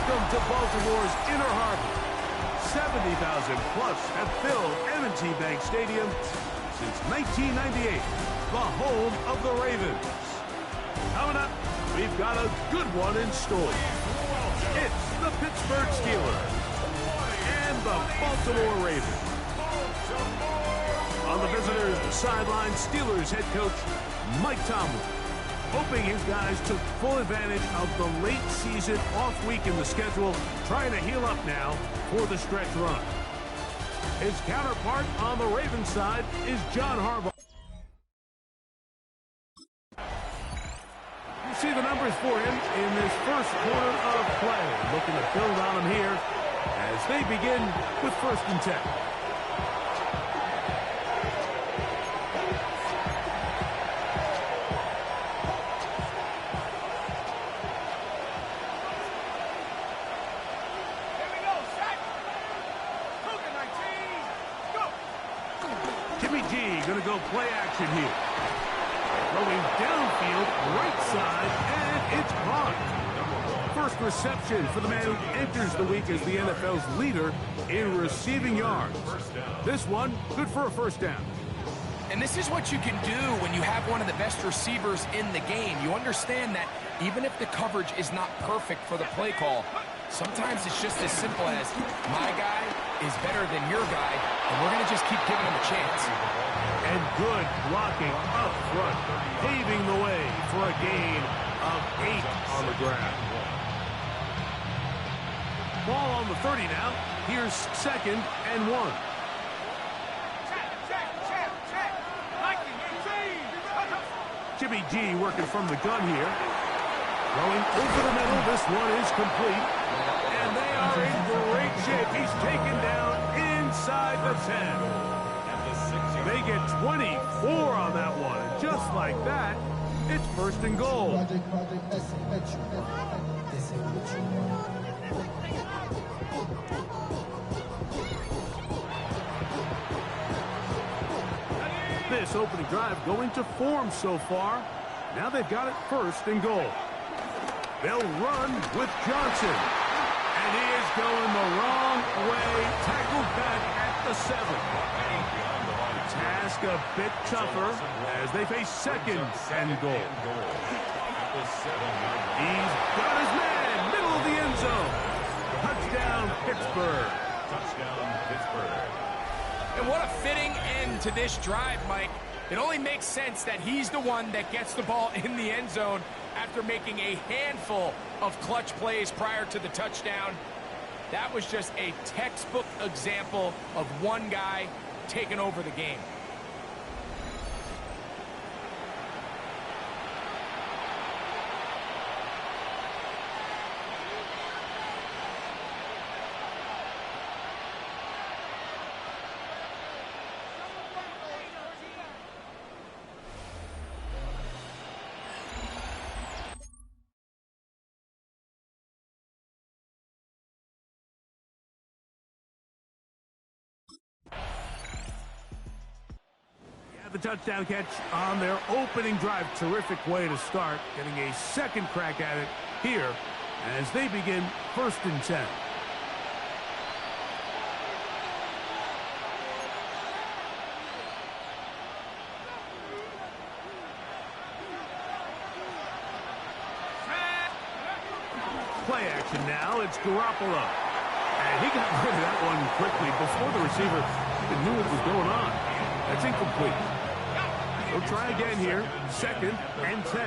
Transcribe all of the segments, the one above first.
Welcome to Baltimore's Inner Harbor. 70,000 plus have filled M&T Bank Stadium since 1998, the home of the Ravens. Coming up, we've got a good one in store. It's the Pittsburgh Steelers and the Baltimore Ravens. On the visitors' sideline, Steelers head coach Mike Tomlin, hoping his guys took full advantage of the late season off week in the schedule, trying to heal up now for the stretch run. His counterpart on the Ravens side is John Harbaugh. You see the numbers for him in this first quarter of play. Looking to build on him here as they begin with 1st and 10. Going to go play action here. Throwing downfield, right side, and it's caught. First reception for the man who enters the week as the NFL's leader in receiving yards. This one, good for a 1st down. And this is what you can do when you have one of the best receivers in the game. You understand that even if the coverage is not perfect for the play call, sometimes it's just as simple as my guy is better than your guy, and we're going to just keep giving him a chance. And good blocking up front, paving the way for a gain of 8 on the ground. Ball on the 30 now. Here's 2nd and 1. Jimmy G working from the gun here. Throwing over the middle. This one is complete. And they are in great shape. He's taken down inside the 10. They get 24 on that one. And just like that, it's 1st and goal. This opening drive going to form so far. Now they've got it 1st and goal. They'll run with Johnson. And he is going the wrong way. Tackled back at the 7. Task a bit tougher as they face 2nd and goal. He's got his man, middle of the end zone. Touchdown, Pittsburgh. Touchdown, Pittsburgh. And what a fitting end to this drive, Mike. It only makes sense that he's the one that gets the ball in the end zone after making a handful of clutch plays prior to the touchdown. That was just a textbook example of one guy taking over the game. The touchdown catch on their opening drive. Terrific way to start. Getting a 2nd crack at it here as they begin 1st and 10. Play action now. It's Garoppolo. And he got rid of that one quickly before the receiver even knew what was going on. That's incomplete. They'll try again here. 2nd and 10.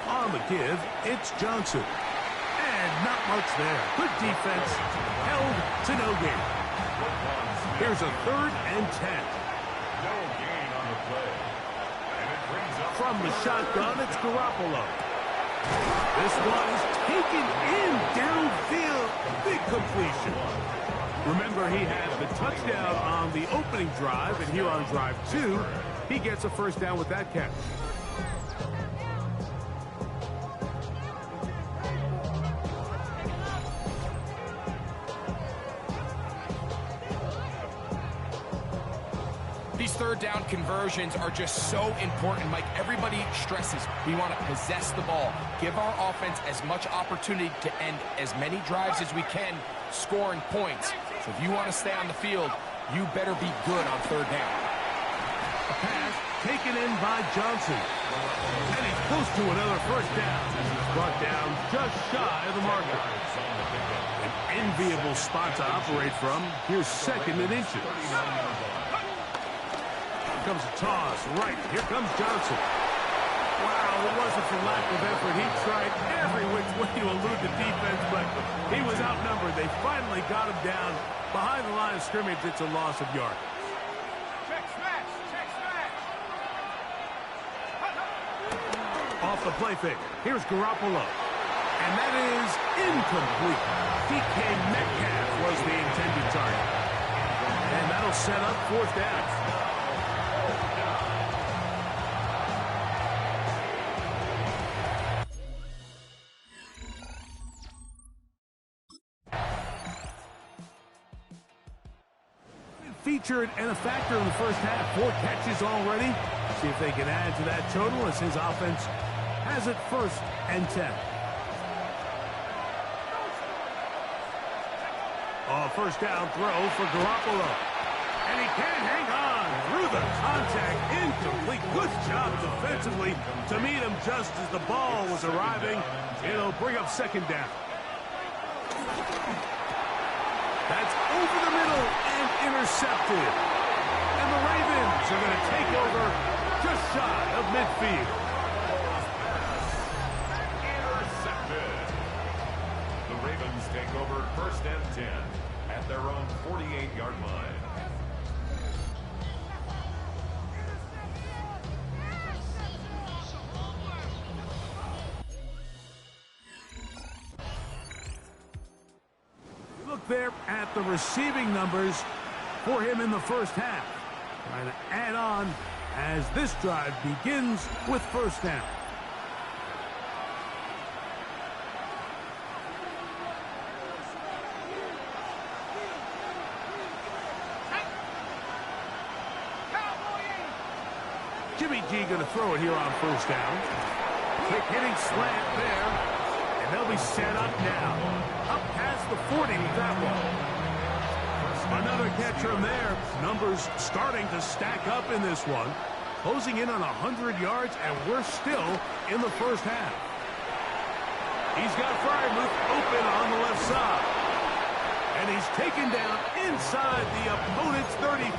On the give, it's Johnson. And not much there. Good defense. Held to no gain. Here's a 3rd and 10. No gain on the play. And it brings up from the shotgun, it's Garoppolo. This one is taken in downfield. Big completion. Remember, he had the touchdown on the opening drive, and here on drive 2, he gets a 1st down with that catch. These third down conversions are just so important, Mike. Everybody stresses we want to possess the ball, give our offense as much opportunity to end as many drives as we can, scoring points. So if you want to stay on the field, you better be good on third down. A pass taken in by Johnson. And he's close to another first down. He's brought down just shy of the marker. An enviable spot to operate from. Here's second and inches. Here comes a toss. Right. Here comes Johnson. Wow, it wasn't for lack of effort. He tried every which way to elude the defense, but he was outnumbered. They finally got him down behind the line of scrimmage. It's a loss of yardage. Off the play fake. Here's Garoppolo. And that is incomplete. DK Metcalf was the intended target. And that'll set up fourth down. Featured and a factor in the first half. 4 catches already. See if they can add to that total as his offense has it first and 10. First down throw for Garoppolo. And he can't hang on through the contact. Incomplete. Good job defensively to meet him just as the ball was arriving. It'll bring up second down. That's over the middle and intercepted. And the Ravens are going to take over just shy of midfield. Intercepted. The Ravens take over first and 10 at their own 48-yard line. Look there at the receiving numbers for him in the first half. Trying to add on as this drive begins with first down. Jimmy G going to throw it here on first down. Quick hitting slant there. And they'll be set up now. Up past the 40 with that one. Another catch from there. Numbers starting to stack up in this one. Closing in on 100 yards, and we're still in the first half. He's got Freiermuth open on the left side. And he's taken down inside the opponent's 35.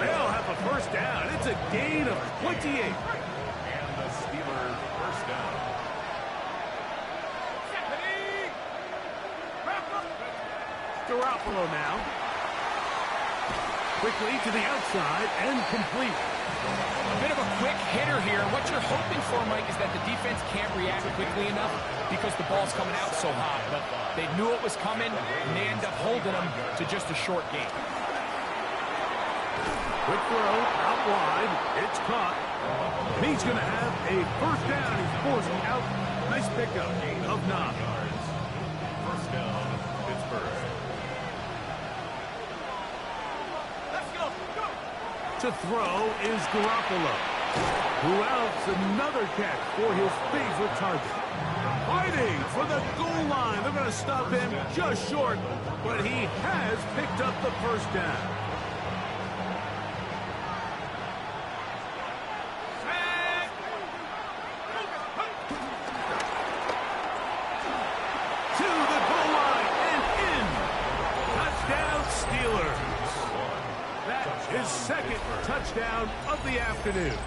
They'll have a first down. It's a gain of 28. And the Steelers first down. Garoppolo now. Quickly to the outside and complete. A bit of a quick hitter here. What you're hoping for, Mike, is that the defense can't react quickly enough because the ball's coming out so hot. But they knew it was coming, and they end up holding them to just a short gain. Quick throw out wide. It's caught. And he's going to have a first down. He's forced out. Nice pickup of 9. First down, Pittsburgh. To throw is Garoppolo, who outs another catch for his favorite target. Fighting for the goal line. They're going to stop him just short, but he has picked up the first down. To the goal line and in. Touchdown, Steelers. That's his second touchdown of the afternoon.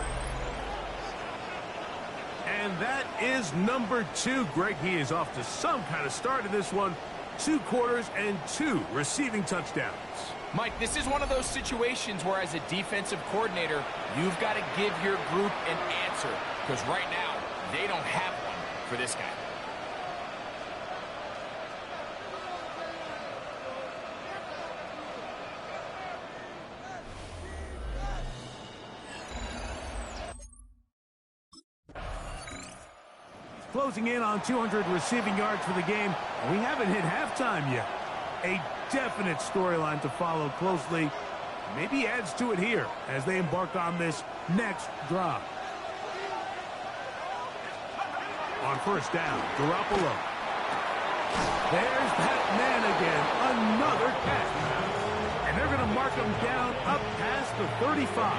And that is number 2. Greg, he is off to some kind of start in this one. 2 quarters and 2 receiving touchdowns. Mike, this is one of those situations where as a defensive coordinator, you've got to give your group an answer. Because right now, they don't have one for this guy. Closing in on 200 receiving yards for the game. We haven't hit halftime yet. A definite storyline to follow closely Maybe adds to it here as they embark on this next drive. On first down, Garoppolo. There's that man again. Another catch. And they're going to mark him down up past the 35.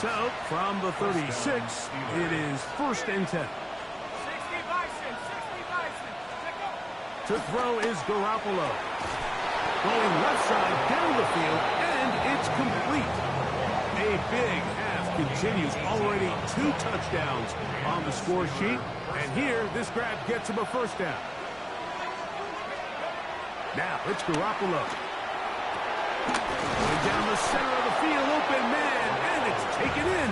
So, from the 36, it is first and 10. To throw is Garoppolo. Going left side down the field, and it's complete. A big half continues. Already 2 touchdowns on the score sheet. And here, this grab gets him a first down. Now, it's Garoppolo. Going down the center of the field, open man, and it's taken in.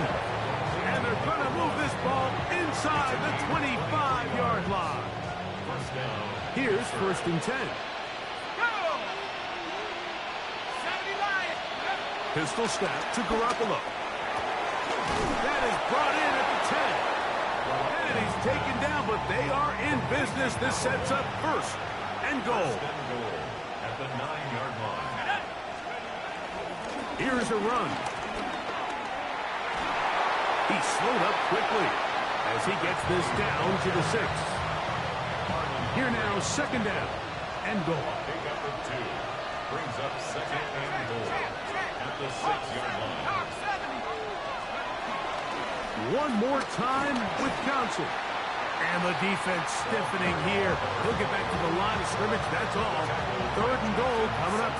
And they're going to move this ball inside the 25-yard line. First down. Here's first and 10. Pistol snap to Garoppolo. That is brought in at the 10. And he's taken down, but they are in business. This sets up first and goal. At the 9-yard line. Here's a run. He slowed up quickly as he gets this down to the 6. Here now, second down and goal. Pick up with 2. Brings up second and goal at the 6-yard line. One more time with Johnson. And the defense stiffening here. He'll get back to the line of scrimmage, that's all. Third and goal coming up.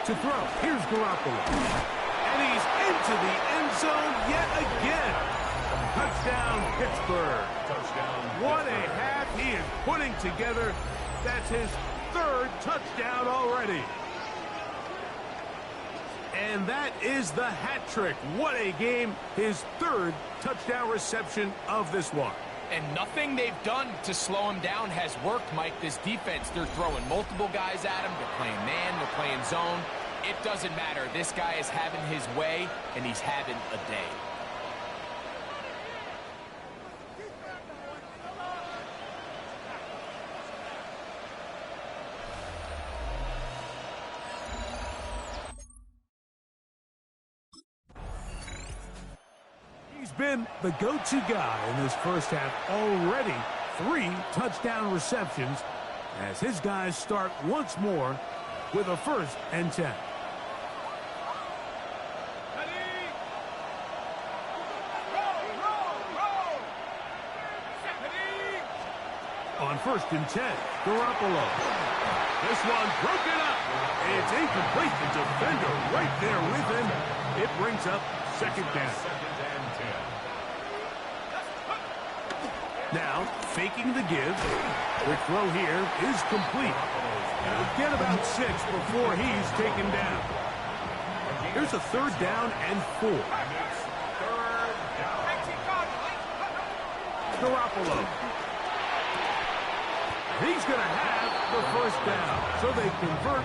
To throw, here's Garoppolo. And he's into the end zone yet again. Touchdown, Pittsburgh. Touchdown. What a half he is putting together. That's his 3rd touchdown already. And that is the hat trick. What a game. His 3rd touchdown reception of this one. And nothing they've done to slow him down has worked, Mike. This defense, they're throwing multiple guys at him. They're playing man, they're playing zone. It doesn't matter. This guy is having his way, and he's having a day. He's been the go-to guy in this first half. Already 3 touchdown receptions as his guys start once more with a first and 10. On first and 10, Garoppolo. This one broken up. It's incomplete. The defender right there with him. It brings up second down. Now, faking the give. Quick throw here is complete. He'll get about 6 before he's taken down. Here's a 3rd down and 4. Garoppolo. He's going to have the first down. So they convert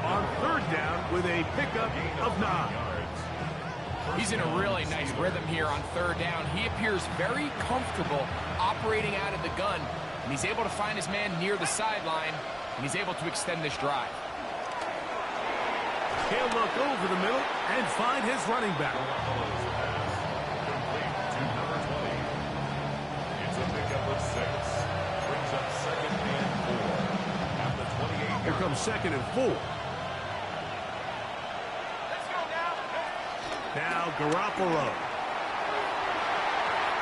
on 3rd down with a pickup of 9. He's in a really nice rhythm here on 3rd down. He appears very comfortable operating out of the gun, and he's able to find his man near the sideline, and he's able to extend this drive. He'll look over the middle and find his running back. Complete to number 20. It's a pickup of 6. Brings up second and 4 at the 28. Here comes second and 4. Now Garoppolo.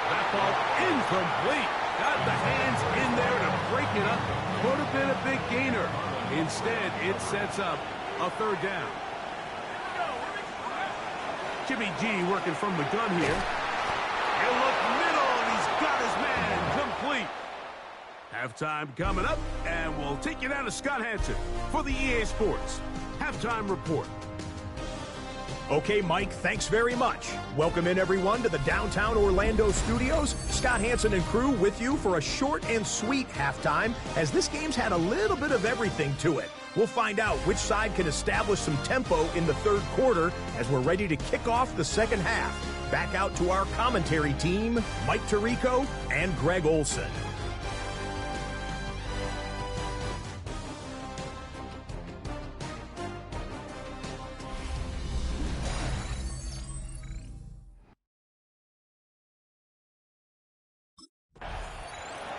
That ball incomplete. Got the hands in there to break it up. Could have been a big gainer. Instead, it sets up a 3rd down. Jimmy G working from the gun here. He'll look middle, and he's got his man complete. Halftime coming up, and we'll take you down to Scott Hanson for the EA Sports Halftime Report. Okay, Mike, thanks very much. Welcome in, everyone, to the downtown Orlando studios. Scott Hanson and crew with you for a short and sweet halftime, as this game's had a little bit of everything to it. We'll find out which side can establish some tempo in the 3rd quarter as we're ready to kick off the 2nd half. Back out to our commentary team, Mike Tirico and Greg Olson.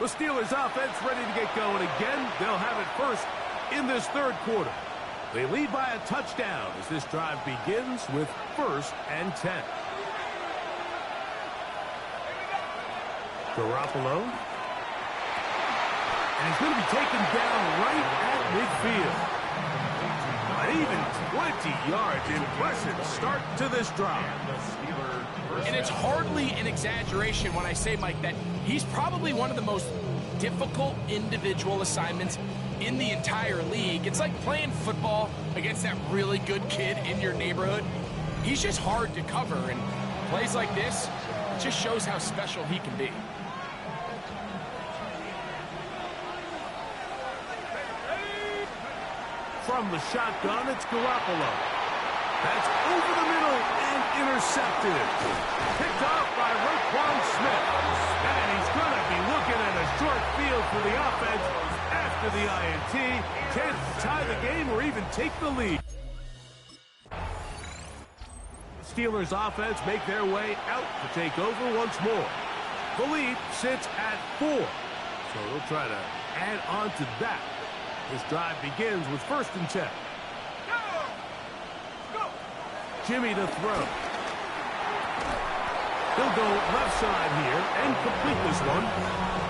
The Steelers offense ready to get going again. They'll have it first in this third quarter. They lead by a touchdown as this drive begins with 1st and 10. Garoppolo. And he's going to be taken down right at midfield. An even 20 yards. Impressive start to this drive. And it's hardly an exaggeration when I say, Mike, that he's probably one of the most difficult individual assignments in the entire league. It's like playing football against that really good kid in your neighborhood. He's just hard to cover, and plays like this, it just shows how special he can be. From the shotgun, it's Garoppolo. That's over the middle and intercepted. Picked off by Roquan Smith. And he's going to be looking at a short field for the offense after the INT. Chance to tie the game or even take the lead. Steelers offense make their way out to take over once more. The lead sits at 4. So they'll try to add on to that. This drive begins with 1st and 10. Jimmy to throw. He'll go left side here and complete this one.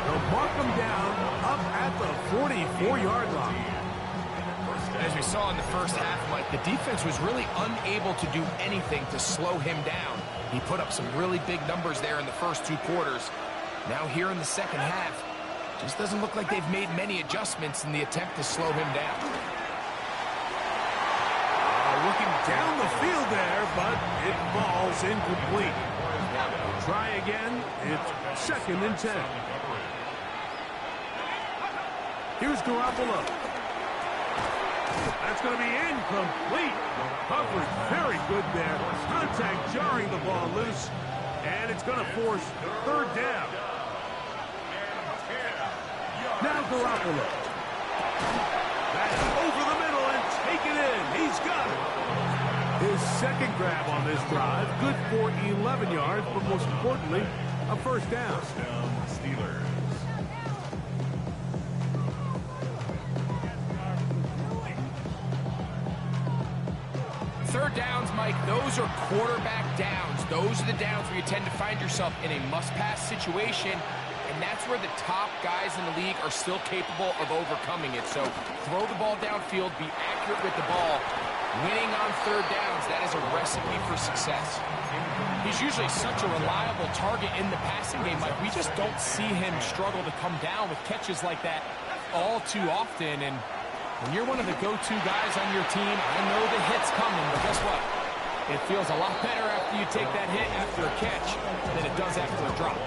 They'll mark him down up at the 44-yard line. As we saw in the first half, Mike, the defense was really unable to do anything to slow him down. He put up some really big numbers there in the first 2 quarters. Now here in the second half, just doesn't look like they've made many adjustments in the attempt to slow him down. Looking down the field there, but it falls incomplete. We'll try again. It's 2nd and 10. Here's Garoppolo. That's going to be incomplete. Coverage very good there. Contact jarring the ball loose. And it's going to force 3rd down. Now Garoppolo. That's over the middle and taken in. He's got it. His 2nd grab on this drive. Good for 11 yards, but most importantly, a 1st down. Steelers. Third downs, Mike, those are quarterback downs. Those are the downs where you tend to find yourself in a must-pass situation, and that's where the top guys in the league are still capable of overcoming it. So throw the ball downfield, be accurate with the ball. Winning on 3rd downs, that is a recipe for success. He's usually such a reliable target in the passing game, Mike. We just don't see him struggle to come down with catches like that all too often. And when you're one of the go-to guys on your team, I know the hit's coming, but guess what? It feels a lot better after you take that hit after a catch than it does after a drop.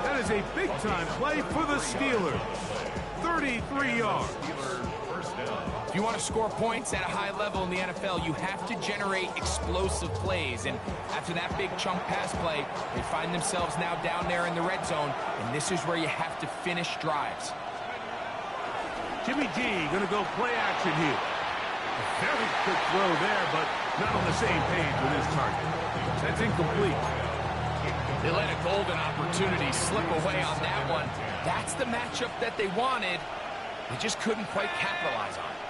That is a big-time play for the Steelers. 33 yards. If you want to score points at a high level in the NFL, you have to generate explosive plays. And after that big chunk pass play, they find themselves now down there in the red zone, and this is where you have to finish drives. Jimmy G going to go play action here. A very quick throw there, but not on the same page with his target. That's incomplete. They let a golden opportunity slip away on that one. That's the matchup that they wanted. They just couldn't quite capitalize on it.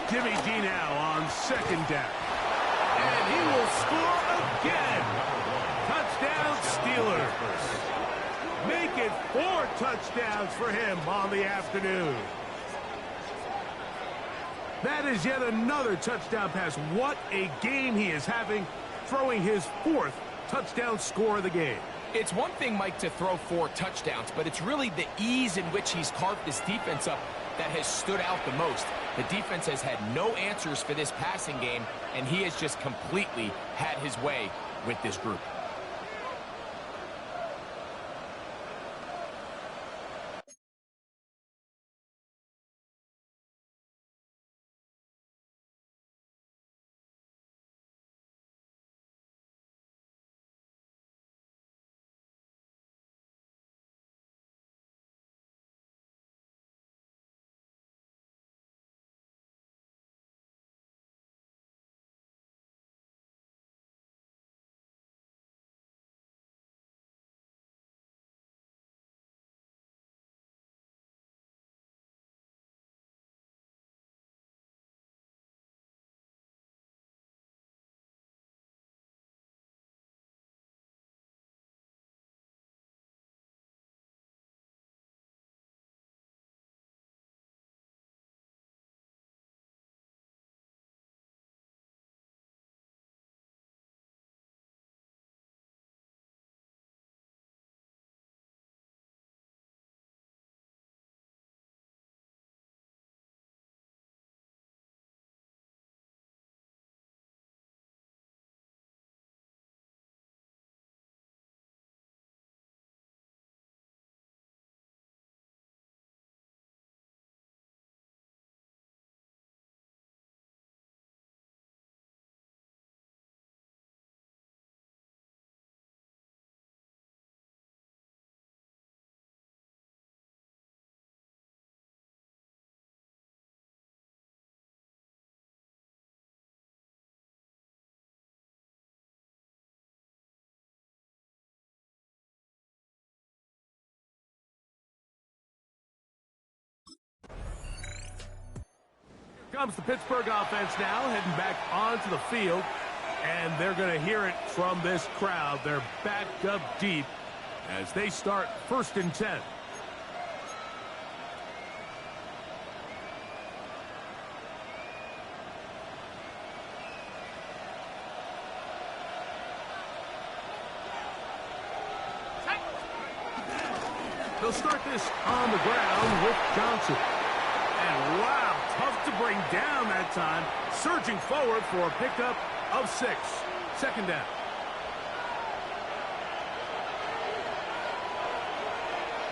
Jimmy G now on 2nd down. And he will score again. Touchdown Steelers. Make it 4 touchdowns for him on the afternoon. That is yet another touchdown pass. What a game he is having, throwing his 4th touchdown score of the game. It's one thing, Mike, to throw 4 touchdowns, but it's really the ease in which he's carved this defense up that has stood out the most. The defense has had no answers for this passing game, and he has just completely had his way with this group. comes the Pittsburgh offense now, heading back onto the field. And they're going to hear it from this crowd. They're backed up deep as they start 1st and 10. They'll start this on the ground with Johnson. And wow, tough to bring down that time. Surging forward for a pickup of 6. 2nd down.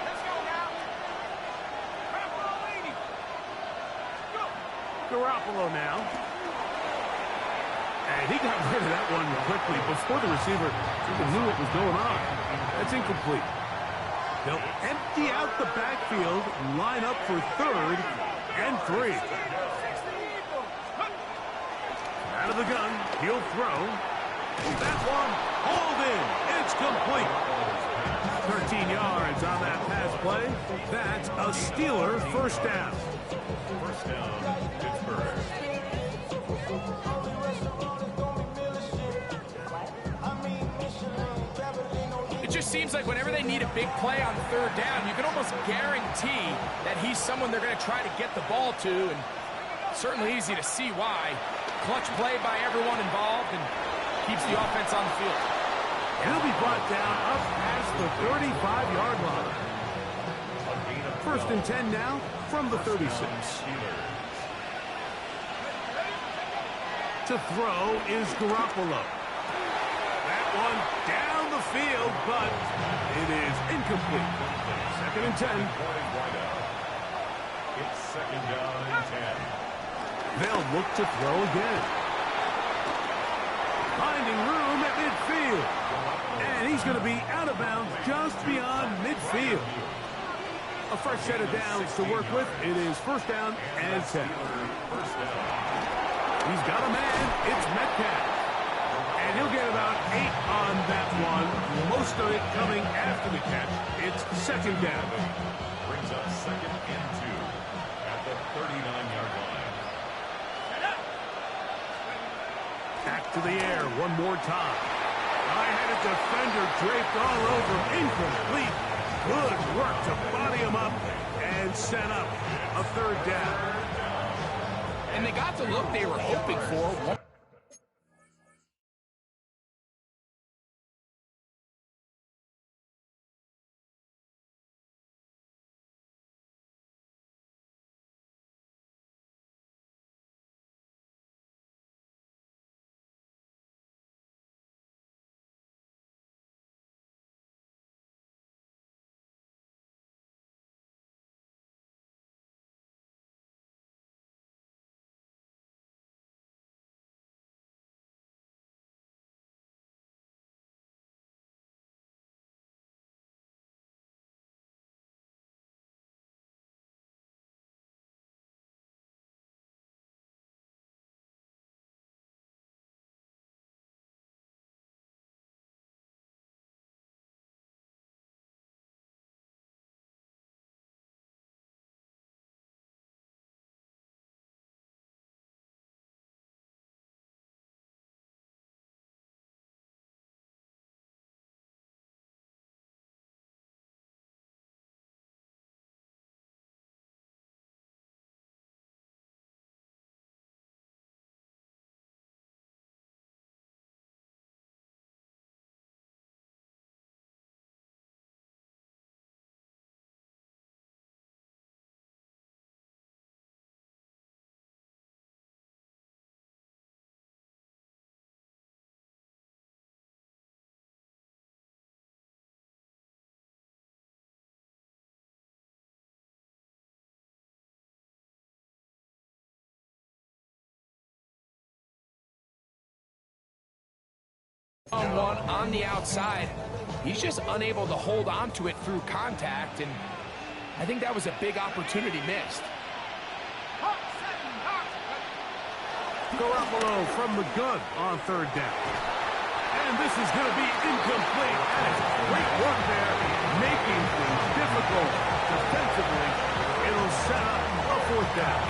Let's go now. Garoppolo now. And he got rid of that one quickly before the receiver even knew what was going on. That's incomplete. They'll empty out the backfield, line up for 3rd and 3. Out of the gun, he'll throw. That one hauled in. It's complete. 13 yards on that pass play. That's a Steeler 1st down. 1st down, Pittsburgh. It just seems like whenever they need a big play on 3rd down, you can almost guarantee that he's someone they're going to try to get the ball to, and certainly easy to see why. Clutch play by everyone involved and keeps the offense on the field. He'll be brought down up past the 35-yard line. 1st and 10 now from the 36. To throw is Garoppolo. That one down the field, but it is incomplete. 2nd and 10. It's 2nd down and 10. They'll look to throw again. Finding room at midfield. And he's going to be out of bounds just beyond midfield. A fresh set of downs to work with. It is 1st down and 10. He's got a man. It's Metcalf. And he'll get about 8 on that one. Most of it coming after the catch. It's 2nd down. Brings up 2nd and 2 at the 39-yard line. Back to the air one more time. I had a defender draped all over. Incomplete. Good work to body him up and set up a 3rd down. And they got the look they were hoping for. On on the outside. He's just unable to hold on to it through contact, and I think that was a big opportunity missed. Garoppolo from the gun on 3rd down. And this is going to be incomplete. That is great work there, making things difficult defensively. It'll set up a 4th down.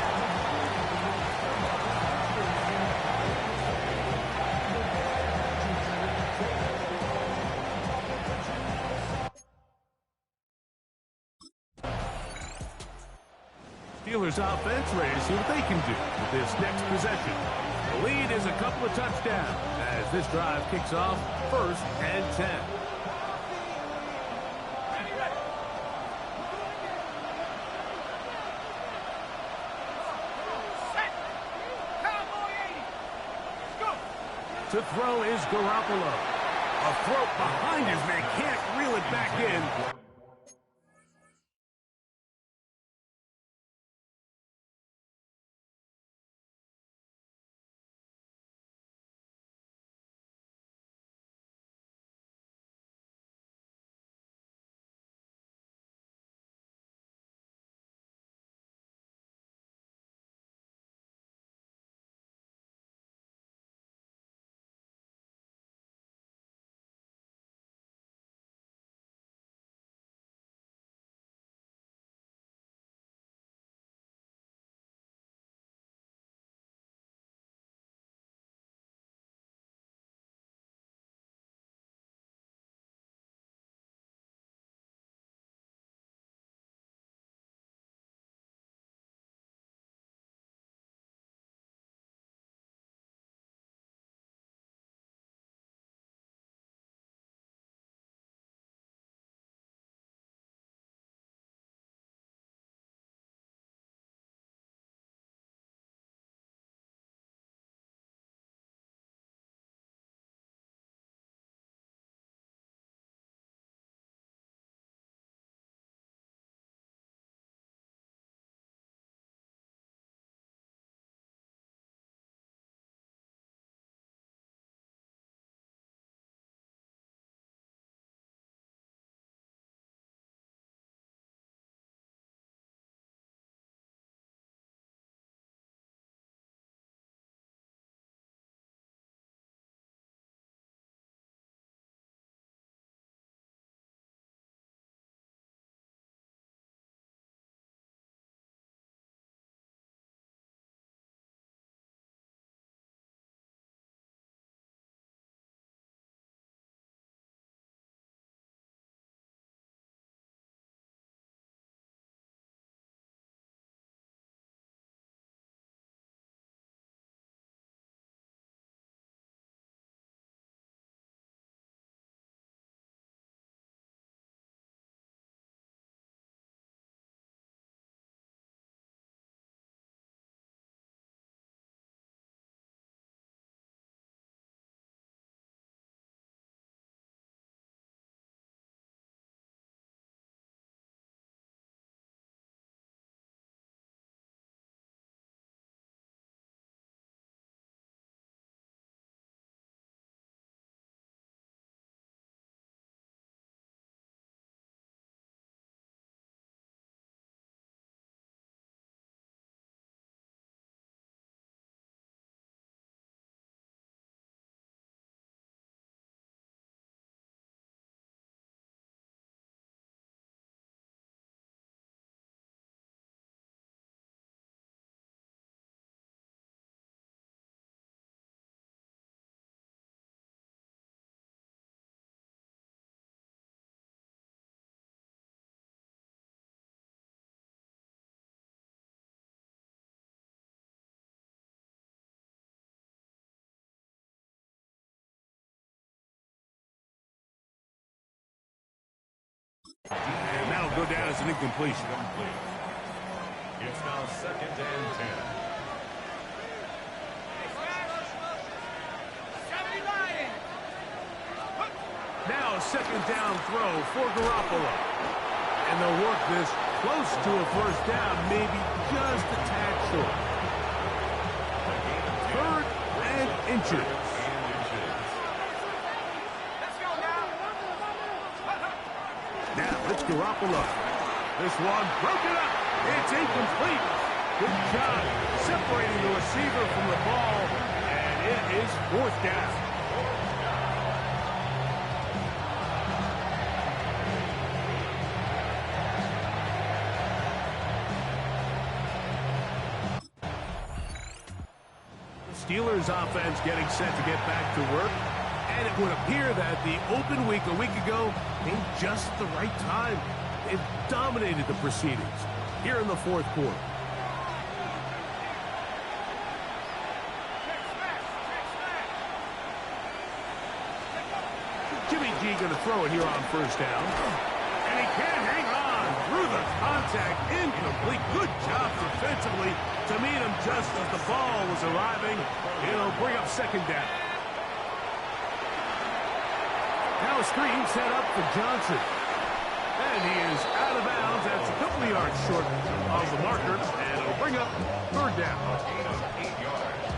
Steelers offense ready to see what they can do with this next possession. The lead is a couple of touchdowns as this drive kicks off 1st and 10. To throw is Garoppolo. A throw behind his man, can't reel it back in. And that'll go down as an incompletion. It's now 2nd and 10. Now a 2nd down throw for Garoppolo. And they'll work this close to a 1st down, maybe just a tad short. 3rd and inches. Now it's Garoppolo. This one broken up. It's incomplete. Good job separating the receiver from the ball. And it is 4th down. Steelers offense getting set to get back to work, and it would appear that the open week a week ago came just the right time. They've dominated the proceedings here in the 4th quarter. going to throw it here on first down. And he can't hang on through the contact. Incomplete. Good job defensively to meet him just as the ball was arriving. It'll bring up second down. Now a screen set up for Johnson. And he is out of bounds. That's a couple of yards short of the marker. And it'll bring up third down. Gain of 8 yards.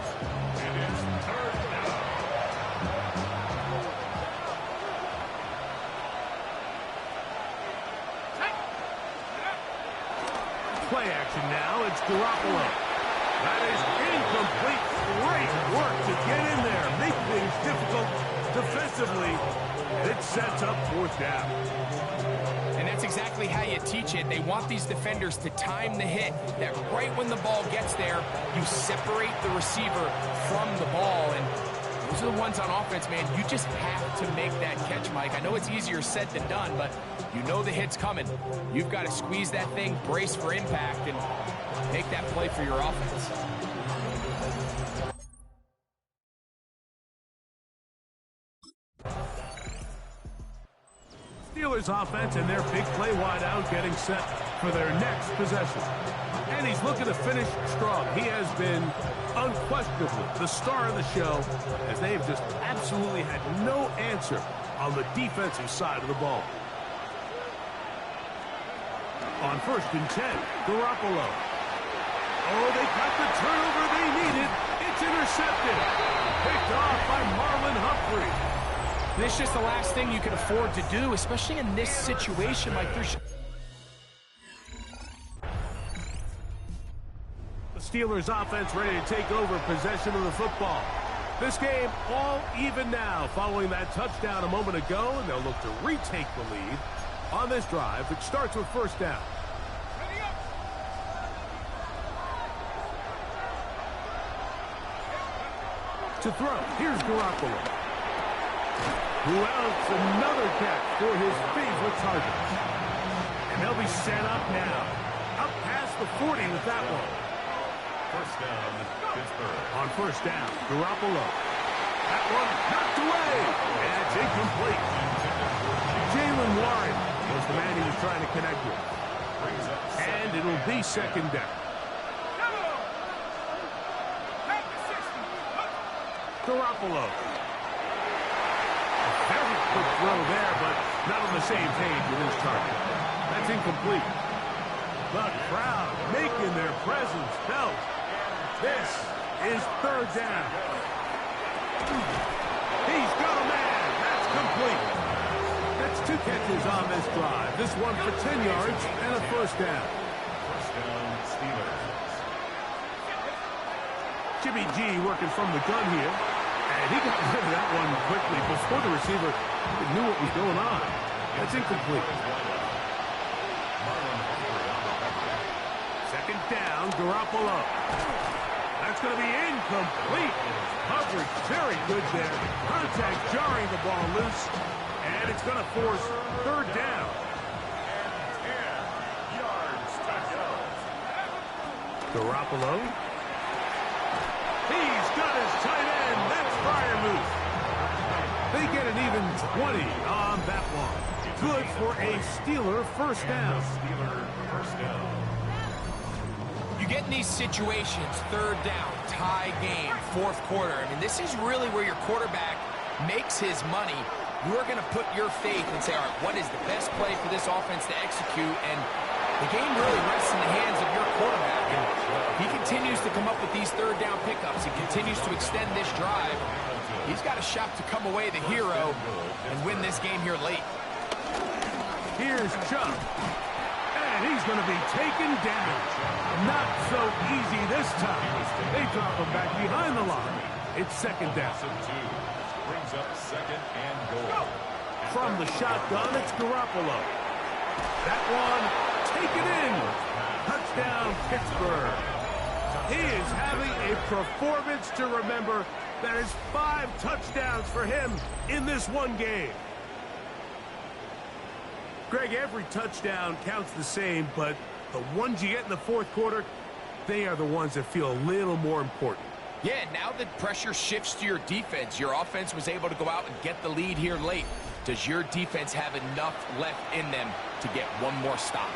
It is third down. Play action now. It's Garoppolo. That is incomplete. Great work to get in there. Make things difficult defensively. It sets up fourth down. And that's exactly how you teach it. They want these defenders to time the hit, that right when the ball gets there, you separate the receiver from the ball. And those are the ones on offense, man. You just have to make that catch, Mike. I know it's easier said than done, but you know the hit's coming. You've got to squeeze that thing, brace for impact, and make that play for your offense. Steelers offense and their big play wideout getting set for their next possession. And he's looking to finish strong. He has been unquestionably the star of the show, as they've just absolutely had no answer on the defensive side of the ball. On 1st and 10, Garoppolo. Oh, they got the turnover they needed. It's intercepted. Picked off by Marlon Humphrey. And it's just the last thing you can afford to do, especially in this situation. Like there's... The Steelers offense ready to take over possession of the football. This game all even now following that touchdown a moment ago, and they'll look to retake the lead on this drive, which starts with first down. To throw, here's Garoppolo. Who else? Another catch for his favorite target. And they'll be set up now. Up past the 40 with that one. First down, Pittsburgh. On first down, Garoppolo. That one knocked away. And it's incomplete. Jalen Warren was the man he was trying to connect with. And it'll be second down. Garoppolo. Very quick throw there, but not on the same page with his target. That's incomplete. The crowd making their presence felt. This is third down. He's got a man. That's complete. That's 2 catches on this drive. This one for 10 yards and a first down. First down, Steelers. Jimmy G working from the gun here. And he got rid of that one quickly before the receiver knew what was going on. That's incomplete. Second down, Garoppolo. That's going to be incomplete. Coverage very good there. Contact jarring the ball loose. And it's going to force third down. 10 yards to go. Garoppolo. He's got his tight end. That's Freiermuth. They get an even 20 on that one. Good for a Steeler first down. Steeler first down. You get in these situations, third down, tie game, fourth quarter. I mean, this is really where your quarterback makes his money. You're going to put your faith and say, all right, what is the best play for this offense to execute? And the game really rests in the hands of your quarterback. And he continues to come up with these third down pickups. He continues to extend this drive. He's got a shot to come away the hero and win this game here late. Here's Chubb. And he's going to be taken down. Not so easy this time. They drop him back behind the line. It's second down. Brings up second and goal. From the shotgun, it's Garoppolo. That one, taken in. Touchdown, Pittsburgh. He is having a performance to remember. That is 5 touchdowns for him in this one game. Greg, every touchdown counts the same, but the ones you get in the fourth quarter, they are the ones that feel a little more important. Yeah, now the pressure shifts to your defense. Your offense was able to go out and get the lead here late. Does your defense have enough left in them to get one more stop?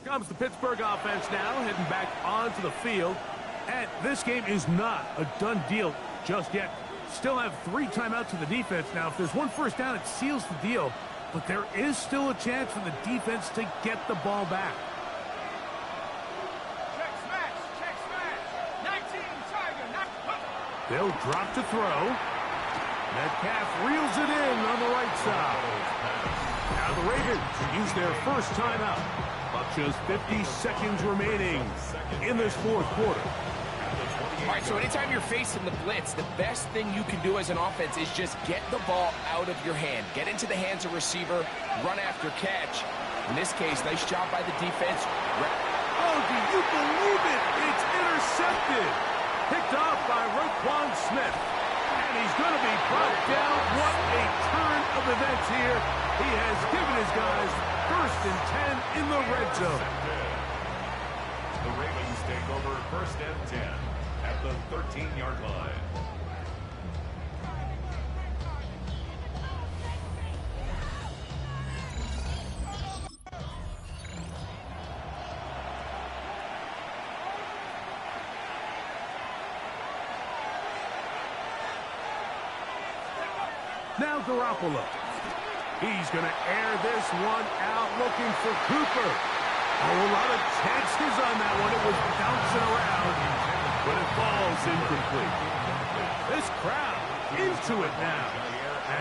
Comes the Pittsburgh offense now, heading back onto the field. And this game is not a done deal just yet. Still have 3 timeouts to the defense. Now, if there's one first down, it seals the deal. But there is still a chance for the defense to get the ball back. Check smash, 19 Tiger, They'll drop to throw. Metcalf reels it in on the right side. Now the Ravens use their first timeout. Just 50 seconds remaining in this fourth quarter. All right, so anytime you're facing the blitz, the best thing you can do as an offense is just get the ball out of your hand. Get into the hands of receiver, run after catch. In this case, nice job by the defense. Oh, do you believe it? It's intercepted. Picked off by Roquan Smith. And he's going to be brought down. What a turn of events here. He has given his guys first and 10 in the red zone. The Ravens take over first and 10 at the 13-yard line. Now Garoppolo. He's going to air this one out, looking for Cooper. A whole lot of chances on that one. It was bouncing around, but it falls incomplete. This crowd into it now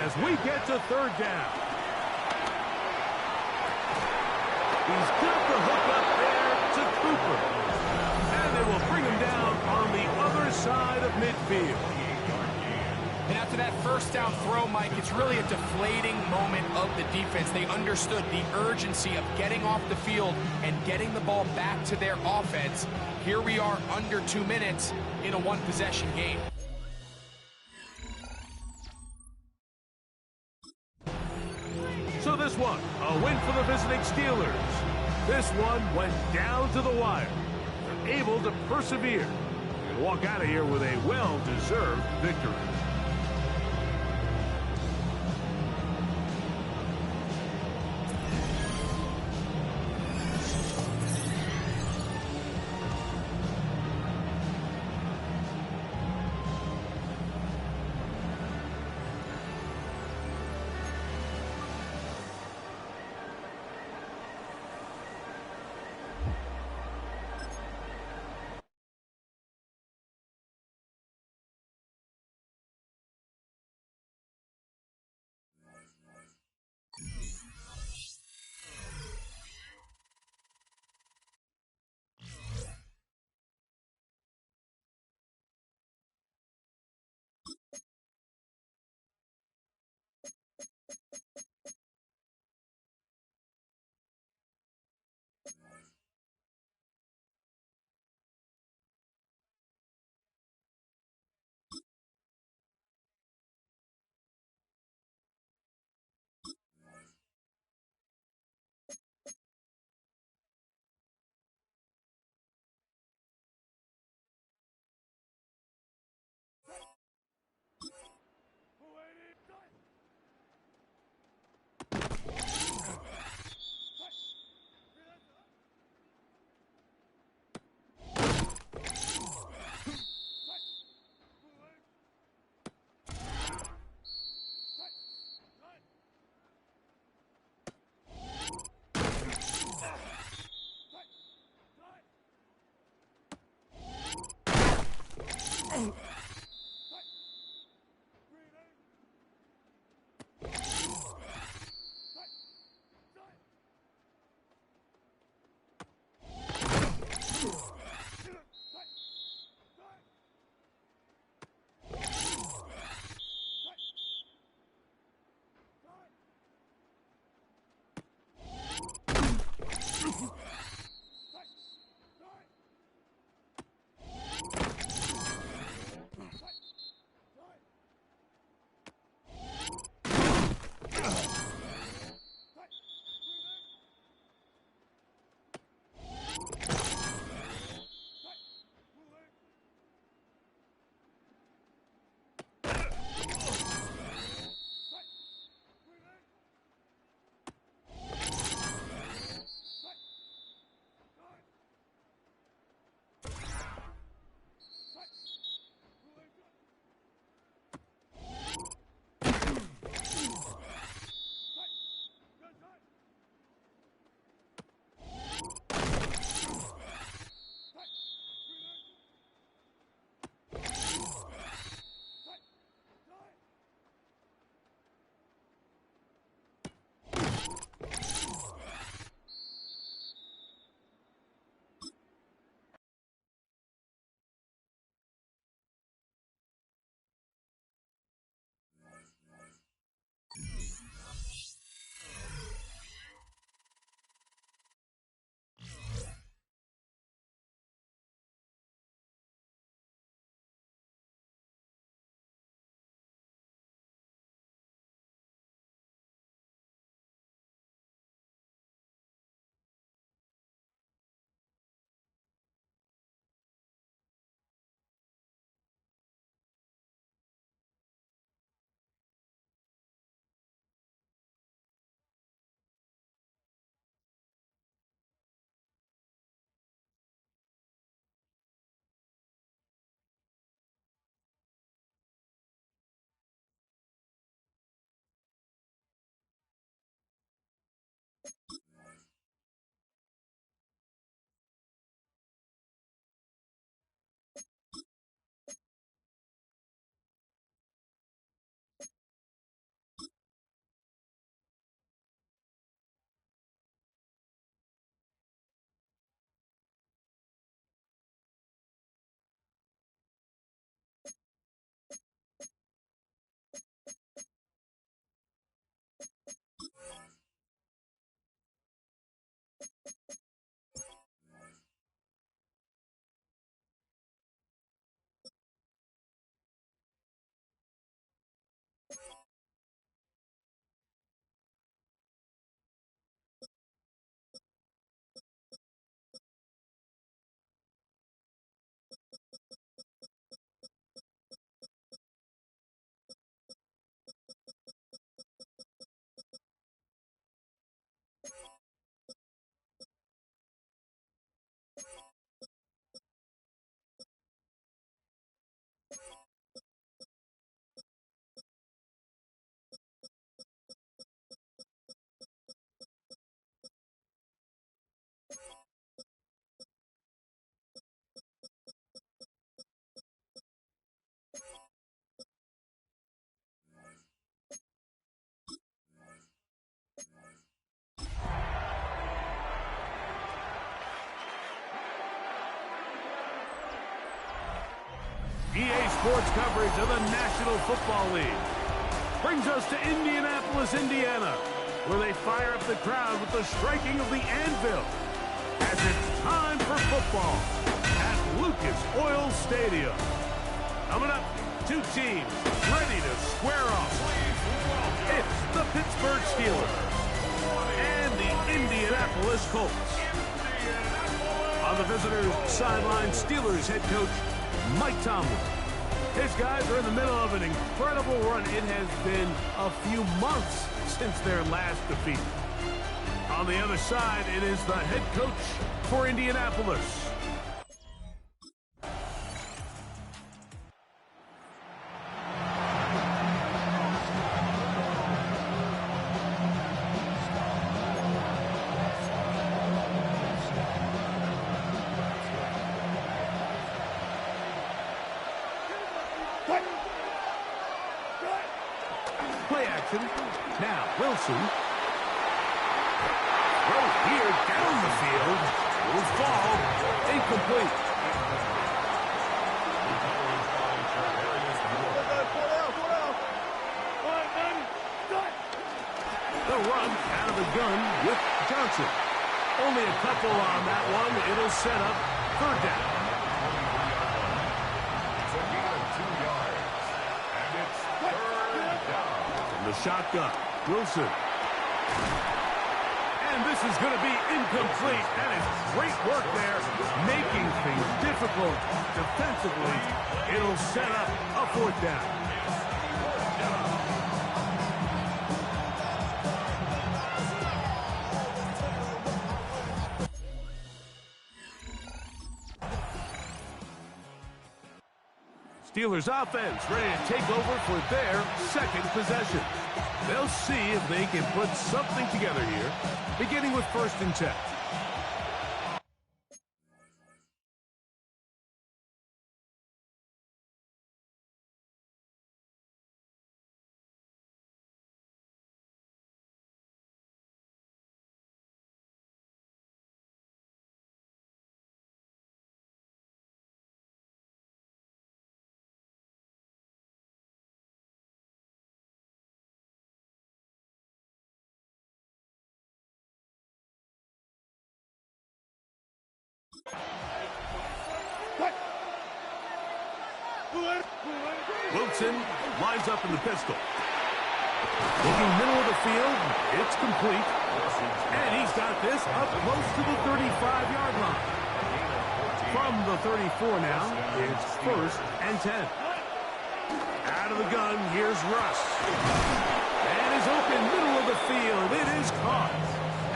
as we get to third down. He's got the hook up there to Cooper. And they will bring him down on the other side of midfield. And after that first down throw, Mike, it's really a deflating moment of the defense. They understood the urgency of getting off the field and getting the ball back to their offense. Here we are under 2 minutes in a one-possession game. So this one, a win for the visiting Steelers. This one went down to the wire. They're able to persevere and walk out of here with a well-deserved victory. sports coverage of the National Football League. Brings us to Indianapolis, Indiana, where they fire up the crowd with the striking of the anvil as it's time for football at Lucas Oil Stadium. Coming up, two teams ready to square off. It's the Pittsburgh Steelers and the Indianapolis Colts. On the visitors' sideline, Steelers head coach Mike Tomlin. His guys are in the middle of an incredible run. It has been a few months since their last defeat. On the other side, it is the head coach for Indianapolis. Play action. Now, Wilson. Throw here down the field. Will fall. Incomplete. The run out of the gun with Johnson. Only a couple on that one. It'll set up third down. It's a gain of 2 yards. And it's third down. From the shotgun, Wilson. And this is going to be incomplete. That is great work there, making things difficult defensively. It'll set up a fourth down. Steelers offense ready to take over for their second possession. They'll see if they can put something together here, beginning with 1st and 10. Wilson lines up in the pistol. Looking middle of the field, it's complete. And he's got this up close to the 35-yard line. From the 34 now, it's 1st and 10. Out of the gun, here's Russ. And is open middle of the field. It is caught.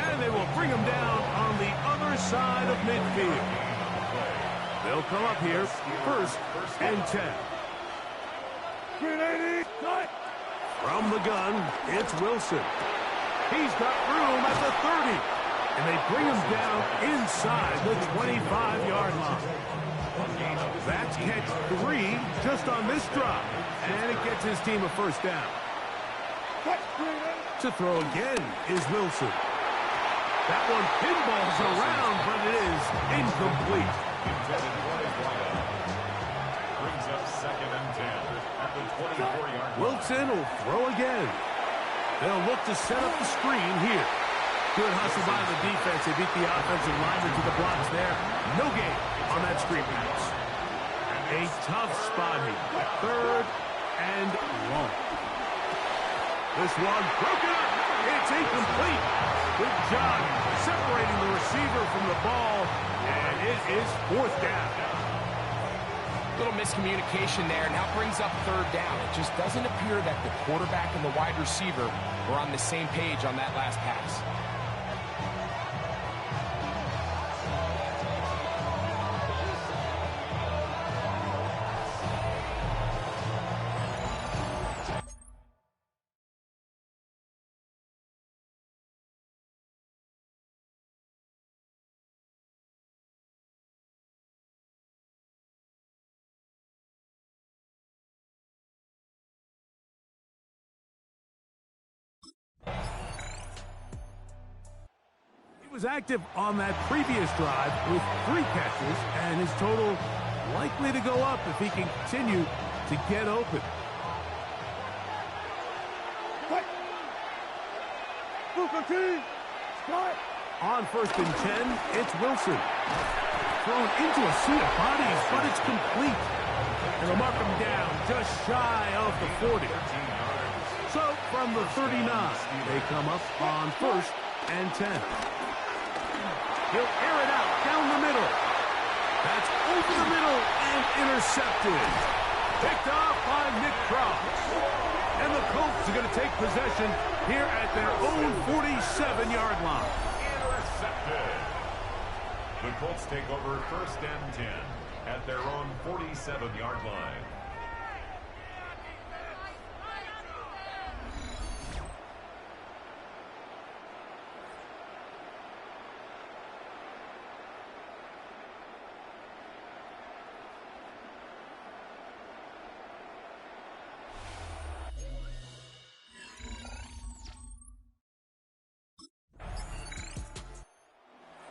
And they will bring him down on the other side of midfield. They'll come up here, 1st and 10. From the gun, it's Wilson. He's got room at the 30. And they bring him down inside the 25-yard line. That's catch 3 just on this drive. And it gets his team a 1st down. To throw again is Wilson. That one pinballs around, but it is incomplete. Brings up 2nd and 10 at the 24-yard line. Wilson will throw again. They'll look to set up the screen here. Good hustle by the defense. They beat the offensive lineman to the blocks there. No gain on that screen pass. A tough spot here. 3rd and long. This one broken up. It's incomplete. Good job separating the receiver from the ball. And it is 4th down. Little miscommunication there. Now brings up 3rd down. It just doesn't appear that the quarterback and the wide receiver were on the same page on that last pass. He was active on that previous drive with 3 catches, and his total likely to go up if he can continue to get open. On 1st and 10, it's Wilson. Thrown into a sea of bodies, but it's complete. And they'll mark him down just shy of the 40. So from the 39, they come up on 1st and 10. He'll air it out down the middle. That's over the middle and intercepted. Picked off by Nick Cross. And the Colts are going to take possession here at their own 47-yard line. Intercepted. The Colts take over 1st and 10 at their own 47-yard line.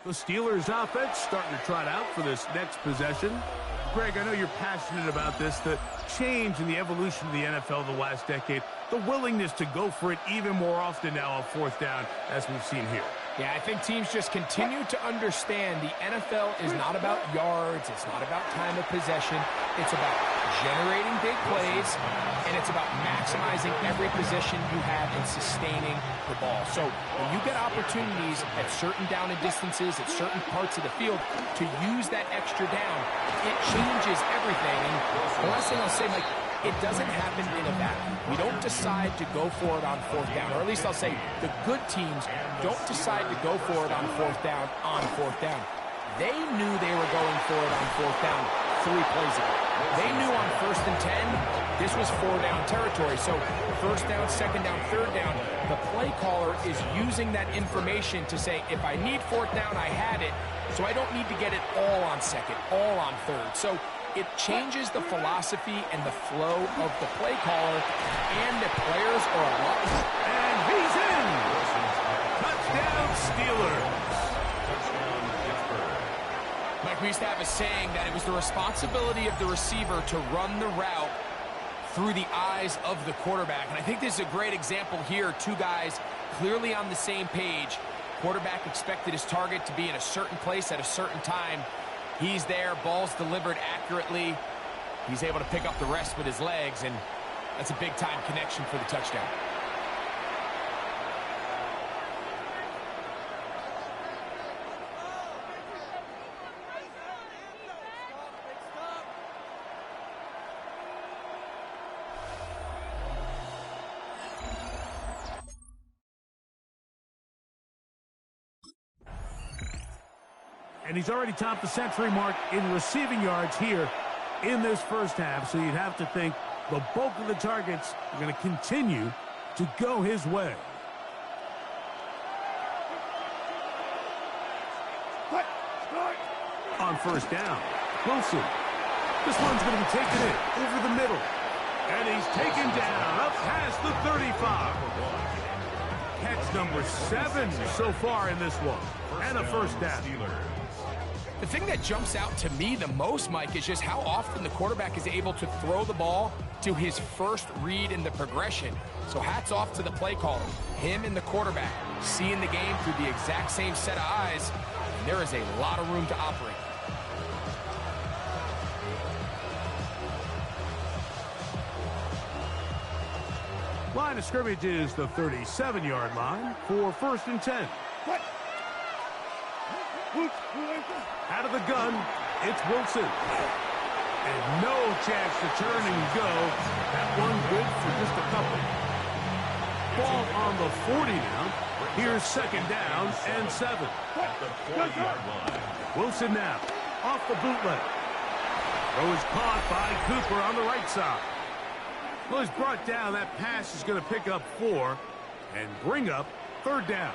The Steelers offense starting to trot out for this next possession. Greg, I know you're passionate about this, the change in the evolution of the NFL the last decade, the willingness to go for it even more often now on 4th down, as we've seen here. Yeah, I think teams just continue to understand the NFL is not about yards, it's not about time of possession, it's about generating big plays, and it's about maximizing every possession you have and sustaining the ball. So when you get opportunities at certain down and distances, at certain parts of the field, to use that extra down, it changes everything. And the last thing I'll say, Mike, it doesn't happen in a vacuum. We don't decide to go for it on 4th down, or at least I'll say the good teams don't decide to go for it on 4th down on 4th down. They knew they were going for it on 4th down 3 plays ago. They knew on 1st and 10, this was 4-down territory. So 1st down, 2nd down, 3rd down, the play caller is using that information to say, if I need 4th down, I had it, so I don't need to get it all on 2nd, all on 3rd. So it changes the philosophy and the flow of the play caller, and the players are a lot. And he's in! Touchdown, Steelers! Touchdown, Pittsburgh. Mike, we used to have a saying that it was the responsibility of the receiver to run the route through the eyes of the quarterback. And I think this is a great example here. 2 guys clearly on the same page. Quarterback expected his target to be in a certain place at a certain time. He's there, ball's delivered accurately. He's able to pick up the rest with his legs, and that's a big-time connection for the touchdown. And he's already topped the century mark in receiving yards here in this first half. So you'd have to think the bulk of the targets are going to continue to go his way. On 1st down, Wilson. This one's going to be taken in over the middle. And he's taken down up past the 35. Catch number 7 so far in this one. And a 1st down. The thing that jumps out to me the most, Mike, is just how often the quarterback is able to throw the ball to his first read in the progression. So hats off to the play caller. Him and the quarterback seeing the game through the exact same set of eyes. And there is a lot of room to operate. Line of scrimmage is the 37-yard line for 1st and 10. Out of the gun, it's Wilson. And no chance to turn and go. That one good for just a couple. Ball on the 40 now. Here's 2nd down and 7. At the 40-yard line. Wilson now off the bootleg. Throw is caught by Cooper on the right side. Well, he's brought down. That pass is going to pick up 4 and bring up 3rd down.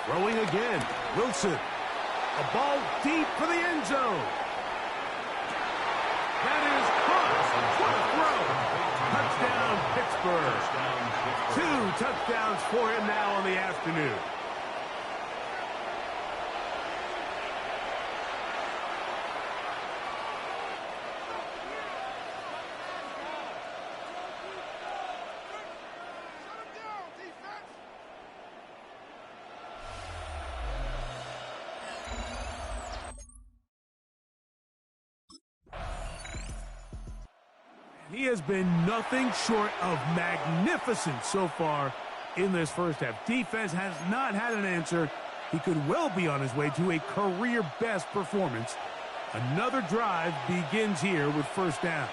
Throwing again. Wilson. A ball deep for the end zone. That is caught. What a throw. Touchdown, Pittsburgh. 2 touchdowns for him now on the afternoon. He has been nothing short of magnificent so far in this first half. Defense has not had an answer. He could well be on his way to a career-best performance. Another drive begins here with first down.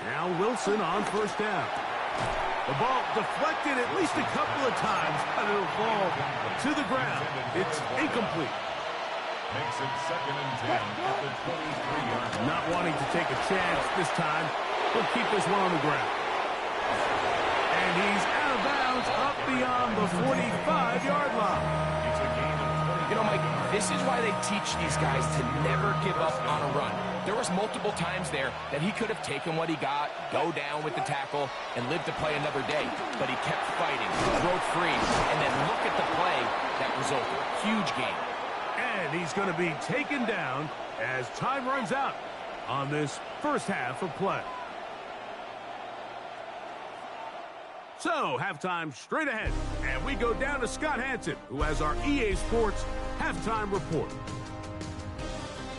Now Wilson on first down. The ball deflected at least a couple of times, but it'll fall to the ground. It's incomplete. Makes it 2nd and 10 at the 23-yard line. Not wanting to take a chance this time. He'll keep this one on the ground. And he's out of bounds up beyond the 45-yard line. It's a gain of 20. You know, Mike, this is why they teach these guys to never give up on a run. There was multiple times there that he could have taken what he got, go down with the tackle, and live to play another day. But he kept fighting, broke free, and then look at the play that resulted. Huge game. And he's going to be taken down as time runs out on this first half of play. So, halftime straight ahead, and we go down to Scott Hanson, who has our EA Sports halftime report.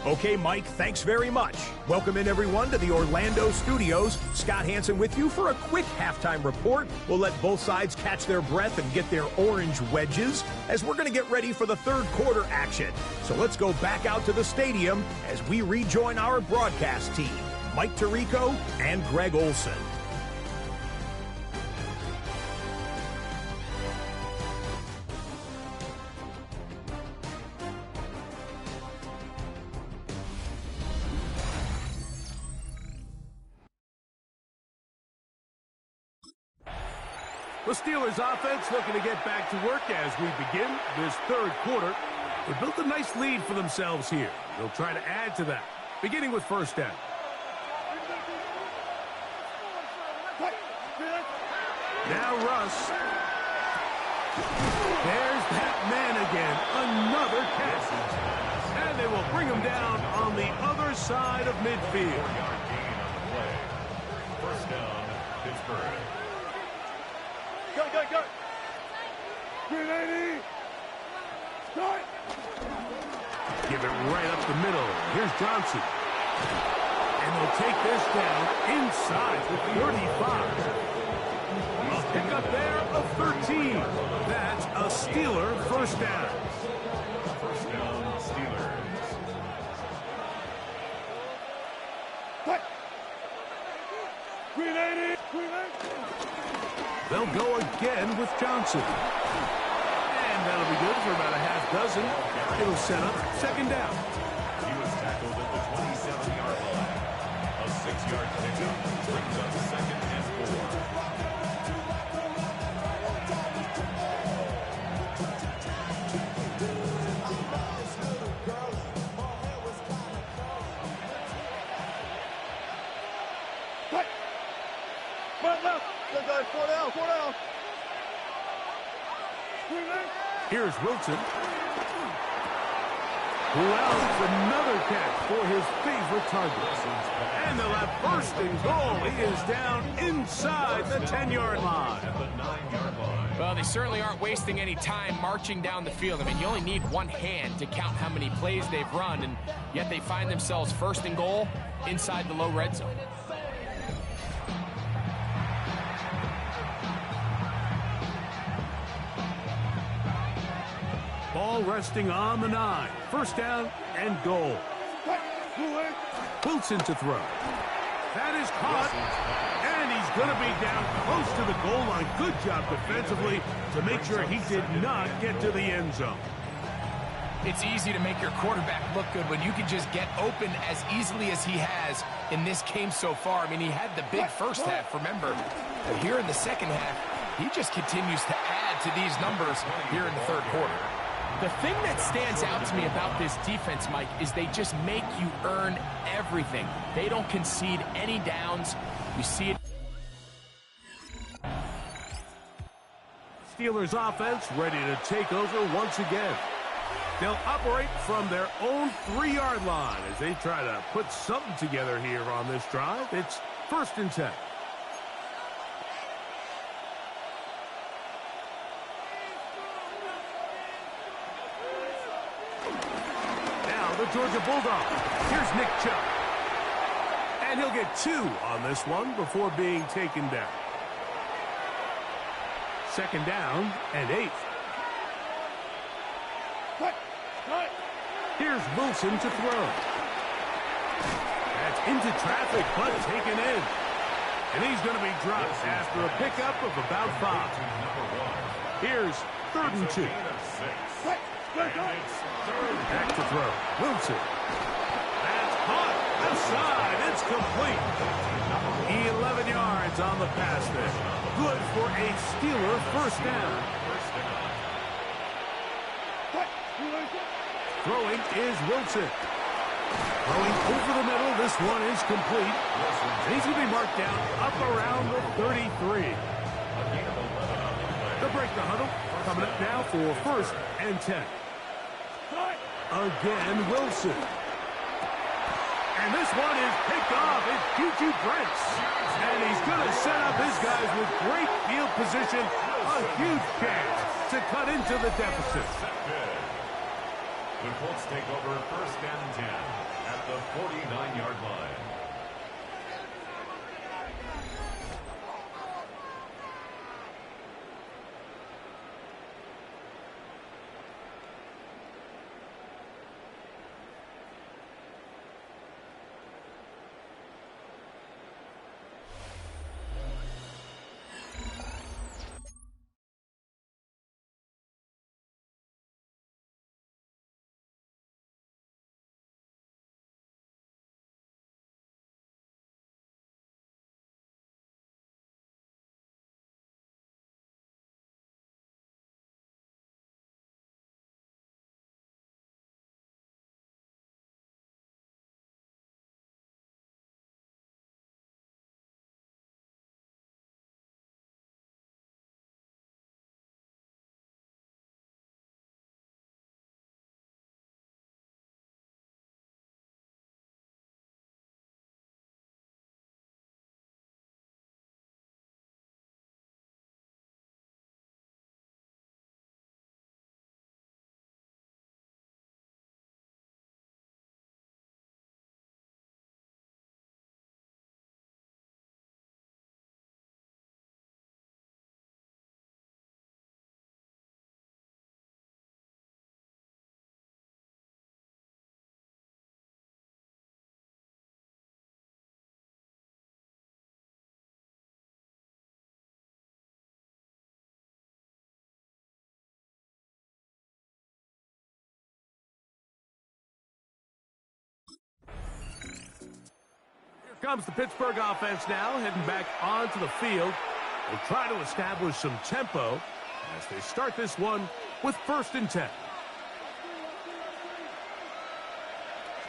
Okay, Mike, thanks very much. Welcome in, everyone, to the Orlando studios. Scott Hanson with you for a quick halftime report. We'll let both sides catch their breath and get their orange wedges as we're going to get ready for the third quarter action. So let's go back out to the stadium as we rejoin our broadcast team, Mike Tirico and Greg Olson. The Steelers offense looking to get back to work as we begin this third quarter. They built a nice lead for themselves here. They'll try to add to that, beginning with first down. Now Russ. There's that man again. Another catch. And they will bring him down on the other side of midfield. 4-yard gain on the play. First down, Pittsburgh. Go. 380. Start. Give it right up the middle. Here's Johnson. And they'll take this down inside the 35. A pickup there of 13. That's a Steeler first down. First down, Steelers. Cut. 380. They'll go again with Johnson. And that'll be good for about a half dozen. It'll set up second down. He was tackled at the 27-yard line. A 6-yard pickup brings up 2nd and 4. Four down. Here's Wilson. Wells, another catch for his favorite target. And they'll have first and goal. He is down inside the 10-yard line. At the 9-yard line. Well, they certainly aren't wasting any time marching down the field. I mean, you only need one hand to count how many plays they've run, and yet they find themselves first and goal inside the low red zone. Ball resting on the 9. First down and goal. Wilson to throw. That is caught. And he's going to be down close to the goal line. Good job defensively to make sure he did not get to the end zone. It's easy to make your quarterback look good when you can just get open as easily as he has in this game so far. I mean, he had the big first half, remember. But here in the second half, he just continues to add to these numbers here in the third quarter. The thing that stands out to me about this defense, Mike, is they just make you earn everything. They don't concede any downs. You see it. Steelers offense ready to take over once again. They'll operate from their own 3-yard line as they try to put something together here on this drive. It's first and 10. the Georgia Bulldogs. Here's Nick Chubb. And he'll get 2 on this one before being taken down. 2nd down and 8. Here's Wilson to throw. That's into traffic, but taken in. And he's going to be dropped after a pickup of about 5. Here's 3rd and 2. Back to throw. Wilson. That's caught. Outside. It's complete. 11 yards on the pass there. Good for a Steeler 1st down. Throwing is Wilson. Throwing over the middle. This one is complete. And he's going to be marked down up around the 33. They'll break the huddle. Coming up now for 1st and 10. Again, Wilson. And this one is picked off. It's Juju Brents. And he's going to set up his guys with great field position. A huge chance to cut into the deficit. The Colts take over 1st and 10 at the 49-yard line. Comes the Pittsburgh offense now, heading back onto the field. They'll try to establish some tempo as they start this one with 1st and 10.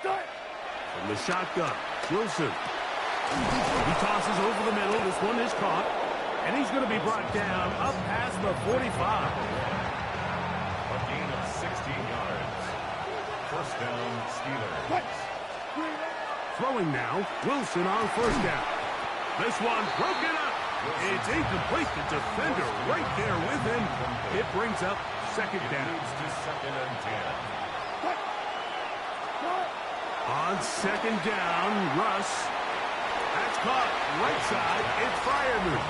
From the shotgun, Wilson. He tosses over the middle. This one is caught. And he's going to be brought down up past the 45. A gain of 16 yards. 1st down, Steelers. Throwing now, Wilson on 1st down. This one broken up. It's incomplete. The defender right there with him. It brings up 2nd down. Moves to 2nd and 10. On 2nd down, Russ. That's caught right side. It's Freiermuth.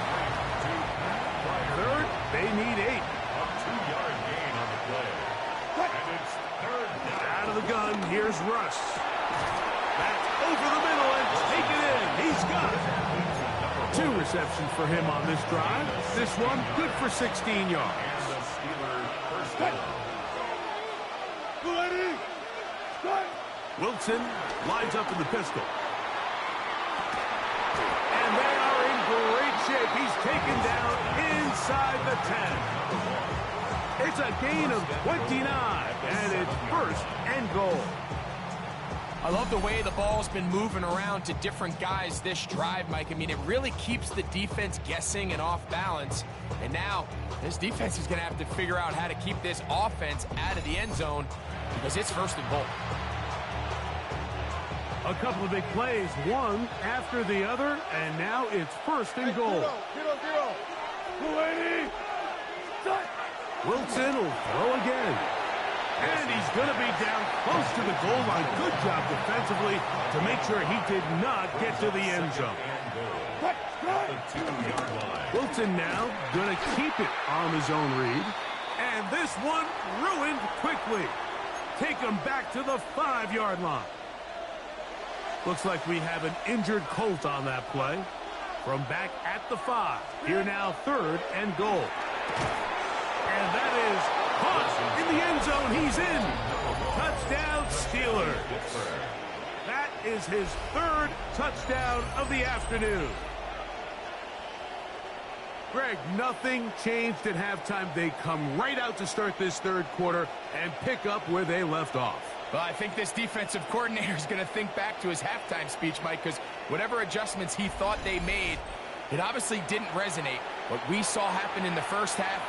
3rd, they need 8. A 2-yard gain on the play. And it's 3rd down. Out of the gun, here's Russ. That's over the middle and taken in. He's got it. 2 receptions for him on this drive. This one good for 16 yards. And the Steelers 1st down. Wilson lines up in the pistol. And they are in great shape. He's taken down inside the 10. It's a gain of 29, and it's 1st and goal. I love the way the ball's been moving around to different guys this drive, Mike. I mean, it really keeps the defense guessing and off balance. And now, this defense is going to have to figure out how to keep this offense out of the end zone because it's 1st and goal. A couple of big plays, one after the other, and now it's 1st and goal. 280. Wilson will throw again. And he's going to be down close to the goal line. Good job defensively to make sure he did not get to the end zone. Wilson now going to keep it on his own read. And this one ruined quickly. Take him back to the 5-yard line. Looks like we have an injured Colt on that play. From back at the 5. Here now 3rd and goal. And that is caught in the end zone. He's in. Touchdown Steelers. That is his 3rd touchdown of the afternoon. Greg, nothing changed at halftime. They come right out to start this 3rd quarter and pick up where they left off. Well, I think this defensive coordinator is going to think back to his halftime speech, Mike, because whatever adjustments he thought they made, it obviously didn't resonate. What we saw happen in the first half,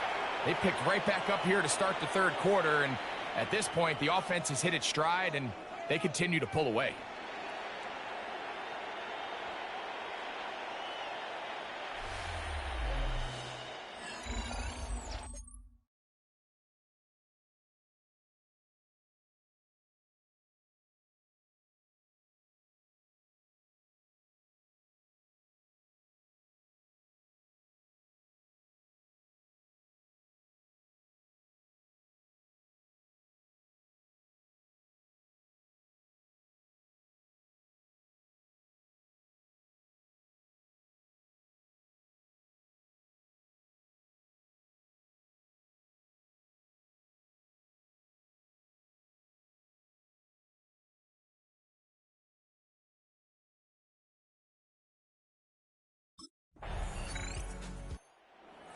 they picked right back up here to start the 3rd quarter, and at this point, the offense has hit its stride, and they continue to pull away.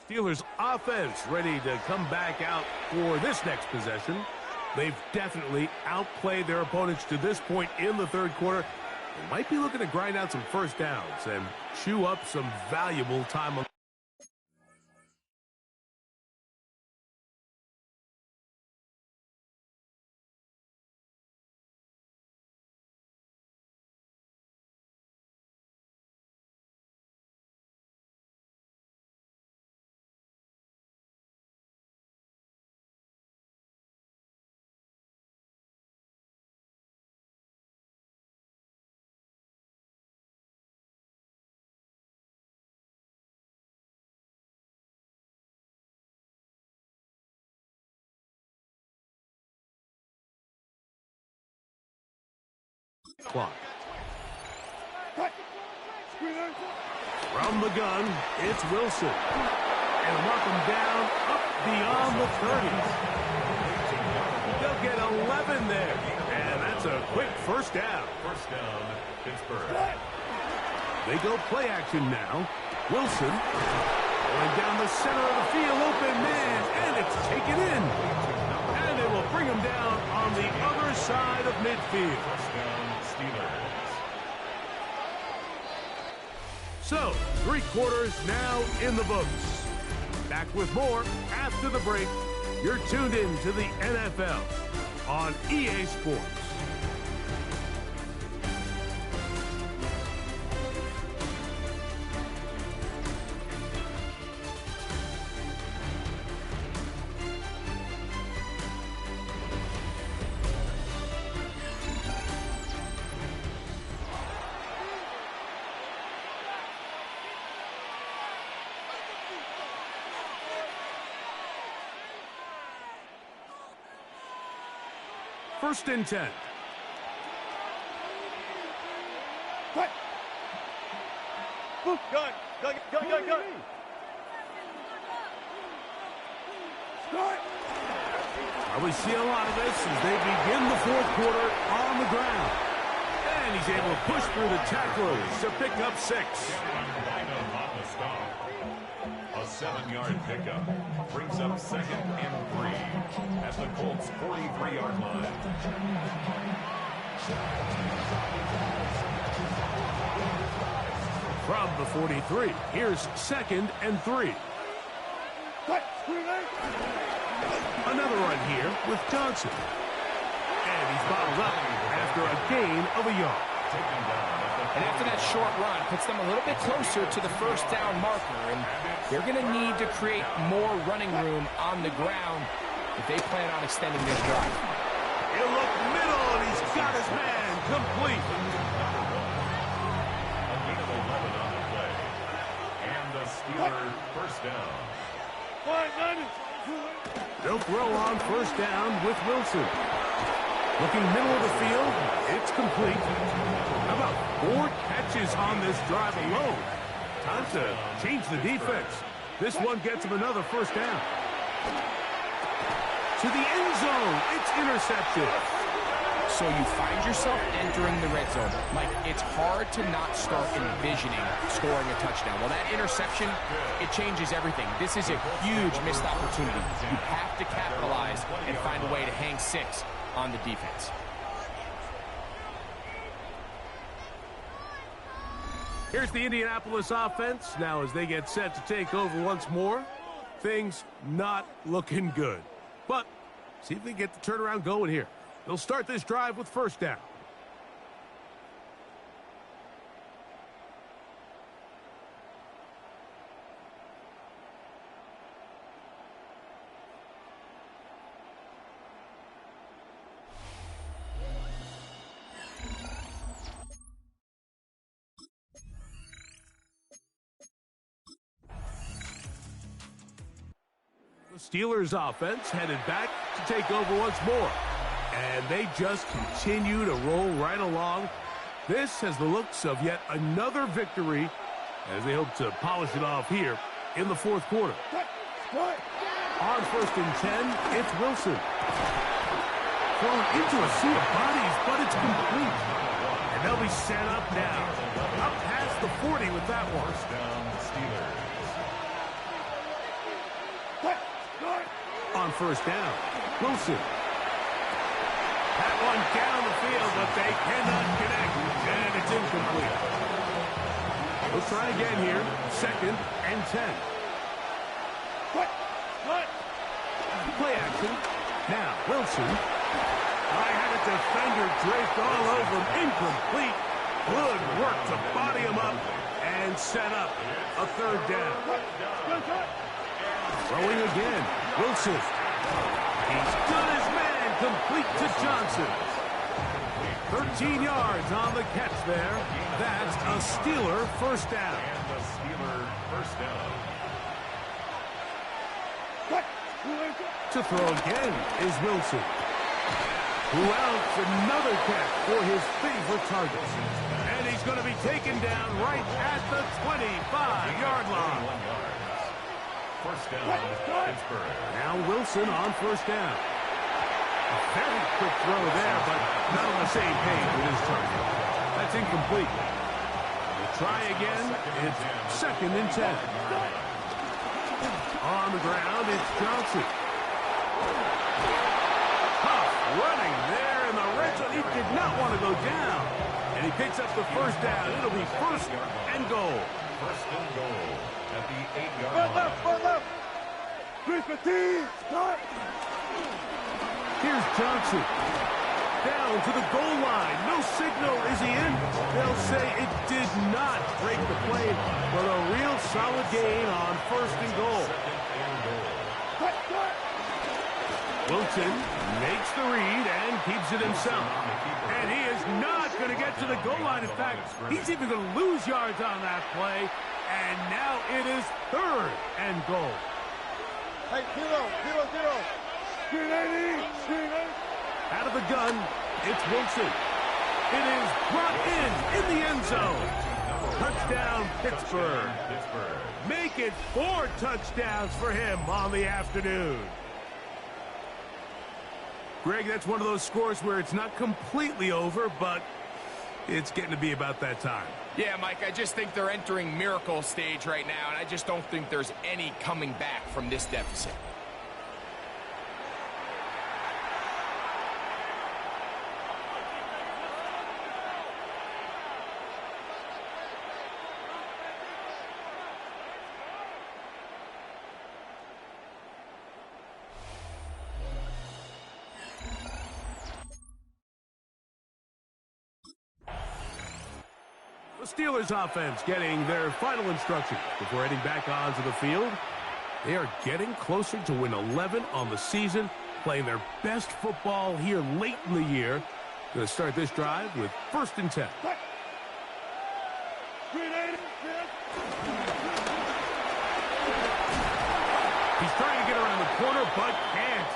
Steelers offense ready to come back out for this next possession. They've definitely outplayed their opponents to this point in the 3rd quarter. They might be looking to grind out some first downs and chew up some valuable time. Clock. From the gun, it's Wilson. And mark him down up beyond the 30. They'll get 11 there. And that's a quick first down. First down, Pittsburgh. They go play action now. Wilson going down the center of the field, open man, and it's taken in. And they will bring him down on the other side of midfield. First down, Steelers. So, 3 quarters now in the books. Back with more after the break. You're tuned in to the NFL on EA Sports. First and 10. Cut. Gun. Start. We see a lot of this as they begin the 4th quarter on the ground. And he's able to push through the tacklers to pick up 6. A 7-yard pickup brings up 2nd and 3 at the Colts' 43-yard line. From the 43, here's 2nd and 3. Another run here with Johnson. And he's bottled up after a gain of a yard. And after that short run, puts them a little bit closer to the first down marker. And they're going to need to create more running room on the ground. if they plan on extending this drive. He'll look middle, and he's got his man complete. A gain of 11 on the play. And the Steelers first down. They'll throw on first down with Wilson. Looking middle of the field, it's complete. How about 4 catches on this drive alone? Time to change the defense. This one gets him another first down. To the end zone, it's intercepted. So you find yourself entering the red zone. Mike, it's hard to not start envisioning scoring a touchdown. Well, that interception, it changes everything. This is a huge missed opportunity. You have to capitalize and find a way to hang 6 on the defense. Here's the Indianapolis offense. Now as they get set to take over once more, things not looking good. But see if they get the turnaround going here. They'll start this drive with first down. The Steelers offense headed back to take over once more. And they just continue to roll right along. This has the looks of yet another victory as they hope to polish it off here in the fourth quarter. On first and 10, it's Wilson. Thrown into a sea of bodies, but it's complete. And they'll be set up now. Up past the 40 with that one. First down, Steelers. On first down, Wilson. That one down the field, but they cannot connect, and it's incomplete. We'll try again here, second and 10. Play action. Now, Wilson. I had a defender draped all over him, incomplete. Good work to body him up and set up a third down. Throwing again, Wilson. He's got his man complete to Johnson. 13 yards on the catch there. That's a Steeler first down. And the Steeler first down. To throw again is Wilson. Who else? Another catch for his favorite targets. And he's going to be taken down right at the 25-yard line. First down, Pittsburgh. Now Wilson on first down. A very quick throw there, but not on the same page with his target. That's incomplete. We'll try again. It's second and 10. On the ground, it's Johnson. Tough running there in the red zone. He did not want to go down. And he picks up the first down. It'll be first and goal. First and goal at the 8-yard line. Here's Johnson. Down to the goal line. No signal. Is he in? They'll say it did not break the play, but a real solid gain on first and goal. Wilson makes the read and keeps it himself. And he is not going to get to the goal line. In fact, he's even going to lose yards on that play. And now it is third and goal. Hey, zero. Out of the gun, it's Wilson. It is brought in the end zone. Touchdown, Pittsburgh. Make it 4 touchdowns for him on the afternoon. Greg, that's one of those scores where it's not completely over, but it's getting to be about that time. Yeah, Mike, I just think they're entering miracle stage right now, and I just don't think there's any coming back from this deficit. The Steelers offense getting their final instruction before heading back onto the field. They are getting closer to win 11 on the season, playing their best football here late in the year. Going to start this drive with 1st and 10. He's trying to get around the corner, but can't.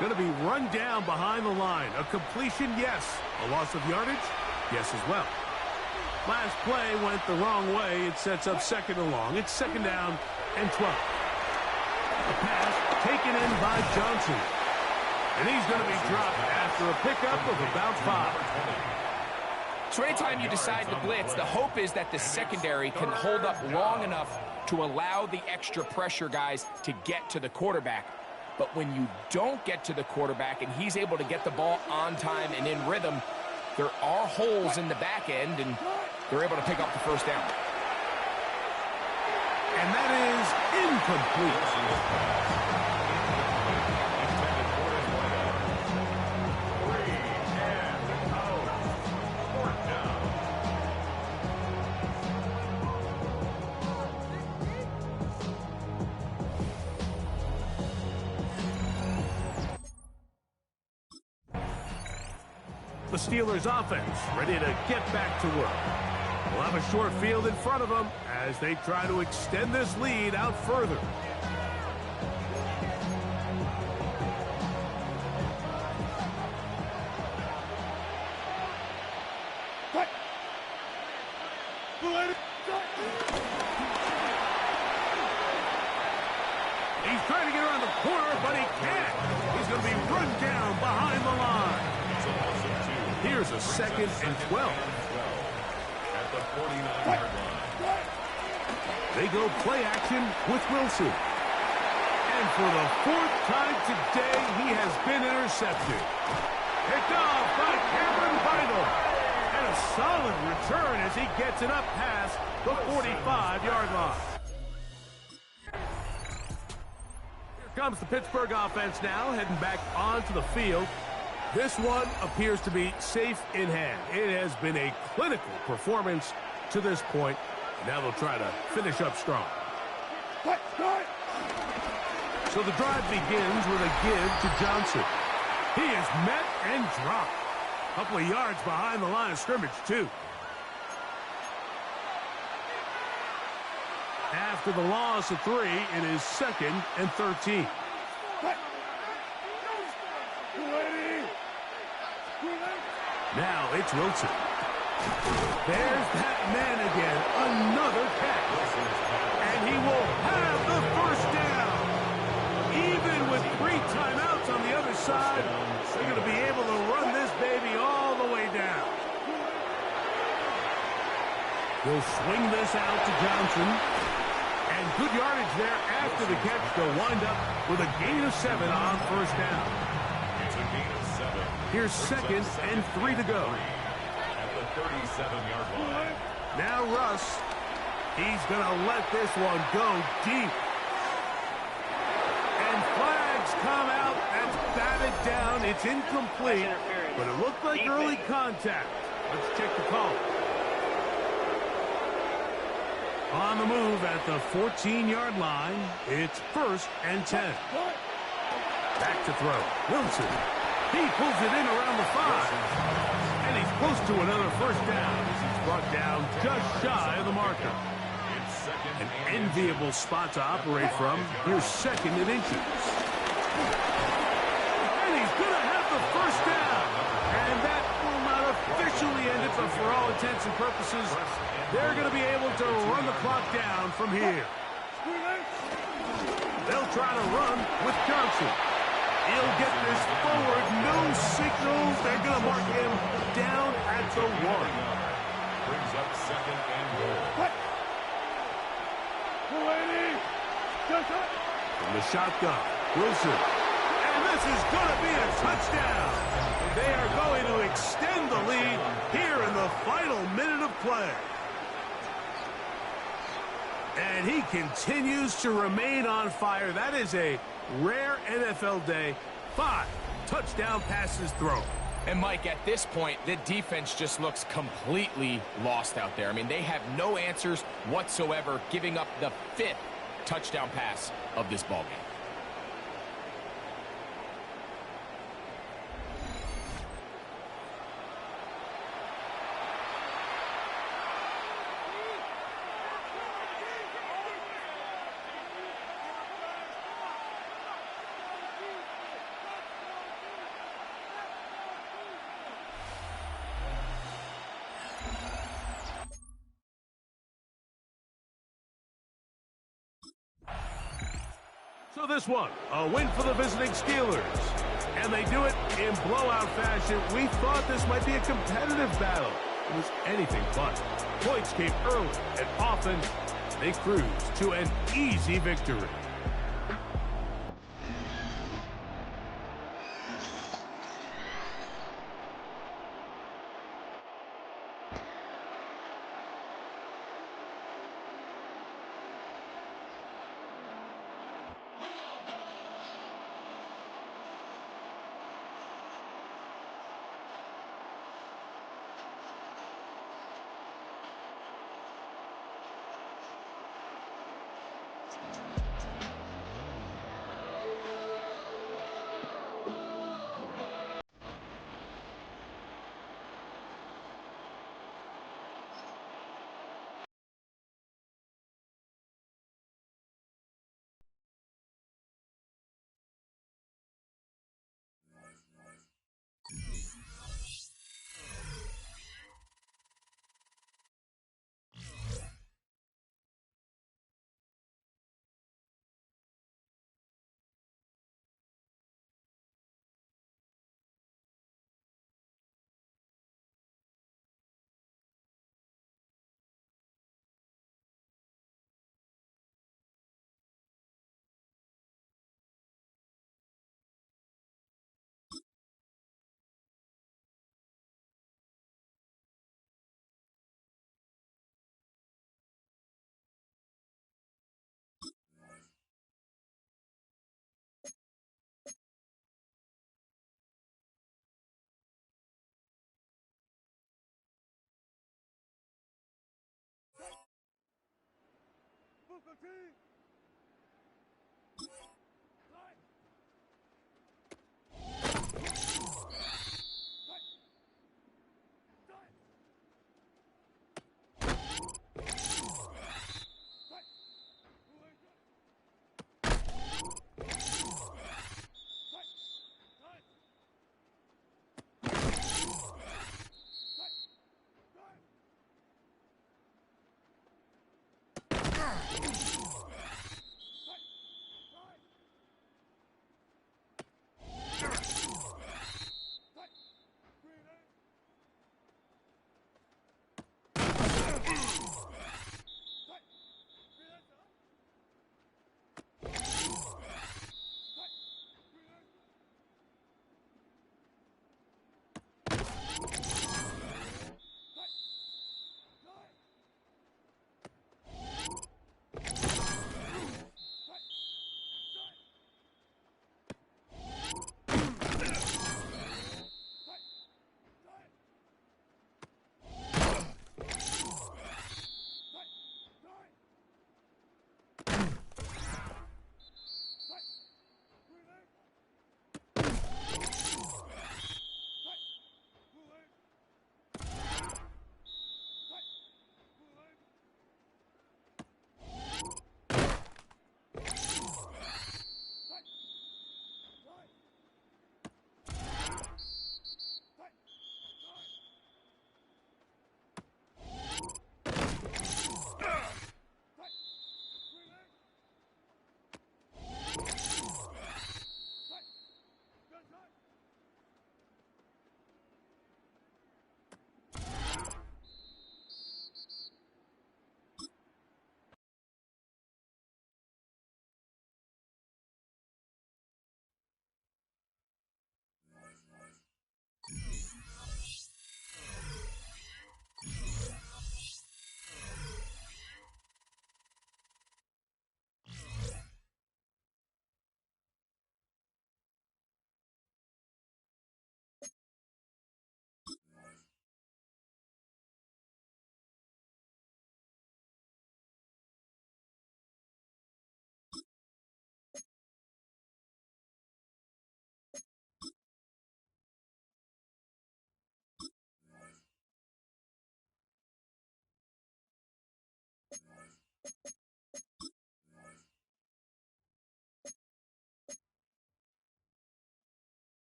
Going to be run down behind the line. A completion, yes. A loss of yardage, yes as well. Last play went the wrong way. It sets up 2nd and long. It's 2nd down and 12. A pass taken in by Johnson. And he's going to be dropped after a pickup of about 5. So anytime you decide to blitz, the hope is that the secondary can hold up long enough to allow the extra pressure guys to get to the quarterback. But when you don't get to the quarterback and he's able to get the ball on time and in rhythm, there are holes in the back end, and they're able to pick up the 1st down. And that is incomplete. The Steelers offense ready to get back to work. We'll have a short field in front of them as they try to extend this lead out further. He's trying to get around the corner, but he can't. He's going to be run down behind the line. Here's a 2nd and 12. At the 49-yard line. They go play action with Wilson. And for the 4th time today, he has been intercepted. Picked off by Cameron Vital. And a solid return as he gets it up past the 45-yard line. Here comes the Pittsburgh offense now, heading back onto the field. This one appears to be safe in hand. It has been a clinical performance to this point. Now they'll try to finish up strong. So the drive begins with a give to Johnson. He is met and dropped. A couple of yards behind the line of scrimmage, too. After the loss of 3, it is 2nd and 13. Now it's Wilson. There's that man again. Another catch. And he will have the 1st down. Even with 3 timeouts on the other side, they're going to be able to run this baby all the way down. They'll swing this out to Johnson. And good yardage there after the catch. They'll wind up with a gain of 7 on 1st down. It's a gain of 7. Here's 2nd and 3 to go. At the 37-yard line. Now Russ. He's going to let this one go deep. And flags come out. That's batted down. It's incomplete. But it looked like early contact. Let's check the call. On the move at the 14-yard line. It's 1st and 10. Back to throw. Wilson. He pulls it in around the 5. And he's close to another 1st down as he's brought down just shy of the marker. An enviable spot to operate from. Here's 2nd and inches. And he's going to have the 1st down. And that will not officially end it, but for all intents and purposes, they're going to be able to run the clock down from here. They'll try to run with Johnson. He'll get this forward. No signals. They're going to mark him down at the 1. Brings up 2nd and goal. From the shotgun, Wilson. And this is going to be a touchdown. They are going to extend the lead here in the final minute of play. And he continues to remain on fire. That is a rare NFL day. 5 touchdown passes thrown. And, Mike, at this point, the defense just looks completely lost out there. I mean, they have no answers whatsoever, giving up the 5th touchdown pass of this ballgame. So this one, a win for the visiting Steelers. And they do it in blowout fashion. We thought this might be a competitive battle. It was anything but. Points came early and often. They cruised to an easy victory.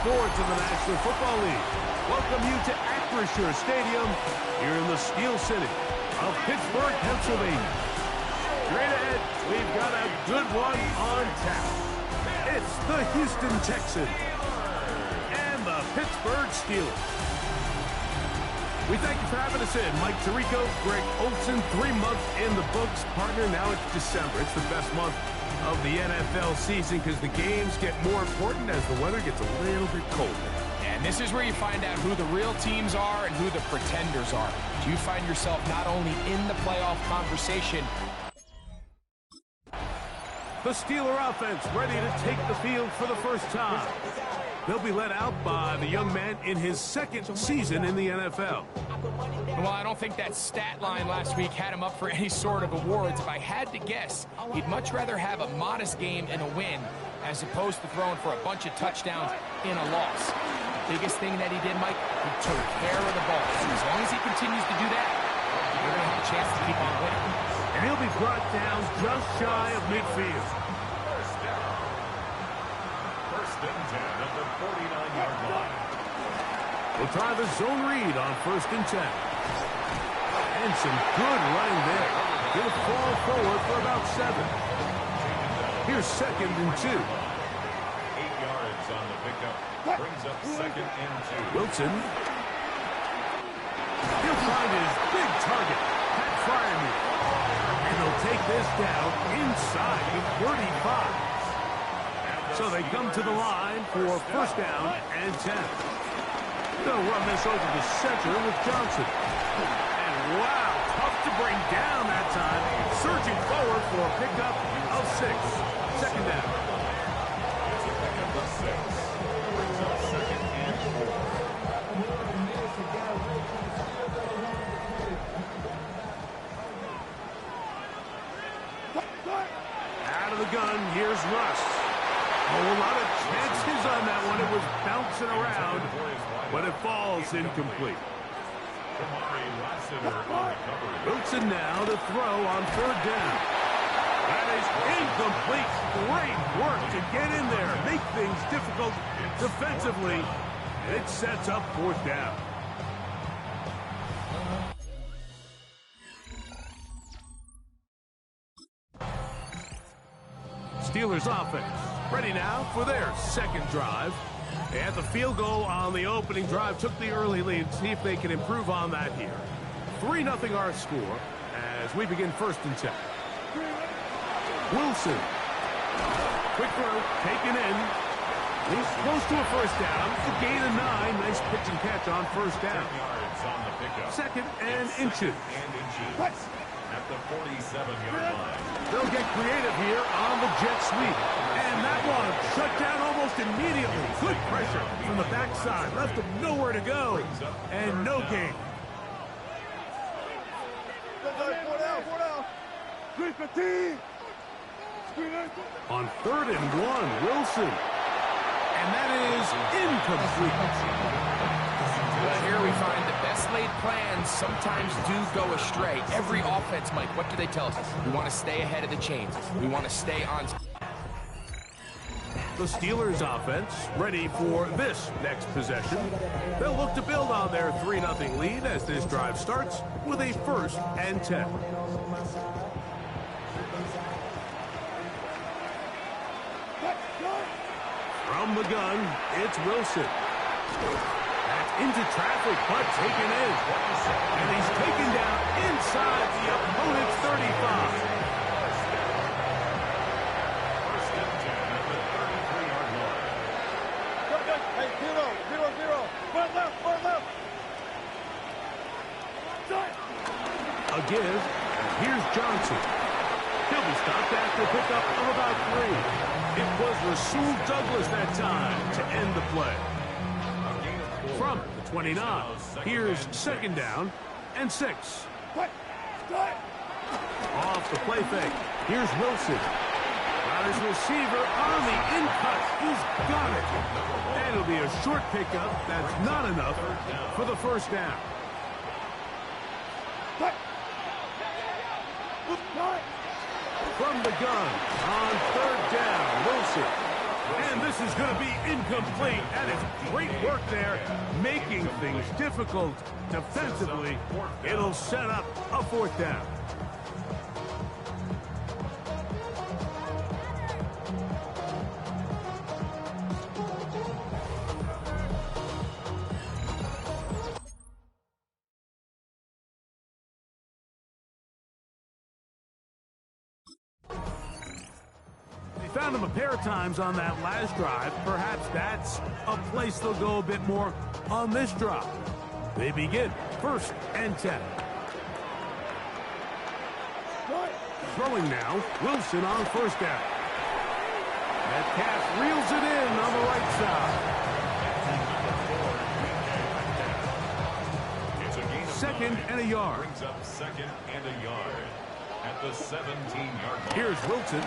Sports in the National Football League welcome you to Acrisure Stadium here in the Steel City of Pittsburgh, Pennsylvania. Straight ahead, we've got a good one on tap. It's the Houston Texans and the Pittsburgh Steelers. We thank you for having us in. Mike Tirico, Greg Olson, 3 months in the books. Partner, now it's December. It's the best month of the NFL season because the games get more important as the weather gets a little bit colder. And this is where you find out who the real teams are and who the pretenders are. Do you find yourself not only in the playoff conversation? The Steeler offense ready to take the field for the first time. They'll be led out by the young man in his second season in the NFL. Well, I don't think that stat line last week had him up for any sort of awards. If I had to guess, he'd much rather have a modest game and a win as opposed to throwing for a bunch of touchdowns in a loss. The biggest thing that he did, Mike, he took care of the ball. And as long as he continues to do that, we're going to have a chance to keep on winning. And he'll be brought down just shy of midfield. First and 10 at the 49-yard line. We'll try the zone read on 1st and 10. And some good running there. He'll fall forward for about 7. Here's 2nd and 2. 8 yards on the pickup. Brings up 2nd and 2. Wilson. He'll find his big target, Pat Fryermuth. And they'll take this down inside the 35. So they come to the line for 1st down and 10. They'll run this over the center with Johnson. And wow, tough to bring down that time. Surging forward for a pickup of 6. 2nd down. Brings up 2nd and 4. Out of the gun, here's Russ. A whole lot of chances on that one. It was bouncing around, but it falls incomplete. Wilson now to throw on 3rd down. That is incomplete. Great work to get in there, make things difficult defensively. It sets up 4th down. Steelers offense ready now for their 2nd drive. They had the field goal on the opening drive, took the early lead. See if they can improve on that here. 3-0 our score as we begin 1st and 10. Wilson. Quick throw, taken in. He's close to a 1st down. It's a gain of 9. Nice pitch and catch on 1st down. 2nd and inches. At the 47-yard line. They'll get creative here on the jet sweep. And that one shut down almost immediately. Good pressure from the backside. Left him nowhere to go. And no gain. On 3rd and 1, Wilson. And that is incomplete. Well, here we find the best laid plans sometimes do go astray. Every offense, Mike, what do they tell us? We want to stay ahead of the chains. We want to stay on. The Steelers offense ready for this next possession. They'll look to build on their 3-0 lead as this drive starts with a 1st and 10. From the gun, it's Wilson. Into traffic, but taken in. And he's taken down inside the opponent's 35. First and 10 at the 33-yard line. Hey, 0. One left. A give, and here's Johnson. He'll be stopped after a pickup of about 3. It was Rasul Douglas that time to end the play. From the 29, here's 2nd down and 6. Off the play fake, here's Wilson. Got his receiver on the in-cut. He's got it. And it'll be a short pickup. That's not enough for the 1st down. From the gun on 3rd down, Wilson. And this is going to be incomplete. That is great work there, making things difficult defensively. It'll set up a 4th down. Found him a pair of times on that last drive. Perhaps that's a place they'll go a bit more on this drive. They begin 1st and 10. Throwing now, Wilson on 1st down. Metcalf reels it in on the right side. 2nd and a yard. Brings up 2nd and a yard at the 17-yard line. Here's Wilson.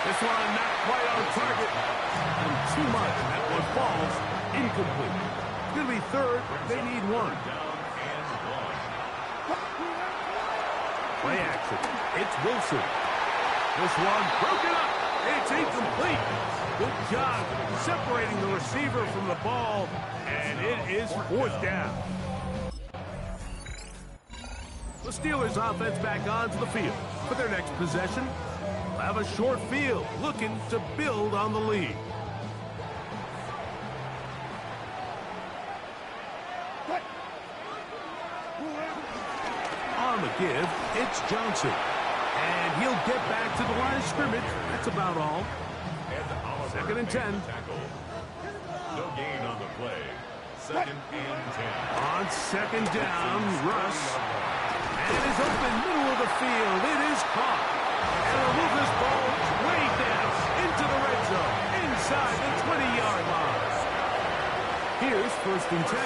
This one not quite on target. And too much. That one falls incomplete. It's going to be 3rd. They need 1. Play action. It's Wilson. This one broken up. It's incomplete. Good job separating the receiver from the ball. And it is 4th down. The Steelers offense back onto the field for their next possession. Have a short field, looking to build on the lead. On the give, it's Johnson. And he'll get back to the line of scrimmage. That's about all. 2nd and 10. No gain on the play. 2nd and 10. On 2nd down, Russ. And it is open middle of the field. It is caught. And will move this ball way down into the red zone, inside the 20-yard line. Here's 1st and 10.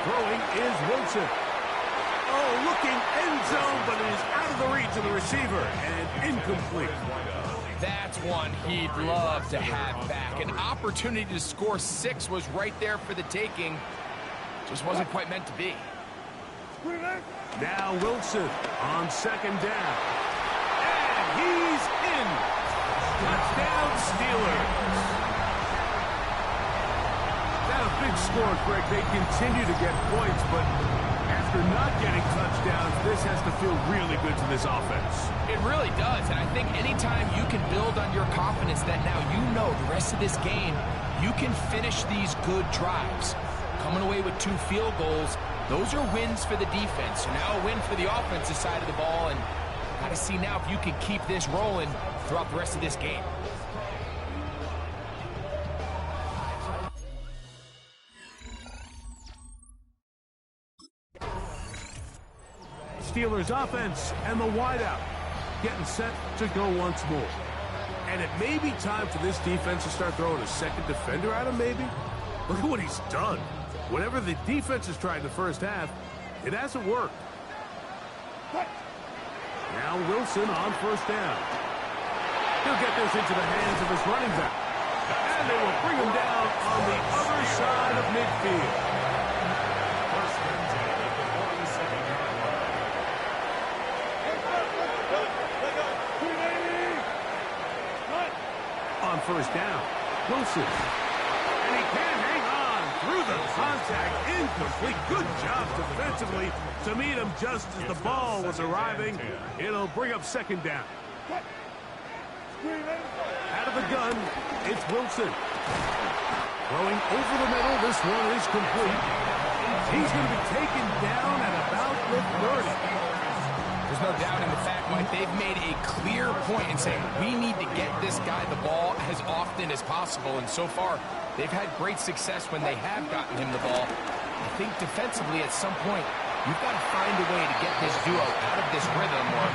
Throwing is Wilson. Oh, looking end zone, but it is out of the reach of the receiver and incomplete. That's one he'd love to have back. An opportunity to score 6 was right there for the taking. Just wasn't quite meant to be. Now Wilson on 2nd down. And he's in. Touchdown Steelers. That a big score, Greg. They continue to get points, but after not getting touchdowns, this has to feel really good to this offense. It really does, and I think anytime you can build on your confidence that now you know the rest of this game, you can finish these good drives. Coming away with 2 field goals, those are wins for the defense. So now a win for the offensive side of the ball, and got to see now if you can keep this rolling throughout the rest of this game. Steelers offense and the wideout getting set to go once more. And it may be time for this defense to start throwing a 2nd defender at him, maybe. Look at what he's done. Whatever the defense has tried in the first half, it hasn't worked. Now Wilson on 1st down. He'll get this into the hands of his running back. And they will bring him down on the other side of midfield. On 1st down, Wilson. And he can't hang on through the contact. Incomplete. Good job defensively to meet him just as the ball was arriving. It'll bring up 2nd down. Out of the gun, it's Wilson. Throwing over the middle. This one is complete. He's going to be taken down at about the 30. There's no doubt in the fact, Mike, they've made a clear point in saying we need to get this guy the ball as often as possible. And so far, they've had great success when they have gotten him the ball. I think defensively at some point, you've got to find a way to get this duo out of this rhythm or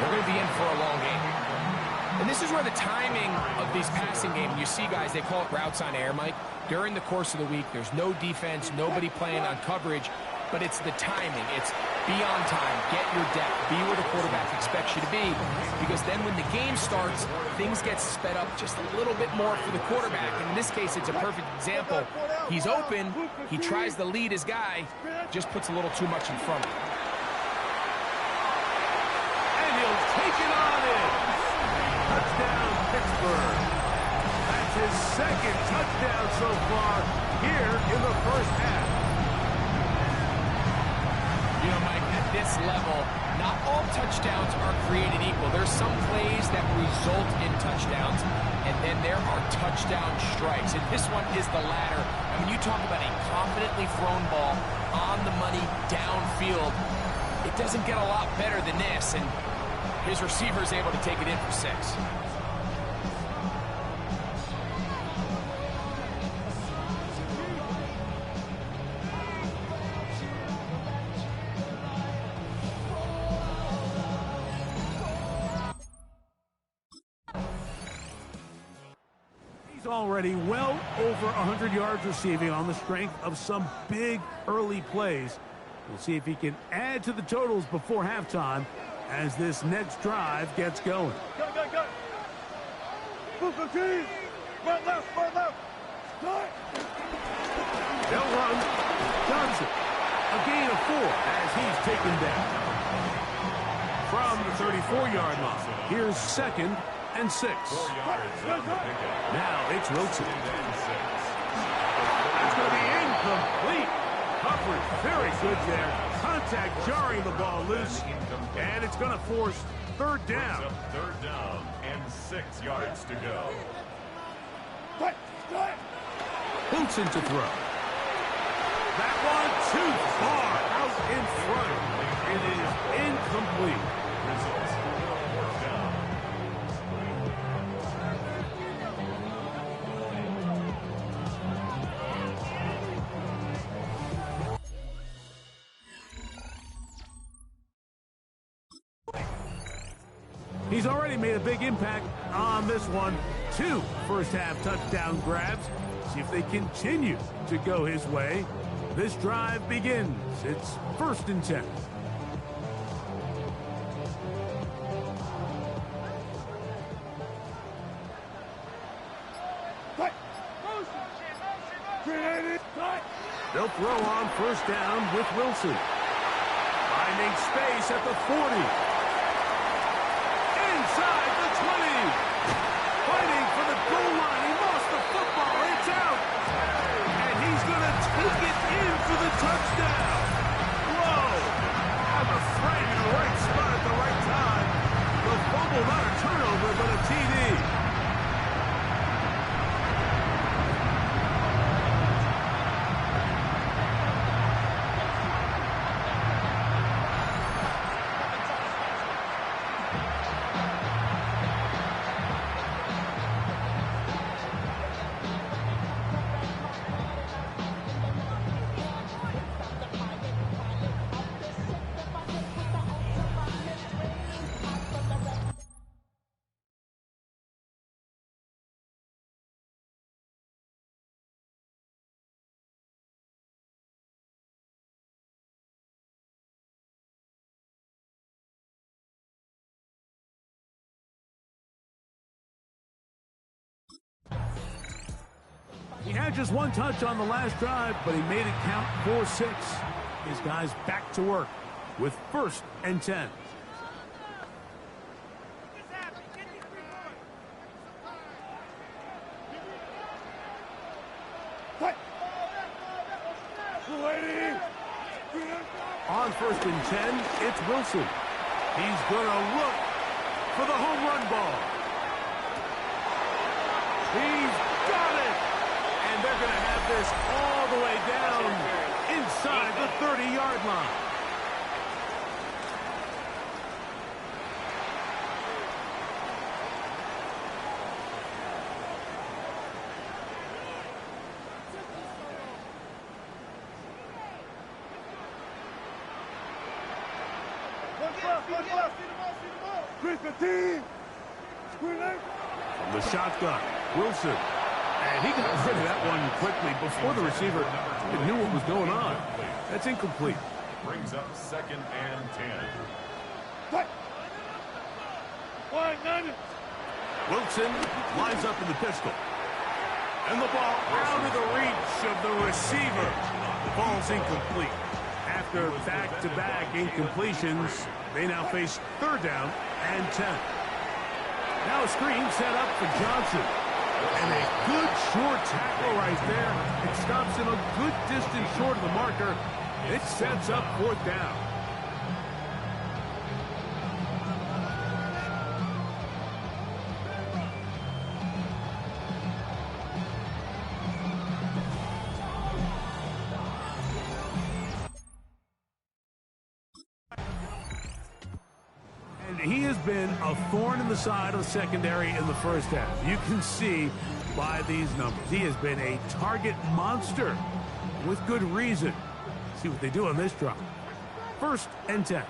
they're going to be in for a long game. And this is where the timing of these passing games, you see guys, they call it routes on air, Mike. During the course of the week, there's no defense, nobody playing on coverage, but it's the timing. It's be on time, get your depth, be where the quarterback expects you to be, because then when the game starts, things get sped up just a little bit more for the quarterback. And in this case, it's a perfect example. He's open. He tries to lead his guy. Just puts a little too much in front of him. And he'll take it on in. Touchdown, Pittsburgh. That's his second touchdown so far here in the first half. You know, Mike, at this level, not all touchdowns are created equal. There's some plays that result in touchdowns, and then there are touchdown strikes. And this one is the latter. And when you talk about a confidently thrown ball on the money downfield, it doesn't get a lot better than this. And his receiver is able to take it in for 6. Already well over 100 yards receiving on the strength of some big early plays. We'll see if he can add to the totals before halftime as this next drive gets going. Go. Move the team. Run left. Start. They'll run. Johnson. A gain of 4 as he's taken down. From the 34-yard line, here's 2nd and 6. 4 yards on the pickup. Now it's Wilson. That's going to be incomplete. Coverage very good there. Contact jarring the ball loose. And it's going to force 3rd down. 3rd down and 6 yards to go. Wilson to throw. That one too far out in front. It is incomplete. Results 4th down. He's already made a big impact on this one. 2 first-half touchdown grabs. See if they continue to go his way. This drive begins. It's 1st and 10. They'll throw on 1st down with Wilson. Finding space at the 40. Inside the 20. Fighting for the goal line. He lost the football. It's out. And he's going to take it in for the touchdown. Whoa. I'm afraid in the right spot at the right time. The fumble, not a turnover, but a TD. He had just 1 touch on the last drive, but he made it count for 6. His guys back to work with 1st and 10. On 1st and 10, it's Wilson. He's going to look for the home run ball. He's got it! And they're going to have this all the way down inside the 30-yard line. From the shotgun, Wilson. And he got rid of that one quickly before the receiver even knew what was going on. That's incomplete. Brings up 2nd and 10. Wilson lines up in the pistol. And the ball out of the reach of the receiver. Ball's incomplete. After back-to-back incompletions, they now face 3rd down and 10. Now a screen set up for Johnson. And a good short tackle right there. It stops him a good distance short of the marker. It sets up 4th down. He has been a thorn in the side of the secondary in the first half. You can see by these numbers. He has been a target monster with good reason. See what they do on this drop. 1st and 10.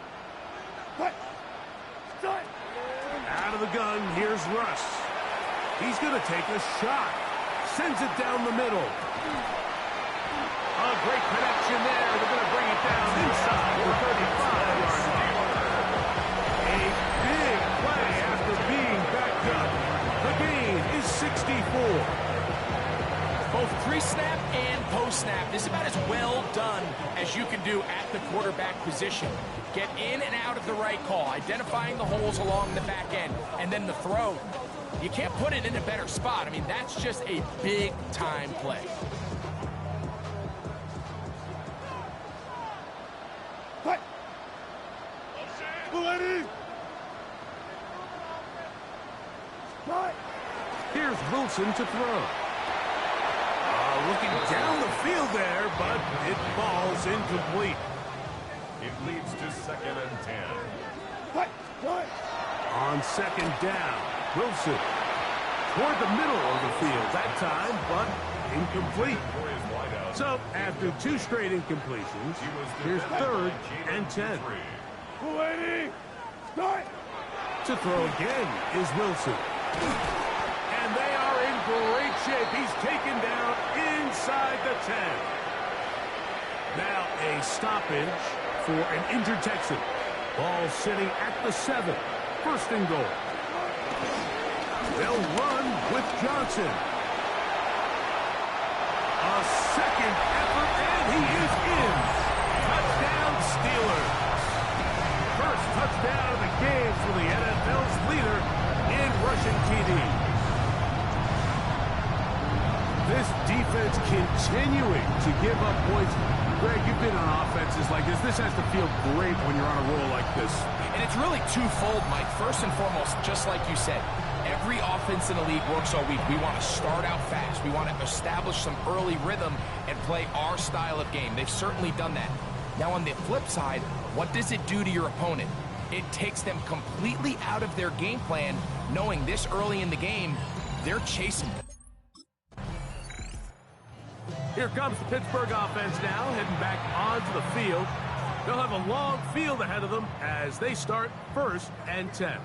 Out of the gun, here's Russ. He's going to take a shot. Sends it down the middle. A great connection there. They're going to bring it down inside for 35 yards. A big play after being backed up. The gain is 64. Both pre-snap and post-snap. This is about as well done as you can do at the quarterback position. Get in and out of the right call, identifying the holes along the back end, and then the throw. You can't put it in a better spot. I mean, that's just a big-time play. Here's Wilson to throw. Looking down the field there, but it falls incomplete. It leads to 2nd and 10. On 2nd down, Wilson toward the middle of the field that time, but incomplete. So after 2 straight incompletions, here's 3rd and 10. To throw again is Wilson. And they are in great shape. He's taken down inside the 10. Now a stoppage for an injured Texan. Ball sitting at the 7. 1st and goal. They'll run with Johnson. A 2nd effort, and he is in. Touchdown, Steelers. First touchdown of the game for the NFL's leader in rushing TD. This defense continuing to give up points. Greg, you've been on offenses like this. This has to feel great when you're on a roll like this. And it's really twofold, Mike. First and foremost, just like you said, every offense in the league works all week. We want to start out fast. We want to establish some early rhythm and play our style of game. They've certainly done that. Now, on the flip side, what does it do to your opponent? It takes them completely out of their game plan, knowing this early in the game, they're chasing them. Here comes the Pittsburgh offense now, heading back onto the field. They'll have a long field ahead of them as they start 1st and 10.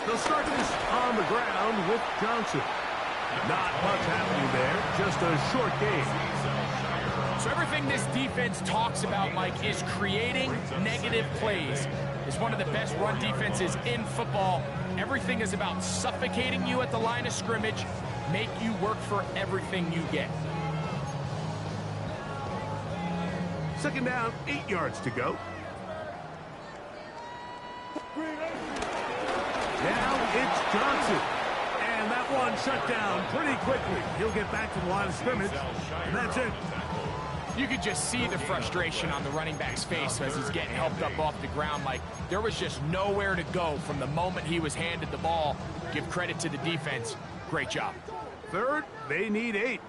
They'll start this on the ground with Johnson. Not much happening there, just a short game. So everything this defense talks about, Mike, is creating negative plays. It's one of the best run defenses in football. Everything is about suffocating you at the line of scrimmage, make you work for everything you get. 2nd down, 8 yards to go. Now it's Johnson. And that one shut down pretty quickly. He'll get back to the line of scrimmage, and that's it. You could just see the frustration on the running back's face as he's getting helped up off the ground. Like, there was just nowhere to go from the moment he was handed the ball. Give credit to the defense. Great job. 3rd, they need 8.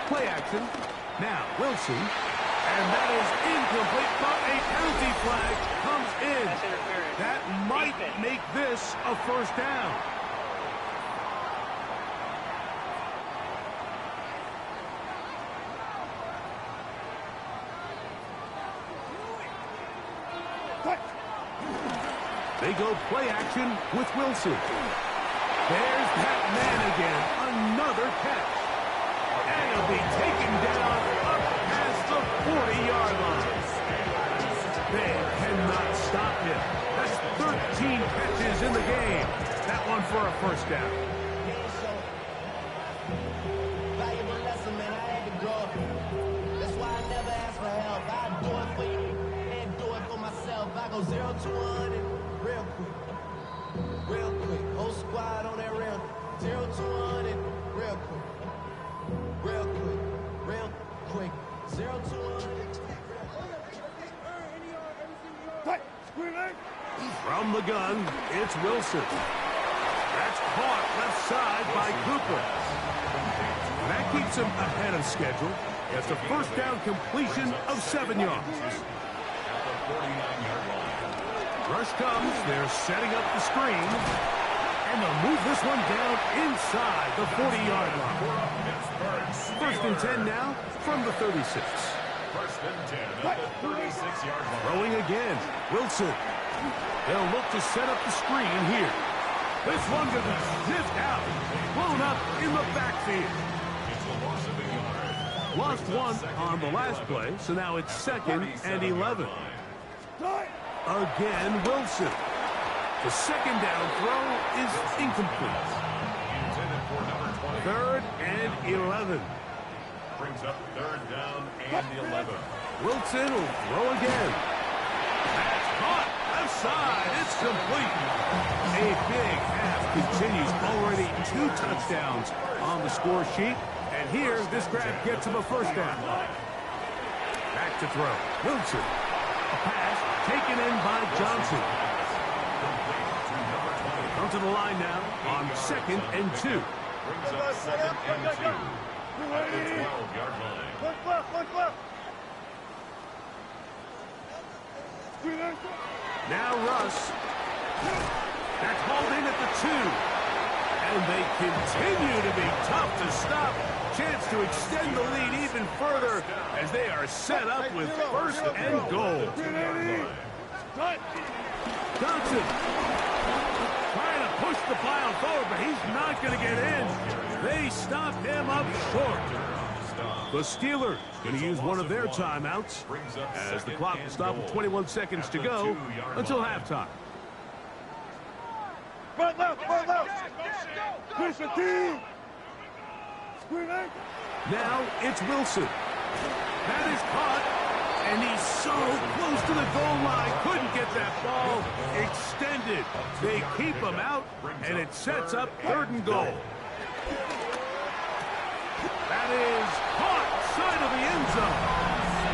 Play action. Now, Wilson. And that is incomplete, but a penalty flag comes in. That might make this a 1st down. They go play action with Wilson. There's that man again. Another catch. And he'll be taken down up past the 40-yard line. They cannot stop him. That's 13 catches in the game. That one for a first down. Valuable lesson, man. I had to grow up. That's why I never ask for help. I do it for you and do it for myself. I go 0 to 100 real quick. Real quick. Whole squad on that rail. 0 to 100 real quick. Real quick. Real quick. 0 to 100. From the gun, it's Wilson. That's caught left side by Cooper. That keeps him ahead of schedule. That's a first down completion of 7 yards. Rush comes. They're setting up the screen. And they'll move this one down inside the 40-yard line. First and 10 now from the 36. First and 10 at the 36-yard line. Throwing again. Wilson. They'll look to set up the screen here. This one going to sniffed out. Blown up in the backfield. It's a loss of a yard. Lost one on the last play, so now it's 2nd and 11. Again, Wilson. The second down throw is incomplete. Intended for number 20. 3rd and 11. Brings up 3rd down and 11. Wilson will throw again. That's caught. Left side. It's complete. A big half continues. Already 2 touchdowns on the score sheet. And here, this grab gets him a first down. Back to throw. Wilson. A pass taken in by Johnson. Come to the line now on 2nd and 2. Brings up 2nd and 2. At the 12-yard line. Now Russ. That's hauled in at the 2. And they continue to be tough to stop. Chance to extend the lead even further as they are set up with 1st and goal. Johnson trying to push the pile forward, but he's not going to get in. They stop him up short. The Steelers going to use one of their timeouts as the clock will stop with 21 seconds to go until halftime. Front left, front left. Push the team. Now it's Wilson. That is caught, and he's so close to the goal line. Couldn't get that ball extended. They keep him out, and it sets up 3rd and goal. That is caught side of the end zone.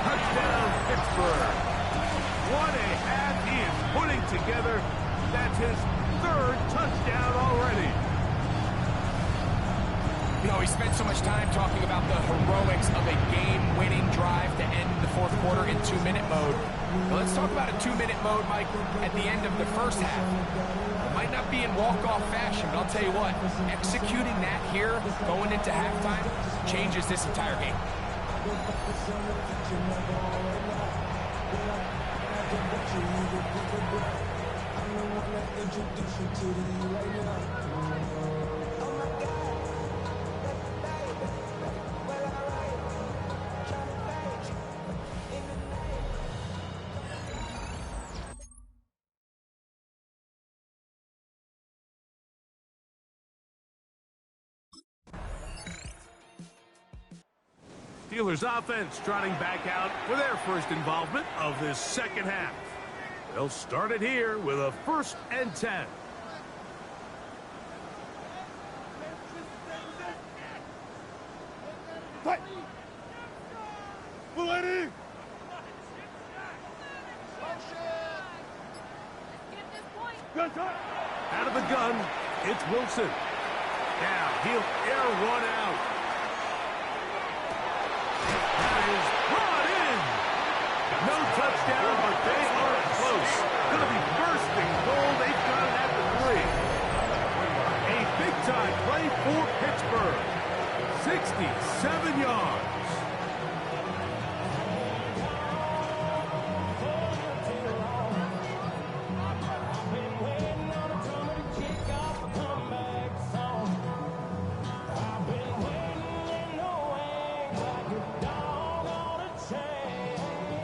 Touchdown, Pittsburgh. What a half he is putting together. That's his 3rd touchdown already. You know, we spent so much time talking about the heroics of a game-winning drive to end the 4th quarter in 2-minute mode. Well, let's talk about a 2-minute mode, Mike, at the end of the first half. It might not be in walk-off fashion, but I'll tell you what, executing that here, going into halftime, changes this entire game. Steelers offense trotting back out for their first involvement of this second half. They'll start it here with a 1st and 10. Fight. Bulletin. Gun time. Out of the gun, it's Wilson. Now he'll air one out. That is brought in. No touchdown, but they are close. Going to be 1st and goal. They've got it at the 3. A big-time play for Pittsburgh. 67 yards.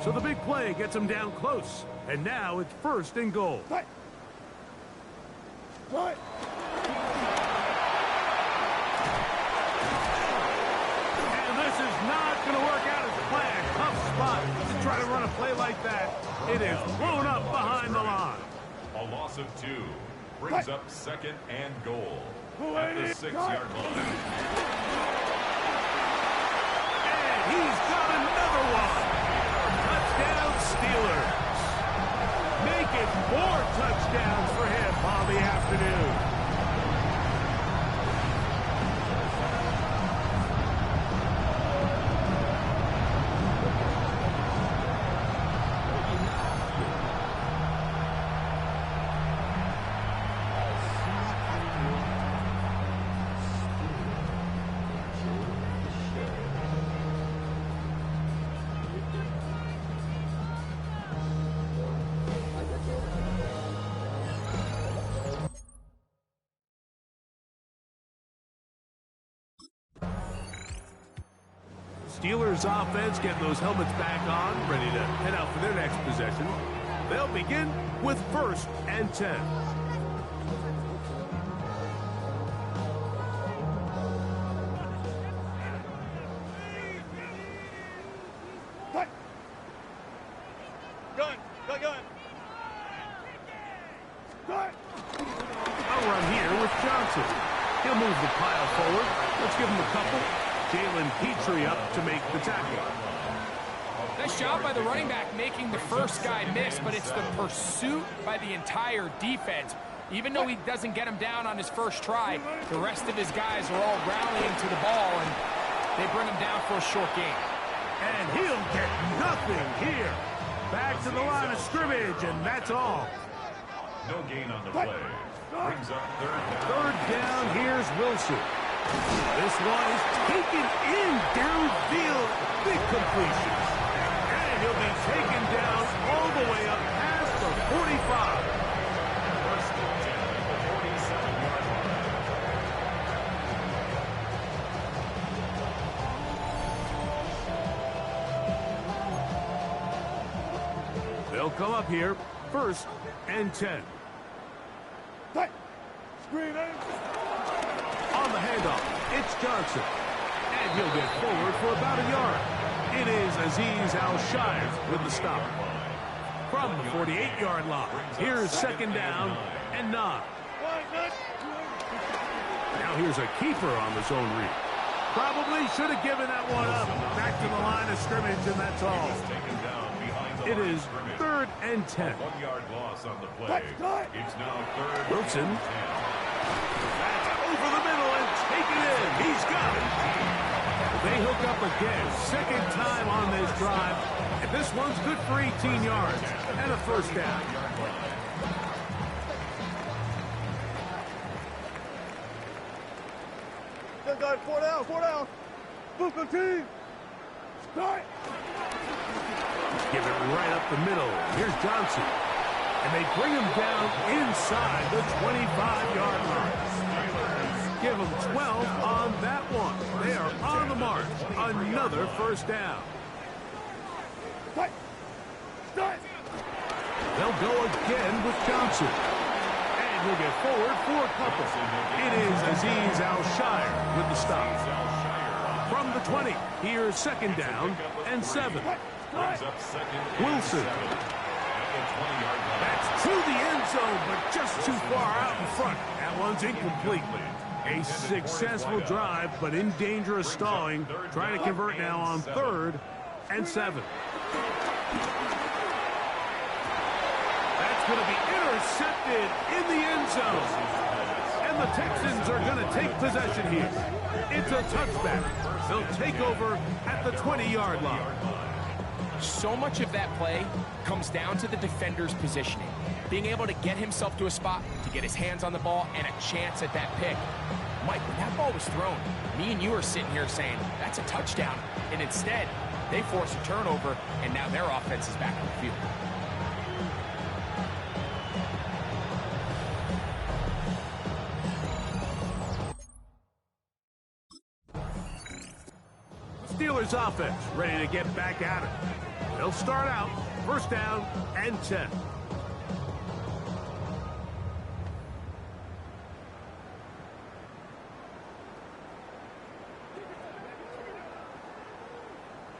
So the big play gets him down close. And now it's 1st and goal. Right. Right. And this is not going to work out as planned. Tough spot to try to run a play like that. It is blown up behind the line. A loss of 2 brings up 2nd and goal at the 6-yard line. And he's got another one. Touchdown Steelers. Make it 4 touchdowns for him on the afternoon. Steelers offense getting those helmets back on, ready to head out for their next possession. They'll begin with 1st and 10. Right. Gun. Gun. Right. A run here with Johnson. He'll move the pile forward. Let's give him a couple. Jalen Petrie up to make the tackle. Nice job by the running back making the first guy miss, but it's the pursuit by the entire defense. Even though he doesn't get him down on his first try, the rest of his guys are all rallying to the ball, and they bring him down for a short gain. And he'll get nothing here. Back to the line of scrimmage, and that's all. No gain on the play. Brings up 3rd down. 3rd down, here's Wilson. This one is taken in downfield. Big completion. And he'll be taken down all the way up past the 45. 1st and 10 at the 47-yard line. They'll come up here, 1st and 10. Right. Screen in. On the handoff, it's Johnson. And he'll get forward for about a yard. It is Azeez Al-Shire with the stop. From the 48-yard line, here's 2nd down and 9. Now here's a keeper on the zone read. Probably should have given that one up. Back to the line of scrimmage, and that's all. It is 3rd and 10. 1-yard loss on the play. It's now 3rd Wilson. and 10. That's over the middle and taken in. He's got it. They hook up again. 2nd time on this drive. And this one's good for 18 yards and a 1st down. Good guy, 4 down, 4 down. Brooklyn team. Start. Give it right up the middle. Here's Johnson. And they bring him down inside the 25-yard line. Give them 12 on that one. They are on the march. Another 1st down. They'll go again with Johnson. And he'll get forward for a couple. It is Azeez Al-Shire with the stop. From the 20, here's 2nd down and 7. Wilson. That's to the end zone, but just too far out in front. That one's incomplete. A successful drive, but in danger of stalling. Trying to convert now on 3rd and 7. That's going to be intercepted in the end zone. And the Texans are going to take possession here. It's a touchback. They'll take over at the 20-yard line. So much of that play comes down to the defender's positioning. Being able to get himself to a spot, to get his hands on the ball, and a chance at that pick. Mike, when that ball was thrown, me and you are sitting here saying, that's a touchdown. And instead, they force a turnover, and now their offense is back on the field. Steelers offense ready to get back at it. They'll start out first down and 10.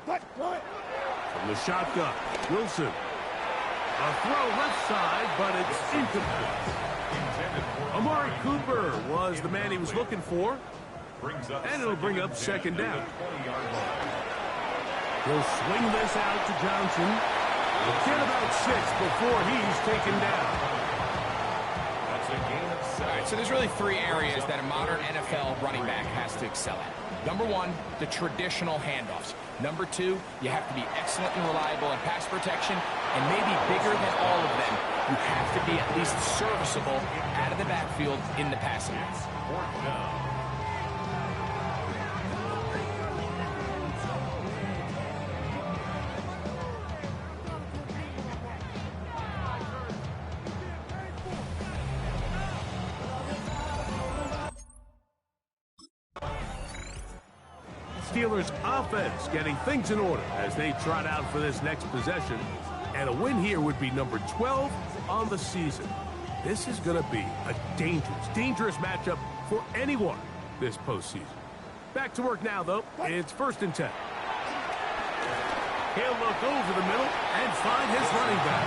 From the shotgun, Wilson. A throw left side, but it's incomplete. Amari Cooper was the man he was looking for. And it'll bring up second down. He'll swing this out to Johnson. He'll get about 6 before he's taken down. That's a gain of 7. All right, so there's really 3 areas that a modern NFL running back has to excel at. Number 1, the traditional handoffs. Number 2, you have to be excellent and reliable in pass protection. And maybe bigger than all of them, you have to be at least serviceable out of the backfield in the passing game. Fourth down. Steelers offense getting things in order as they trot out for this next possession. And a win here would be number 12 on the season. This is going to be a dangerous matchup for anyone this postseason. Back to work now, though. It's first and 10. He'll look over the middle and find his running back.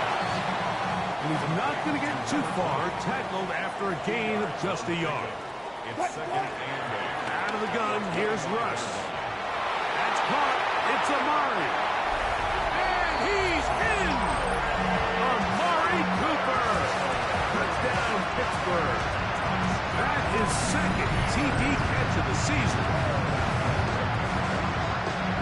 And he's not going to get too far, tackled after a gain of just a yard. It's second and 8. Out of the gun, here's Russ. That's caught. It's Amari. And he's in! Amari Cooper. Touchdown, Pittsburgh. That is second TD catch of the season.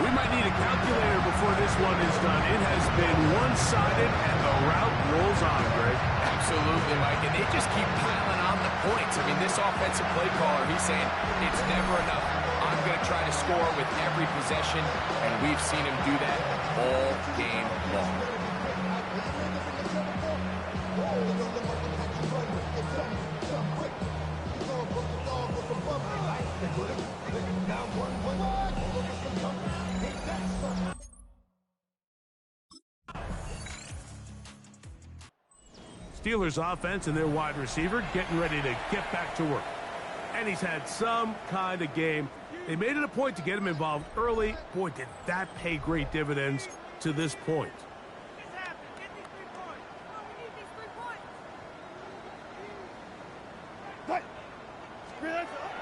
We might need a calculator before this one is done. It has been one-sided, and the route rolls on, Greg. Absolutely, Mike, and they just keep piling on the points. I mean, this offensive play caller, he's saying it's never enough. I'm going to try to score with every possession, and we've seen him do that all game long. Steelers offense and their wide receiver getting ready to get back to work. And he's had some kind of game. They made it a point to get him involved early. Boy, did that pay great dividends to this point.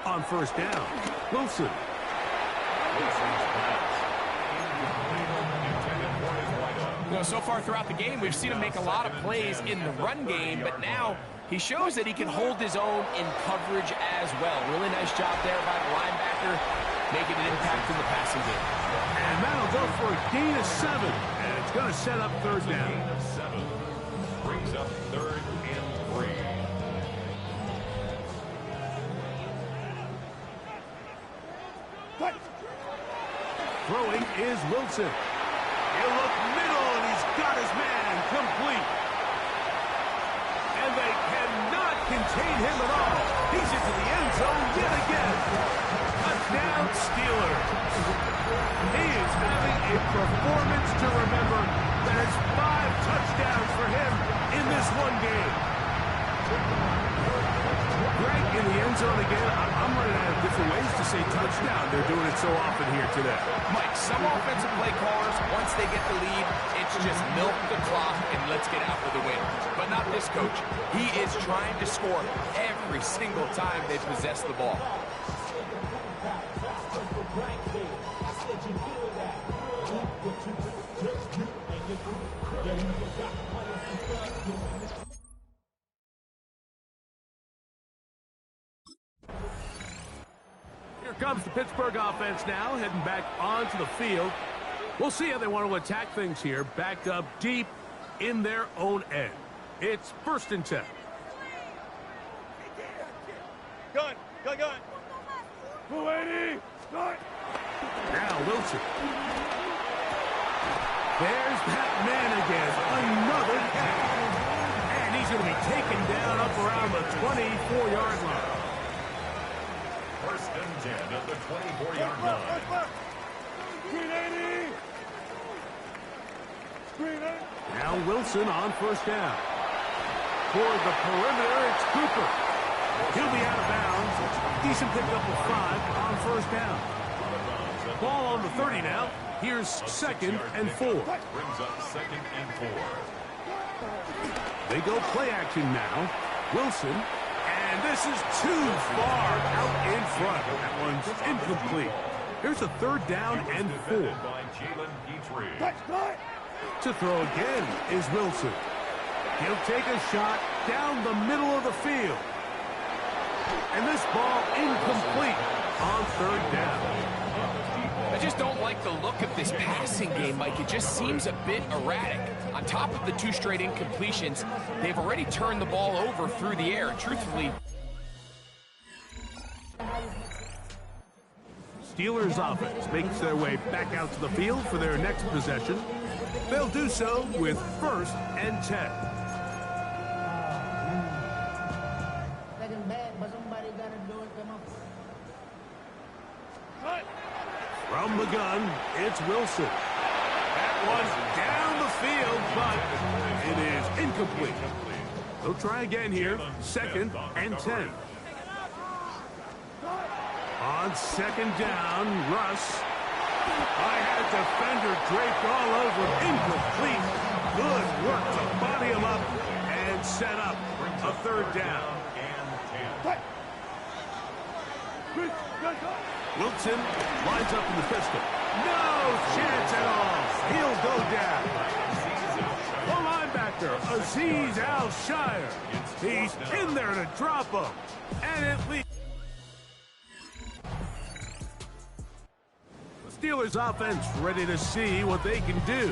On first down, Wilson. You know, so far throughout the game, we've seen him make a lot of plays in the run game, but now he shows that he can hold his own in coverage as well. Really nice job there by the linebacker, making an impact in the passing game. And that'll go for a gain of 7, and it's going to set up third down. Gain of 7 brings up third and 3. Throwing is Wilson. He'll look middle, and he's got his man complete. And they cannot contain him at all. He's into the end zone yet again. Touchdown, Steelers. He is having a performance to remember. There's 5 touchdowns for him in this one game. Greg, in the end zone again. I'm running out of different ways to say touchdown. They're doing it so often here today. Mike, some offensive play callers, once they get the lead, it's just milk the clock and let's get out for the win. But not this coach. He is trying to score every single time they possess the ball. Here comes the Pittsburgh offense now, heading back onto the field. We'll see how they want to attack things here, backed up deep in their own end. It's first and 10. Gun. 280. Start. Now Wilson. There's that man again. Another catch. And he's going to be taken down up around the 24-yard line. First and 10 at the 24-yard line. 380. Now Wilson on first down. Toward the perimeter, it's Cooper. He'll be out of bounds. Decent pickup of 5 on first down. Ball on the 30 now. Here's 2nd and 4. Brings up 2nd and 4. They go play action now. Wilson. And this is too far out in front. That one's incomplete. Here's a 3rd down and 4. By Jalen Petrie. To throw again is Wilson. He'll take a shot down the middle of the field. And this ball incomplete on 3rd down. I just don't like the look of this passing game, Mike. It just seems a bit erratic. On top of the 2 straight incompletions, they've already turned the ball over through the air. Truthfully, Steelers offense makes their way back out to the field for their next possession. They'll do so with 1st and 10. From the gun, it's Wilson. That one's down the field, but it is incomplete. They'll try again here, 2nd and 10. On 2nd down, Russ. I had a defender draped all over. Incomplete. Good work to body him up and set up a 3rd down. Wilson lines up in the pistol. No chance at all. He'll go down. The linebacker, Azeez Al-Shire. He's in there to drop him. And it leads. The Steelers offense ready to see what they can do.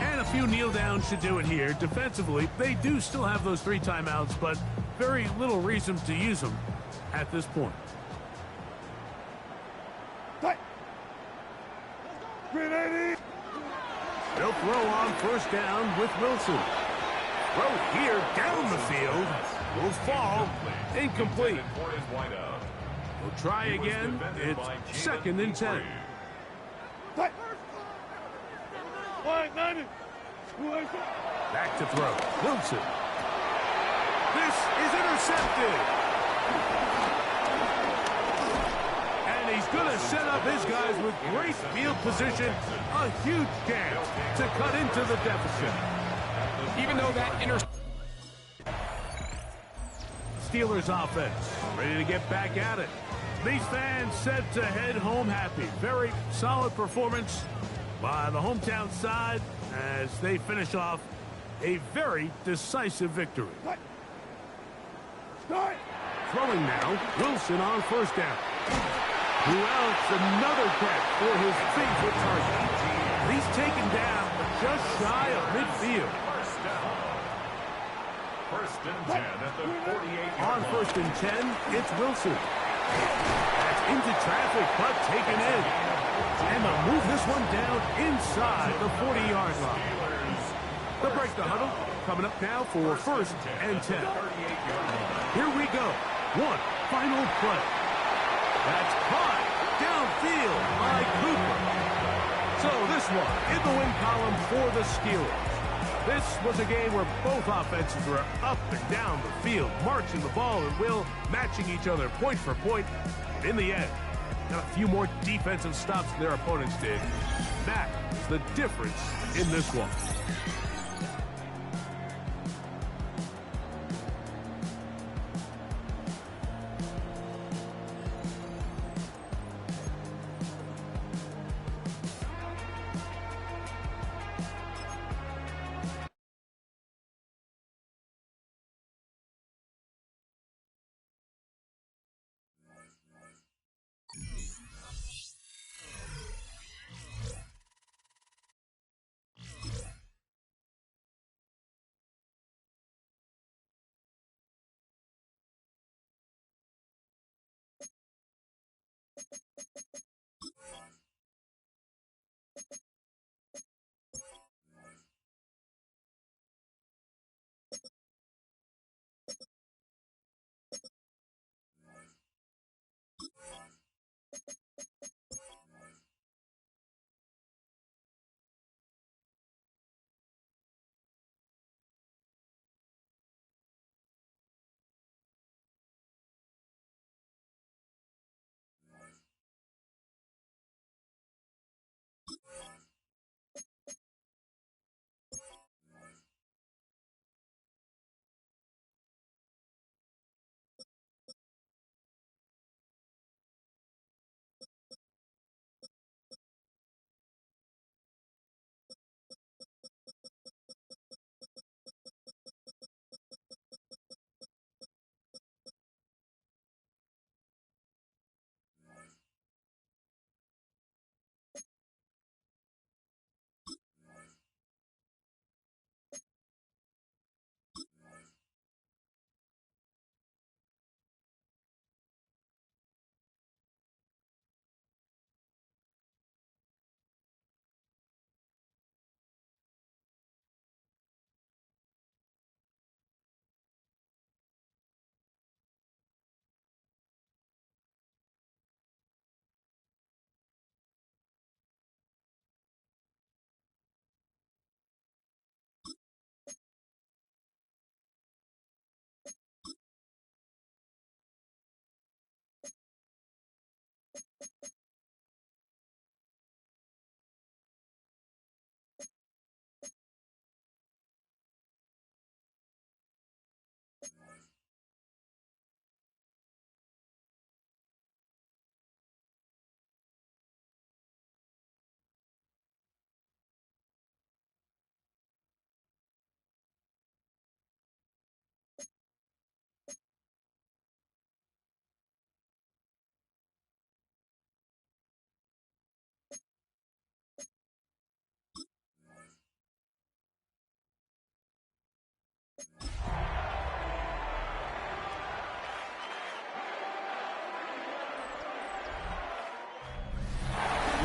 And a few kneel downs should do it here. Defensively, they do still have those 3 timeouts, but very little reason to use them at this point. They'll throw on first down with Wilson. Throw here down the field. Will fall. Incomplete. We'll try again. It's 2nd and 10. Back to throw. Wilson. This is intercepted. And he's going to set up his guys with great field position. A huge chance to cut into the deficit. even though that Steelers offense ready to get back at it. These fans set to head home happy. Very solid performance by the hometown side as they finish off a very decisive victory. Throwing now, Wilson on first down. Who else? Another catch for his favorite target. He's taken down just shy of midfield. First and 10 at the 48. On first and 10, it's Wilson. That's into traffic, but taken in. And they'll move this one down inside the 40-yard line. They'll break the huddle. Coming up now for first and 10. Here we go. One final play. That's caught downfield by Cooper. So this one in the win column for the Steelers. This was a game where both offenses were up and down the field, marching the ball and will, matching each other point for point. In the end, got a few more defensive stops than their opponents did. That is the difference in this one.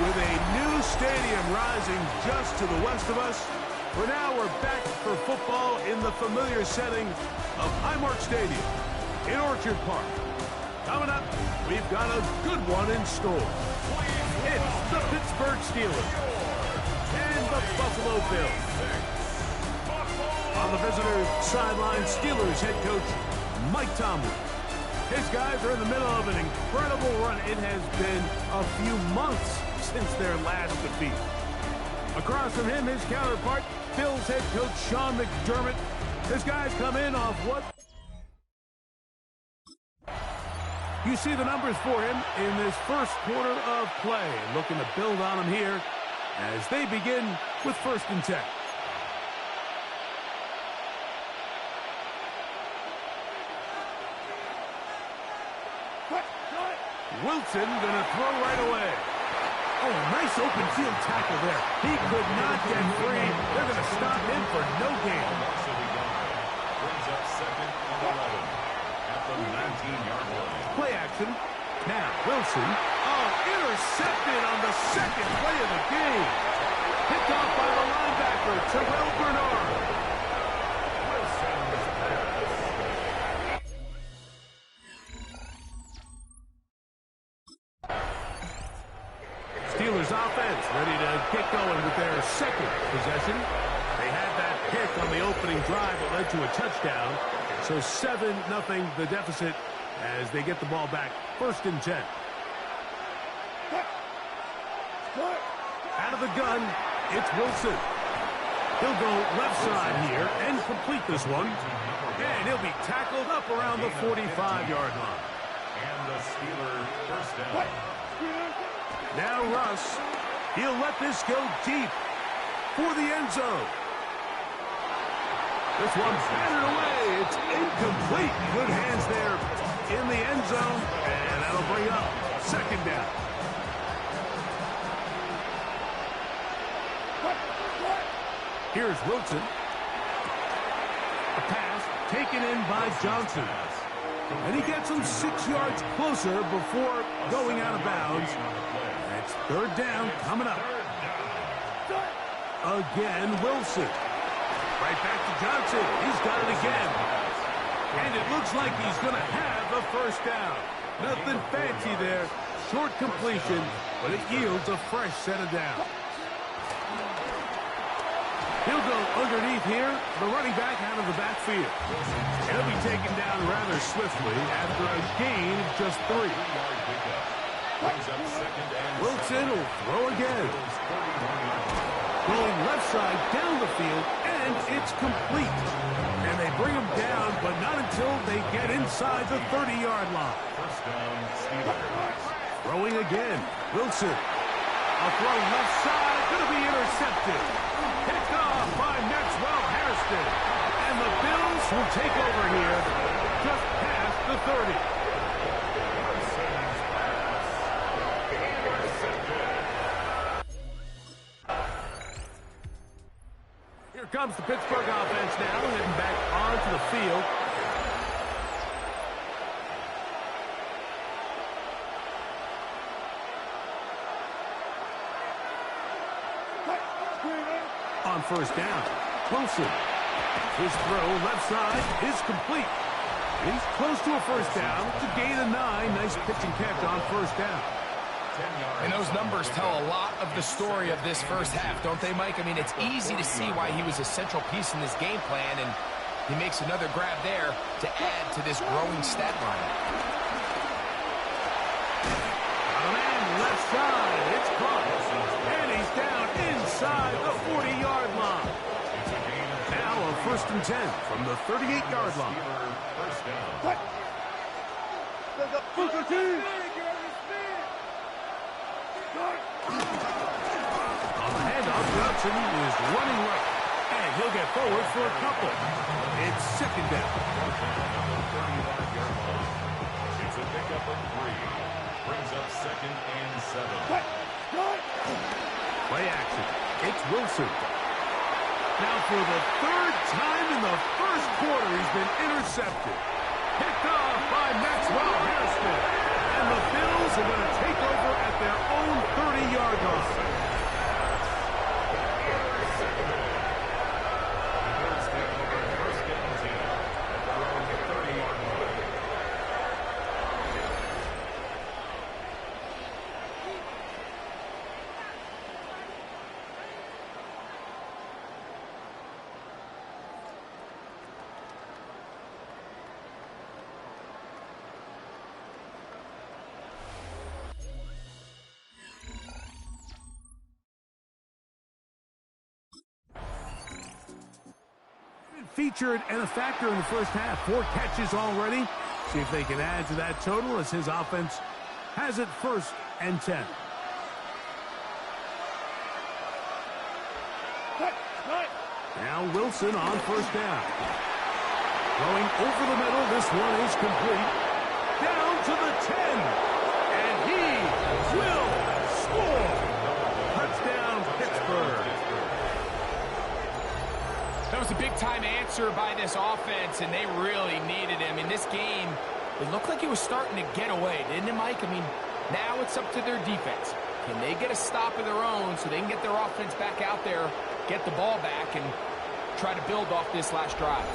With a new stadium rising just to the west of us, for now we're back for football in the familiar setting of Highmark Stadium in Orchard Park. Coming up, we've got a good one in store. It's the Pittsburgh Steelers and the Buffalo Bills. On the visitor sideline, Steelers head coach Mike Tomlin. His guys are in the middle of an incredible run. It has been a few months since their last defeat. Across from him, his counterpart, Bills head coach Sean McDermott. His guys come in off what? You see the numbers for him in this first quarter of play. Looking to build on them here as they begin with 1st and 10. Wilson gonna throw right away. Oh, nice open field tackle there. He could not get free. They're gonna stop him for no gain. Brings up 2nd and 11 at the 19-yard line. Play action. Now, Wilson. Oh, intercepted on the 2nd play of the game. Picked off by the linebacker, Terrell Bernard. Steelers offense ready to get going with their 2nd possession. They had that pick on the opening drive that led to a touchdown. So 7-0 the deficit as they get the ball back. 1st and 10. Out of the gun, it's Wilson. He'll go left side here and complete this one. And he'll be tackled up around the 45-yard line. And the Steelers 1st down. Now Russ, he'll let this go deep for the end zone. This one's batted away. It's incomplete. Good hands there in the end zone, and that'll bring up 2nd down. Here's Wilson. A pass taken in by Johnson. And he gets him 6 yards closer before going out of bounds. It's 3rd down coming up. Again, Wilson. Right back to Johnson. He's got it again. And it looks like he's going to have a 1st down. Nothing fancy there. Short completion, but it yields a fresh set of downs. He'll go underneath here. The running back out of the backfield. He'll be taken down rather swiftly after a gain of just 3. Wilson will throw again. Going left side down the field, and it's complete. And they bring him down, but not until they get inside the 30-yard line. 1st down, Steelers. Throwing again. Wilson. A throw left side, going to be intercepted. Picked off by Maxwell Hairston. And the Bills will take over here just past the 30. Here comes the Pittsburgh offense now, heading back onto the field. On 1st down, Wilson. His throw left side is complete. He's close to a 1st down. It's a gain of 9. Nice pitch and catch on 1st down. And those numbers tell a lot of the story of this first half, don't they, Mike? I mean, it's easy to see why he was a central piece in this game plan, and he makes another grab there to add to this growing stat line. A man outside. It's caught. And he's down inside the 40-yard line. Now a 1st and 10 from the 38-yard line. First down. On the handoff, Johnson is running right. And he'll get forward for a couple. It's 2nd down. It's a pickup of 3. Brings up 2nd and 7. Play action. It's Wilson. Now for the 3rd time in the 1st quarter, he's been intercepted. Picked off by Maxwell Harrison. And the Bills are going to take over at their own 30-yard line. Featured and a factor in the first half. 4 catches already. See if they can add to that total as his offense has it 1st and 10. Now Wilson on 1st down. Going over the middle. This one is complete. Down to the 10. And he will score. Touchdown, Pittsburgh. That was a big-time answer by this offense, and they really needed him. In this game, it looked like he was starting to get away, didn't it, Mike? I mean, now it's up to their defense. Can they get a stop of their own so they can get their offense back out there, get the ball back, and try to build off this last drive?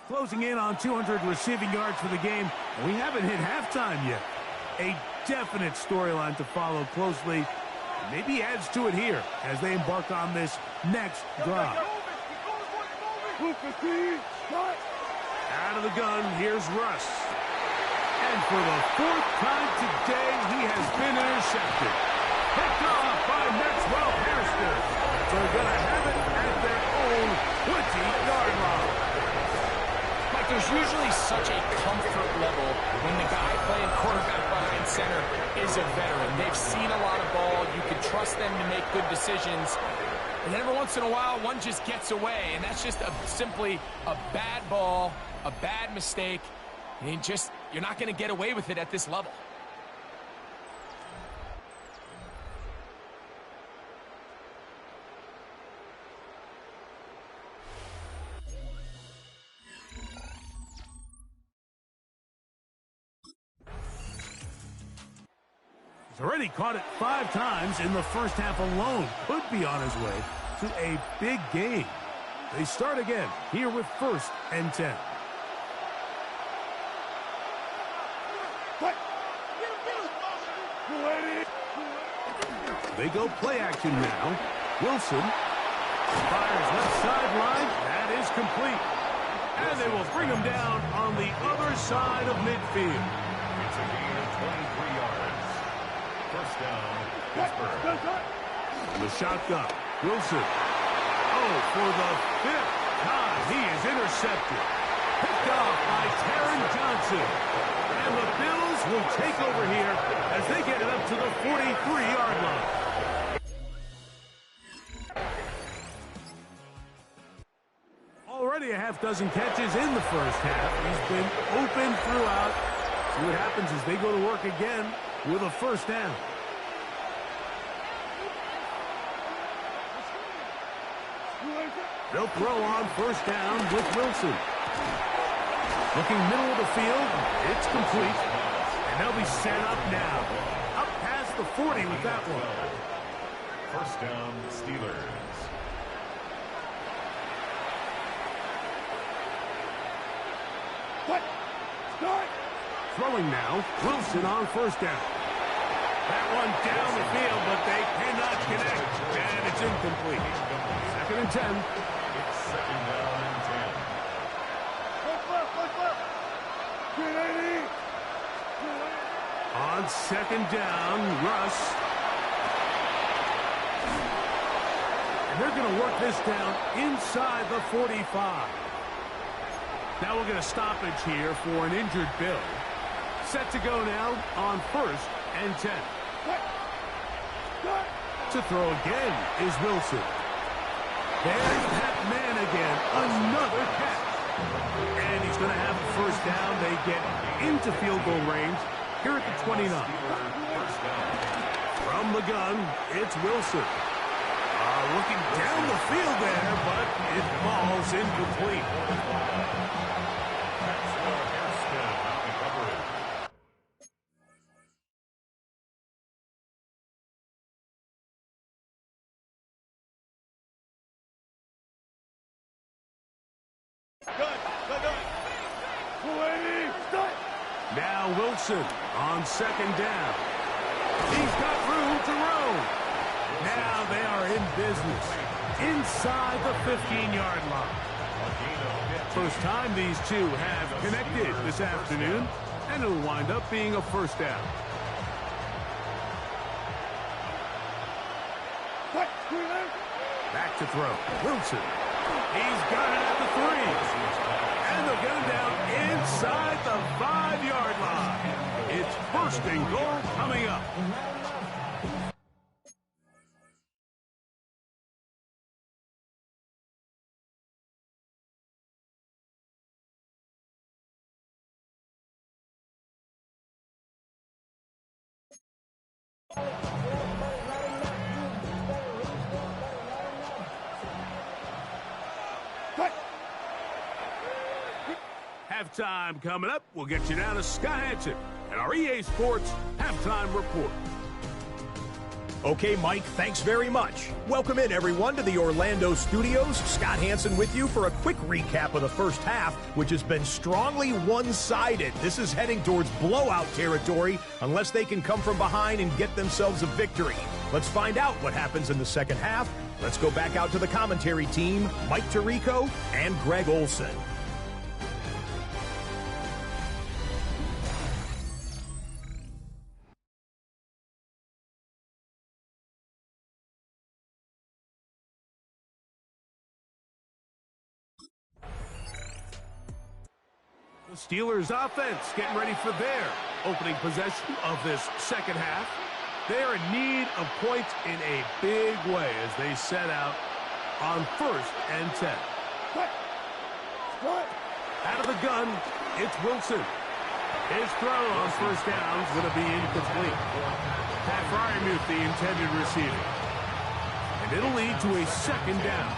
Closing in on 200 receiving yards for the game. We haven't hit halftime yet. A definite storyline to follow closely. Maybe adds to it here as they embark on this next drive. Out of the gun, here's Russ. And for the 4th time today, he has been intercepted. Picked off by Maxwell Harrison. They're going to have it at their own 20-yard line. There's usually such a comfort level when the guy playing quarterback behind center is a veteran. They've seen a lot of ball. You can trust them to make good decisions. And every once in a while, one just gets away. And that's just simply a bad ball, a bad mistake. And you're not going to get away with it at this level. He's already caught it 5 times in the first half alone. Could be on his way to a big game. They start again here with 1st and 10. They go play action now. Wilson fires left sideline. That is complete. And they will bring him down on the other side of midfield. It's a gain of 23 yards. First down, Pittsburgh. The shotgun. Wilson. Oh, for the 5th time, he is intercepted. Picked off by Taron Johnson. And the Bills will take over here as they get it up to the 43-yard line. Already a half dozen catches in the first half. He's been open throughout. See what happens as they go to work again with a 1st down. They'll throw on 1st down with Wilson. Looking middle of the field. It's complete. And they'll be set up now. Up past the 40 with that one. 1st down, Steelers. Throwing now, Wilson on first down. That one down the field, but they cannot connect, and it's incomplete. 2nd and 10. It's 2nd down and 10. On 2nd down, Russ. And they're going to work this down inside the 45. Now we'll get a stoppage here for an injured Bill. Set to go now on 1st and 10. To throw again is Wilson. There's that man again. Another catch. And he's going to have a first down. They get into field goal range here at the 29. From the gun, it's Wilson. Looking down the field there, but it falls incomplete. Now Wilson on 2nd down. He's got room to roam. Now they are in business inside the 15-yard line. First time these two have connected this afternoon, and it'll wind up being a first down. Back to throw. Wilson. He's got it at the 3. And they'll get him down inside the 5-yard line. It's 1st and goal coming up. Halftime coming up. We'll get you down to Scott Hanson and our EA Sports Halftime Report. Okay, Mike, thanks very much. Welcome in, everyone, to the Orlando studios. Scott Hanson with you for a quick recap of the first half, which has been strongly one-sided. This is heading towards blowout territory unless they can come from behind and get themselves a victory. Let's find out what happens in the second half. Let's go back out to the commentary team, Mike Tirico and Greg Olson. The Steelers offense getting ready for their opening possession of this second half. They are in need of points in a big way as they set out on 1st and 10. Out of the gun, it's Wilson. His throw on first down is going to be incomplete. Pat Fryermuth, the intended receiver. And it'll lead to a 2nd down.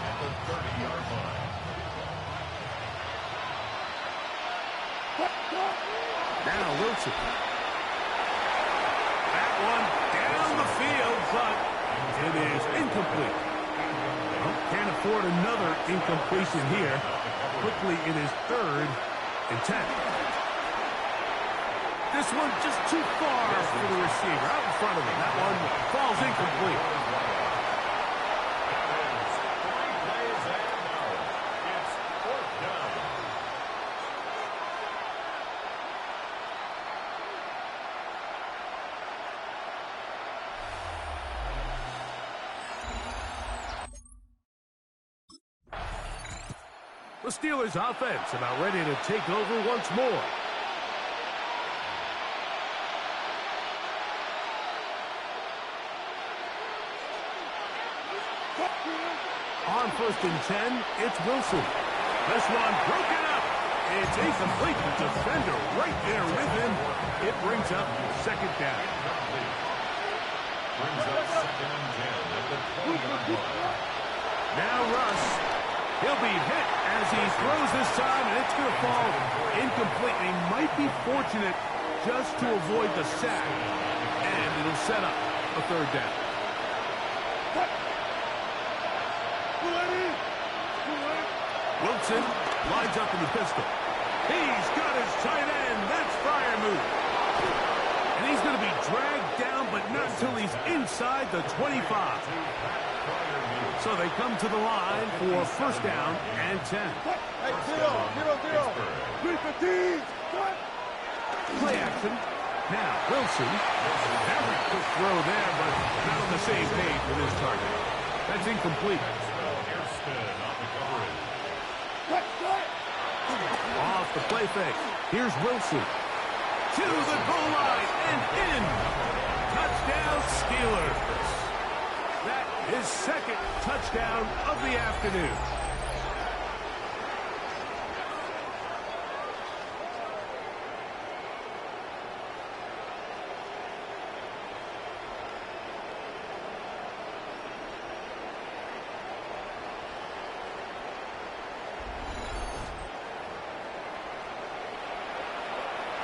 Now Wilson. That one down the field, but it is incomplete. Well, can't afford another incompletion here. Quickly, it is 3rd and 10. This one just too far for the receiver. Out in front of him. That one falls incomplete. The Steelers offense about ready to take over once more. On 1st and 10, it's Wilson. This one broken up. It's incomplete. The defender right there with him. It brings up 2nd down. Brings up 2nd and 10 at the 20-yard line. Now Russ. He'll be hit as he throws this time, and it's going to fall incomplete. He might be fortunate just to avoid the sack, and it'll set up a 3rd down. Wilson lines up in the pistol. He's got his tight end. That's inside the 25. So they come to the line for first down and 10. Hey, zero. 315. Play action. Now, Wilson. Very quick throw there, but not on the same page with his target. That's incomplete. Off the play fake. Here's Wilson. To the goal line and in. Touchdown, Steelers. That is second touchdown of the afternoon.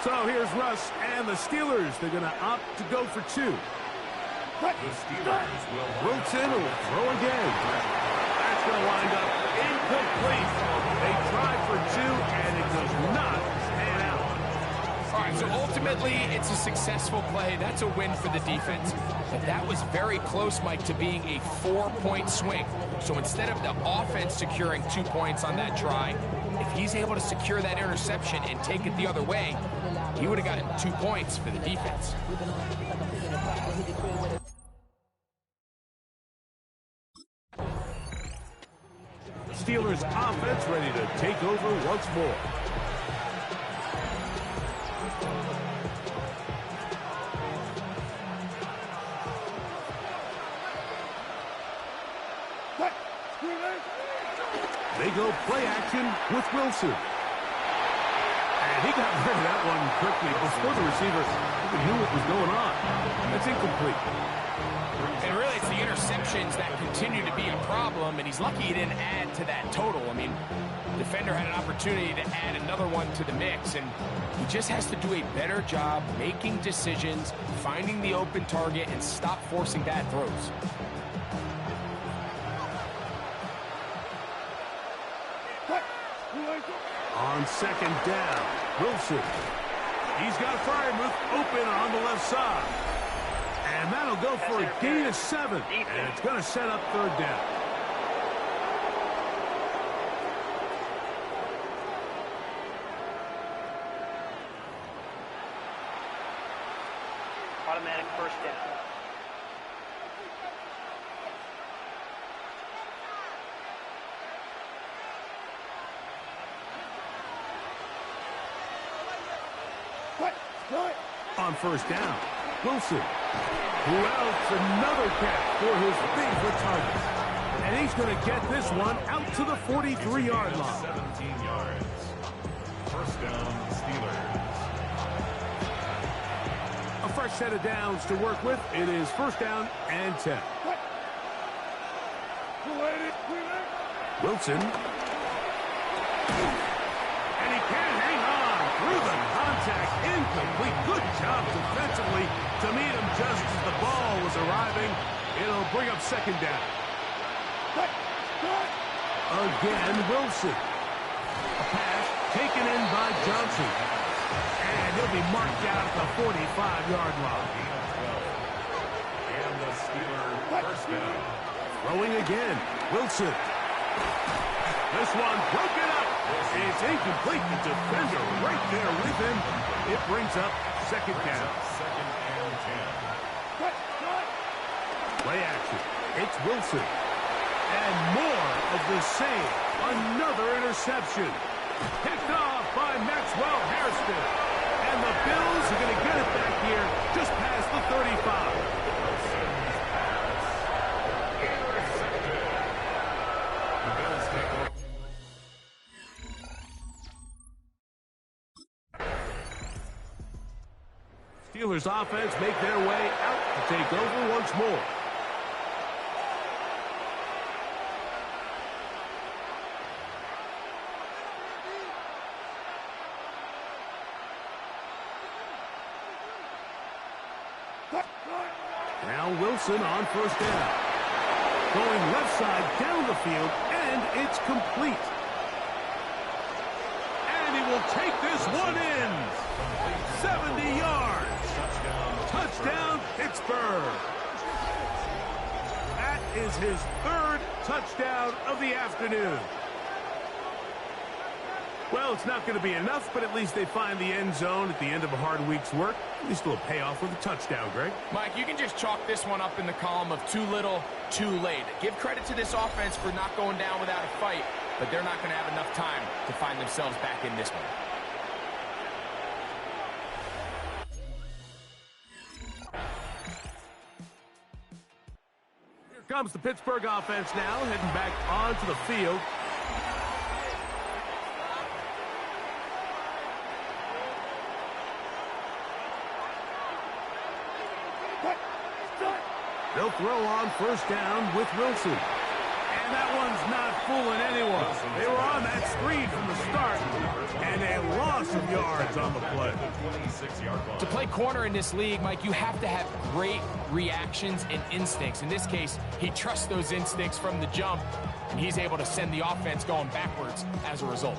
So here's Russ and the Steelers. They're going to opt to go for two. Wilson will throw again. That's going to wind up incomplete. They tried for two, and it does not pan out. All right, so ultimately, it's a successful play. That's a win for the defense. But that was very close, Mike, to being a 4-point swing. So instead of the offense securing 2 points on that try, if he's able to secure that interception and take it the other way, he would have gotten 2 points for the defense. Steelers offense ready to take over once more. They go play action with Wilson. And he got rid of that one quickly before the receiver even knew what was going on. That's incomplete. And really, it's the interceptions that continue to be a problem, and he's lucky he didn't add to that total. I mean, the defender had an opportunity to add another one to the mix, and he just has to do a better job making decisions, finding the open target, and stop forcing bad throws. On second down, Wilson. He's got Fryermuth open on the left side. And that'll go for a gain of 7. And it's going to set up third down. Automatic first down. On first down, Wilson. Who else? Another catch for his favorite target. And he's going to get this one out to the 43-yard line. 17 yards. First down, Steelers. A fresh set of downs to work with. It is first down and 10. Wilson. And he can't hang on through the contact. Incomplete. Good job defensively to meet him just as the ball was arriving. It'll bring up second down. Again, Wilson. A pass taken in by Johnson. And he'll be marked out at the 45-yard line. And the Steelers first down. Throwing again. Wilson. This one broken up. It's incomplete. The defender right there with him. It brings up second down. Second and 10. Play action. It's Wilson. And more of the same. Another interception. Picked off by Maxwell Hairston. And the Bills are going to get it back here just past the 35. Steelers offense make their way out to take over once more. Now Wilson on first down. Going left side down the field, and it's complete. And he will take this one in. 70 yards. Touchdown, Pittsburgh. is his third touchdown of the afternoon. Well, it's not going to be enough, but at least they find the end zone at the end of a hard week's work. At least it'll pay off with a touchdown, Greg. Mike, you can just chalk this one up in the column of too little, too late. Give credit to this offense for not going down without a fight, but they're not going to have enough time to find themselves back in this one. Here comes the Pittsburgh offense now, heading back onto the field. They'll throw on first down with Wilson. And that one's not fooling anyone. They were on that screen from the start, and a loss of yards on the play. To play corner in this league, Mike, you have to have great reactions and instincts. In this case, he trusts those instincts from the jump, and he's able to send the offense going backwards as a result.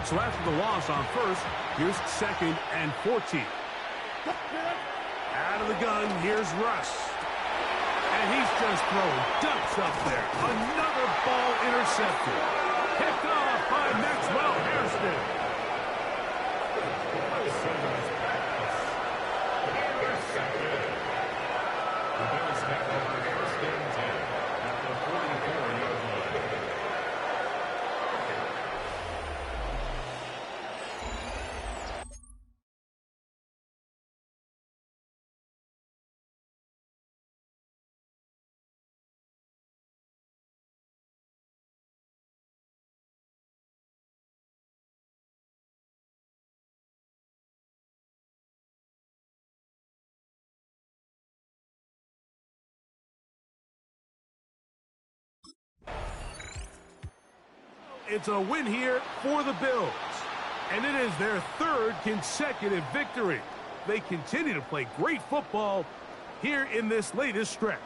So after the loss on first, here's 2nd and 14. Out of the gun, here's Russ. And he's just throwing ducks up there. Another ball intercepted. Picked off by Maxwell Hairston. The Bills take over first and 10 at the 44-yard line. It's a win here for the Bills, and it is their 3rd consecutive victory. They continue to play great football here in this latest stretch.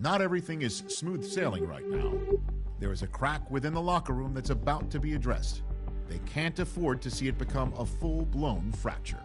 Not everything is smooth sailing right now. There is a crack within the locker room that's about to be addressed. They can't afford to see it become a full-blown fracture.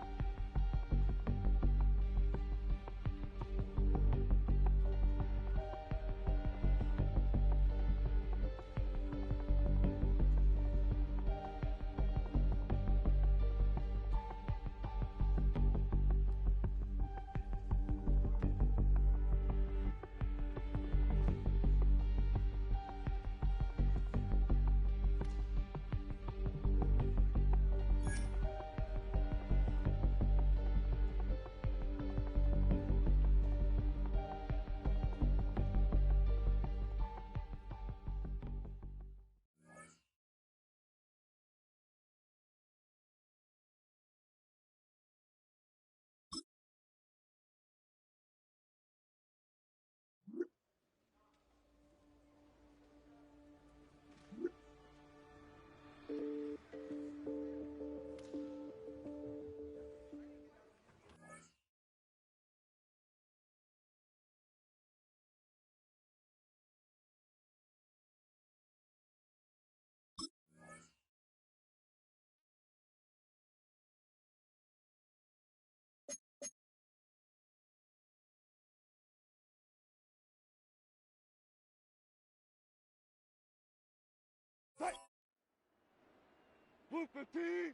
Blue 15.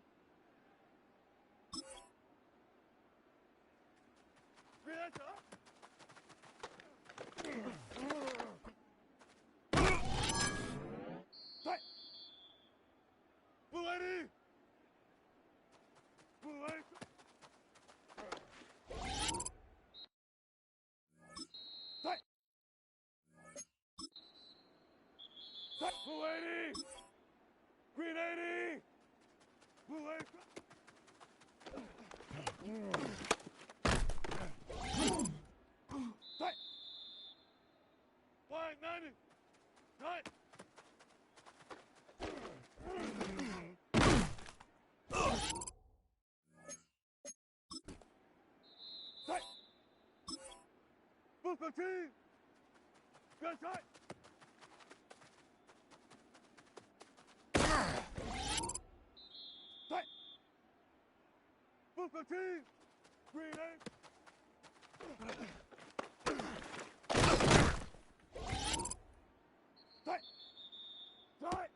React up. Tight. Blue 80. Blue 80. Tight. Tight. Blue 80. Green 80. Blue 80. Tight. Flying 90. Tight. Tight. Blue 15. Good tight. Tight. Blue 15. Green 8. Tight. Tight.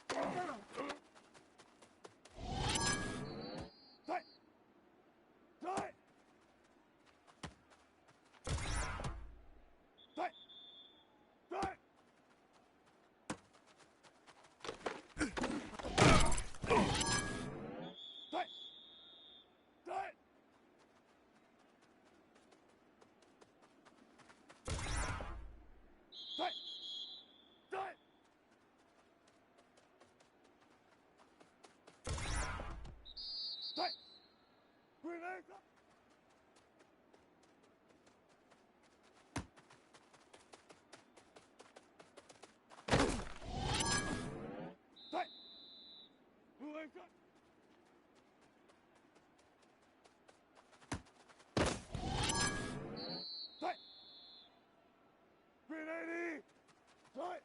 Tight. Tight. Tight. Tight. Tight. Tight. Tight. Tight. Tight. Grenade. Tight. Blue leg tight. Tight. Green 80. Tight.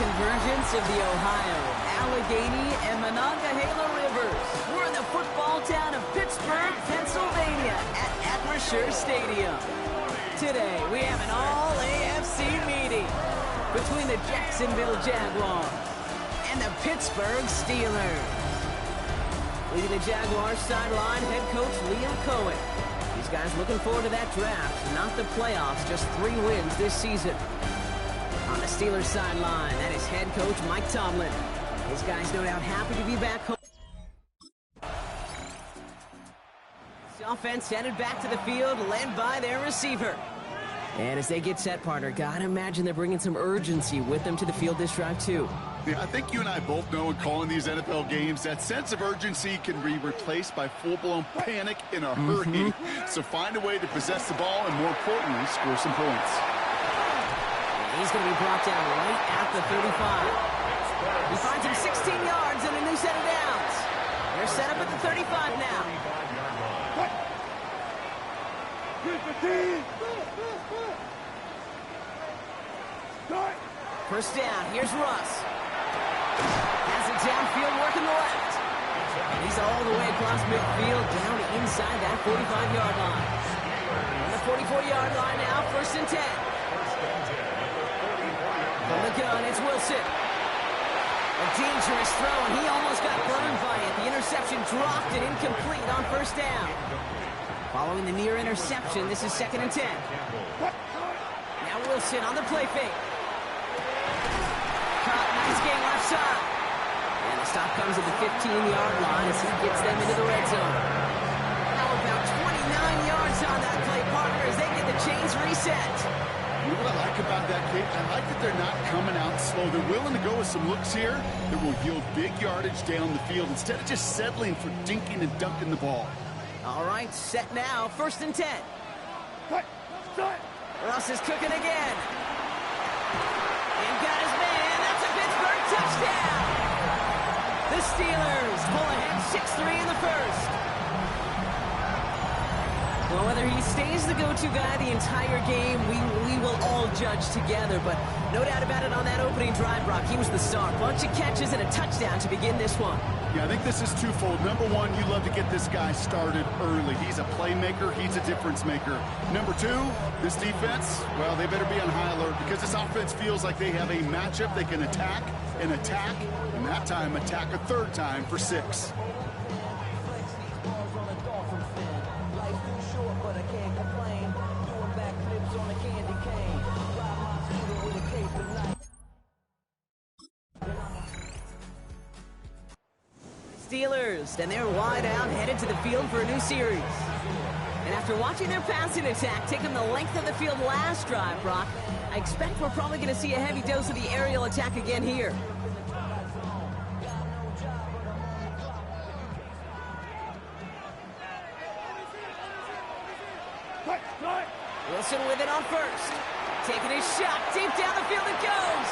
convergence of the Ohio, Allegheny, and Monongahela rivers. We're in the football town of Pittsburgh, Pennsylvania at Acrisure Stadium. Today, we have an all-AFC meeting between the Jacksonville Jaguars and the Pittsburgh Steelers. Leading the Jaguars sideline, head coach Liam Cohen. These guys looking forward to that draft, not the playoffs, just 3 wins this season. On the Steelers sideline, that is head coach Mike Tomlin. His guys no doubt happy to be back home. This offense headed back to the field, led by their receiver. And as they get set, partner, gotta imagine they're bringing some urgency with them to the field this drive, too. Yeah, I think you and I both know in calling these NFL games, that sense of urgency can be replaced by full-blown panic in a hurry. So find a way to possess the ball and, more importantly, score some points. He's going to be brought down right at the 35. He finds him 16 yards and a new set of downs. They're set up at the 35 now. First down, here's Russ. Has it downfield, working the left. And he's all the way across midfield, down inside that 45-yard line. On the 44-yard line now, 1st and 10. From the gun, it's Wilson. A dangerous throw, and he almost got burned by it. The interception dropped and incomplete on 1st down. Following the near interception, this is 2nd and 10. Now Wilson on the play fake. Caught, nice game left side. And the stop comes at the 15-yard line as he gets them into the red zone. Now about 29 yards on that play, partner, as they get the chains reset. You know what I like about that, Kate? I like that they're not coming out slow. They're willing to go with some looks here that will yield big yardage down the field instead of just settling for dinking and dunking the ball. All right, set now, 1st and 10. Russ is cooking again. And got his man. That's a Pittsburgh touchdown. The Steelers pull ahead 6-3 in the first. Well, whether he stays the go-to guy the entire game, we will all judge together. But no doubt about it, on that opening drive, Brock, he was the star. Bunch of catches and a touchdown to begin this one. Yeah, I think this is twofold. Number one, you love to get this guy started early. He's a playmaker. He's a difference maker. Number two, this defense, well, they better be on high alert because this offense feels like they have a matchup they can attack, and that time attack a 3rd time for 6. Steelers, and they're wide out, headed to the field for a new series. And after watching their passing attack take them the length of the field last drive, Brock, I expect we're probably going to see a heavy dose of the aerial attack again here. Wilson with it on 1st. Taking his shot, deep down the field it goes.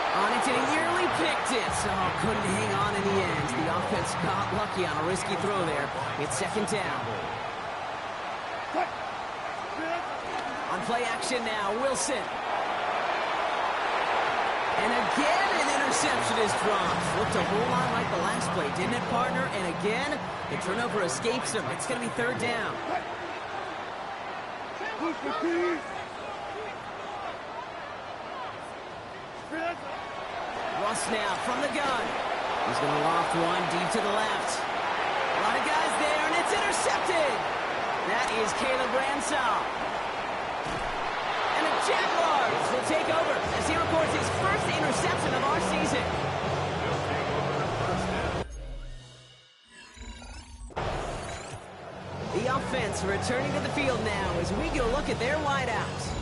On it, and he nearly picked it. Oh, couldn't hang on in the end. The offense got lucky on a risky throw there. It's 2nd down. On play action now, Wilson. And again, an interception is dropped. Looked a whole lot like the last play, didn't it, partner? And again, the turnover escapes him. It's going to be 3rd down. Russ now from the gun. He's going to loft one deep to the left. A lot of guys there, and it's intercepted. That is Caleb Ransall. And the Jaguars will take over as he records his 1st interception of our season. The offense returning to the field now as we get a look at their wideouts.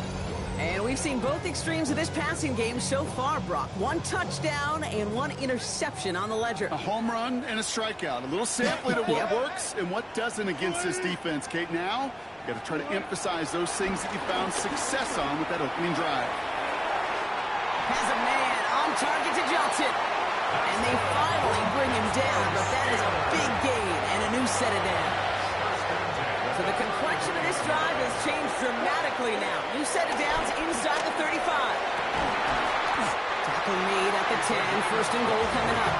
And we've seen both extremes of this passing game so far, Brock. 1 touchdown and 1 interception on the ledger. A home run and a strikeout. A little sampling of what works and what doesn't against this defense, Kate. Now, you got to try to emphasize those things that you found success on with that opening drive. Has a man on target to Johnson. And they finally bring him down, but that is a big gain and a new set of downs. So the complexion of this drive has changed dramatically now. New set of downs inside the 35. Tackle made at the 10. First and goal coming up.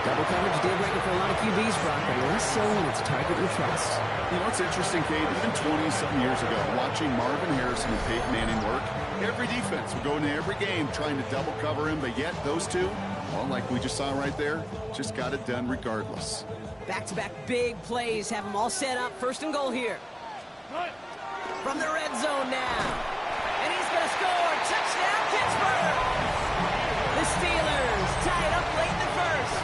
Double coverage deal breaker for a lot of QBs, Brock, but less so when it's a target we trust. You know, it's interesting, Kate, even 20-something years ago, watching Marvin Harrison and Peyton Manning work, every defense would go into every game trying to double cover him, but yet those two, well, like we just saw right there, just got it done regardless. Back-to-back big plays have them all set up. First and goal here. From the red zone now. And he's going to score. Touchdown, Pittsburgh! The Steelers tie it up late in the first.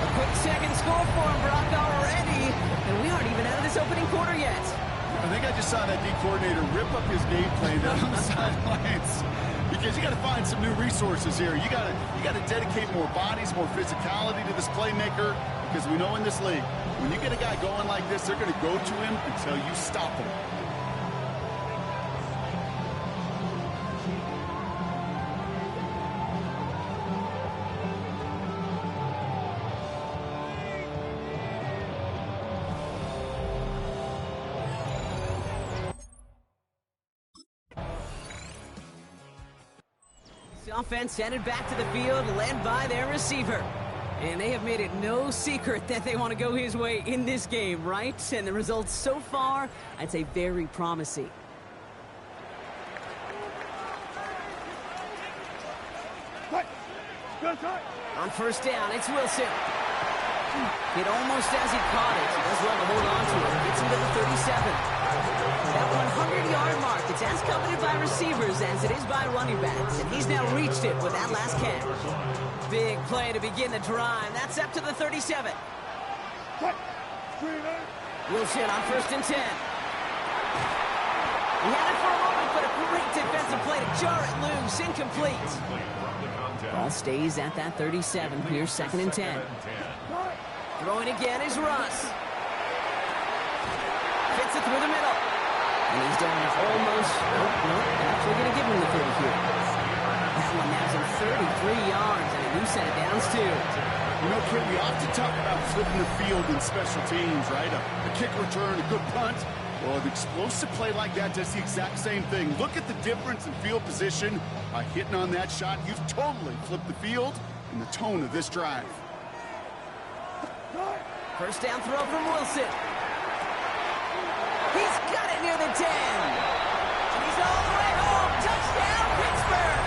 A quick second score for him, Brock, already. And we aren't even out of this opening quarter yet. I think I just saw that D coordinator rip up his game plan down on the sidelines. Because you got to find some new resources here. You got to dedicate more bodies, more physicality to this playmaker. Because we know in this league, when you get a guy going like this, they're going to go to him until you stop him. Offense headed back to the field, led by their receiver. And they have made it no secret that they want to go his way in this game, right? And the results so far, I'd say very promising. On first down, it's Wilson. Hit almost as he caught it. He does well to hold on to it. Gets him to the 37. That 100-yard mark, it's as coveted by receivers as it is by running backs. And he's now reached it with that last catch. Big play to begin the drive. That's up to the 37. Wilson on first and 10. He had it for a moment, but a great defensive play to jar it loose. Incomplete. Ball stays at that 37. Here's second and 10. Throwing again is Russ. Fits it through the middle. And he's down to almost, actually going to give him the 30 here. That one now's in 33 yards, and a new set of downs, too. You know, Kid, we often talk about flipping the field in special teams, right? A kick return, a good punt. Well, an explosive play like that does the exact same thing. Look at the difference in field position. By hitting on that shot, you've totally flipped the field and the tone of this drive. First down throw from Wilson. He's got it near the 10. And he's all the way home. Touchdown, Pittsburgh.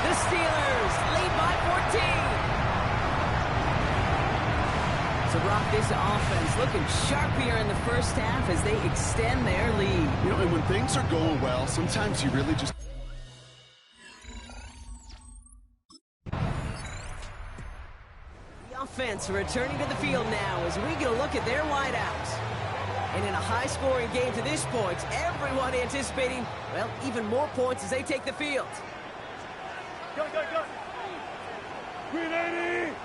The Steelers lead by 14. So, Brock, this offense looking sharp here in the first half as they extend their lead. You know, and when things are going well, sometimes you really just... The offense returning to the field now as we get a look at their wideouts. And in a high-scoring game to this point, everyone anticipating, well, even more points as they take the field. Go. Green 80.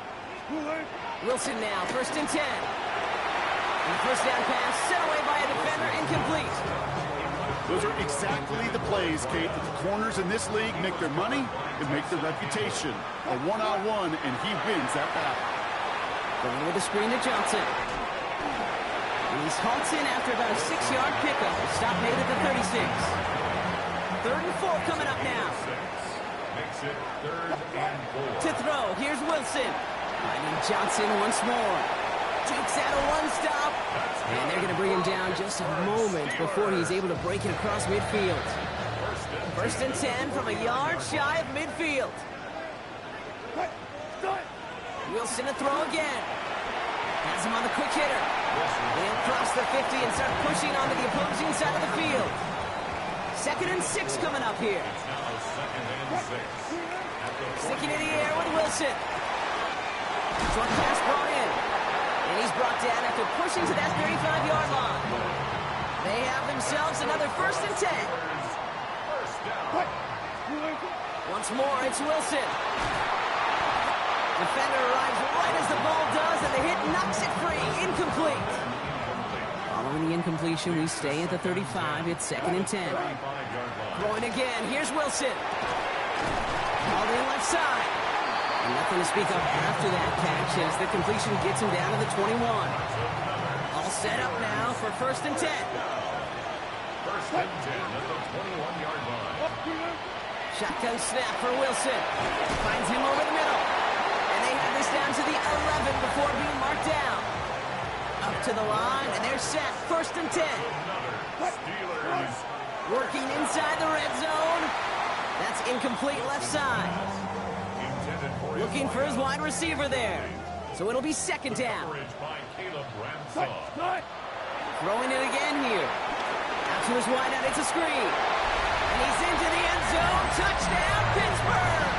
Wilson now, first and 10. And the first down pass set away by a defender, incomplete. Those are exactly the plays, Kate, that the corners in this league make their money and make their reputation. A one-on-one, and he wins that battle. Going with a screen to Johnson. And he's halts in after about a 6-yard pickup. Stop made at the 36. 3rd and 4 coming up now. Makes it 3rd and 4. To throw, here's Wilson. Finding Johnson once more. Takes out a one-stop. And they're going to bring him down just a moment before he's able to break it across midfield. First and 10 from a yard shy of midfield. Wilson to throw again. Has him on the quick hitter. They'll cross the 50 and start pushing onto the opposing side of the field. 2nd and 6 coming up here. Sticking in the air with Wilson. Short pass brought in. And he's brought down after pushing to that 35-yard line. They have themselves another 1st and 10. Once more, it's Wilson. Defender arrives right as the ball does, and the hit knocks it free. Incomplete. Following the incompletion, we stay at the 35. It's 2nd and 10. Throwing again. Here's Wilson. Called in left side. And nothing to speak of after that catch as the completion gets him down to the 21. All set up now for 1st and 10. 1st and 10 at the 21-yard line. Shotgun snap for Wilson. Finds him over the middle. And they have this down to the 11 before being marked down. Up to the line, and they're set. 1st and 10. Steelers. Working inside the red zone. That's incomplete left side. Looking for his wide receiver there. So it'll be 2nd down. Throwing it again here. Out to his wideout, it's a screen. And he's into the end zone. Touchdown, Pittsburgh!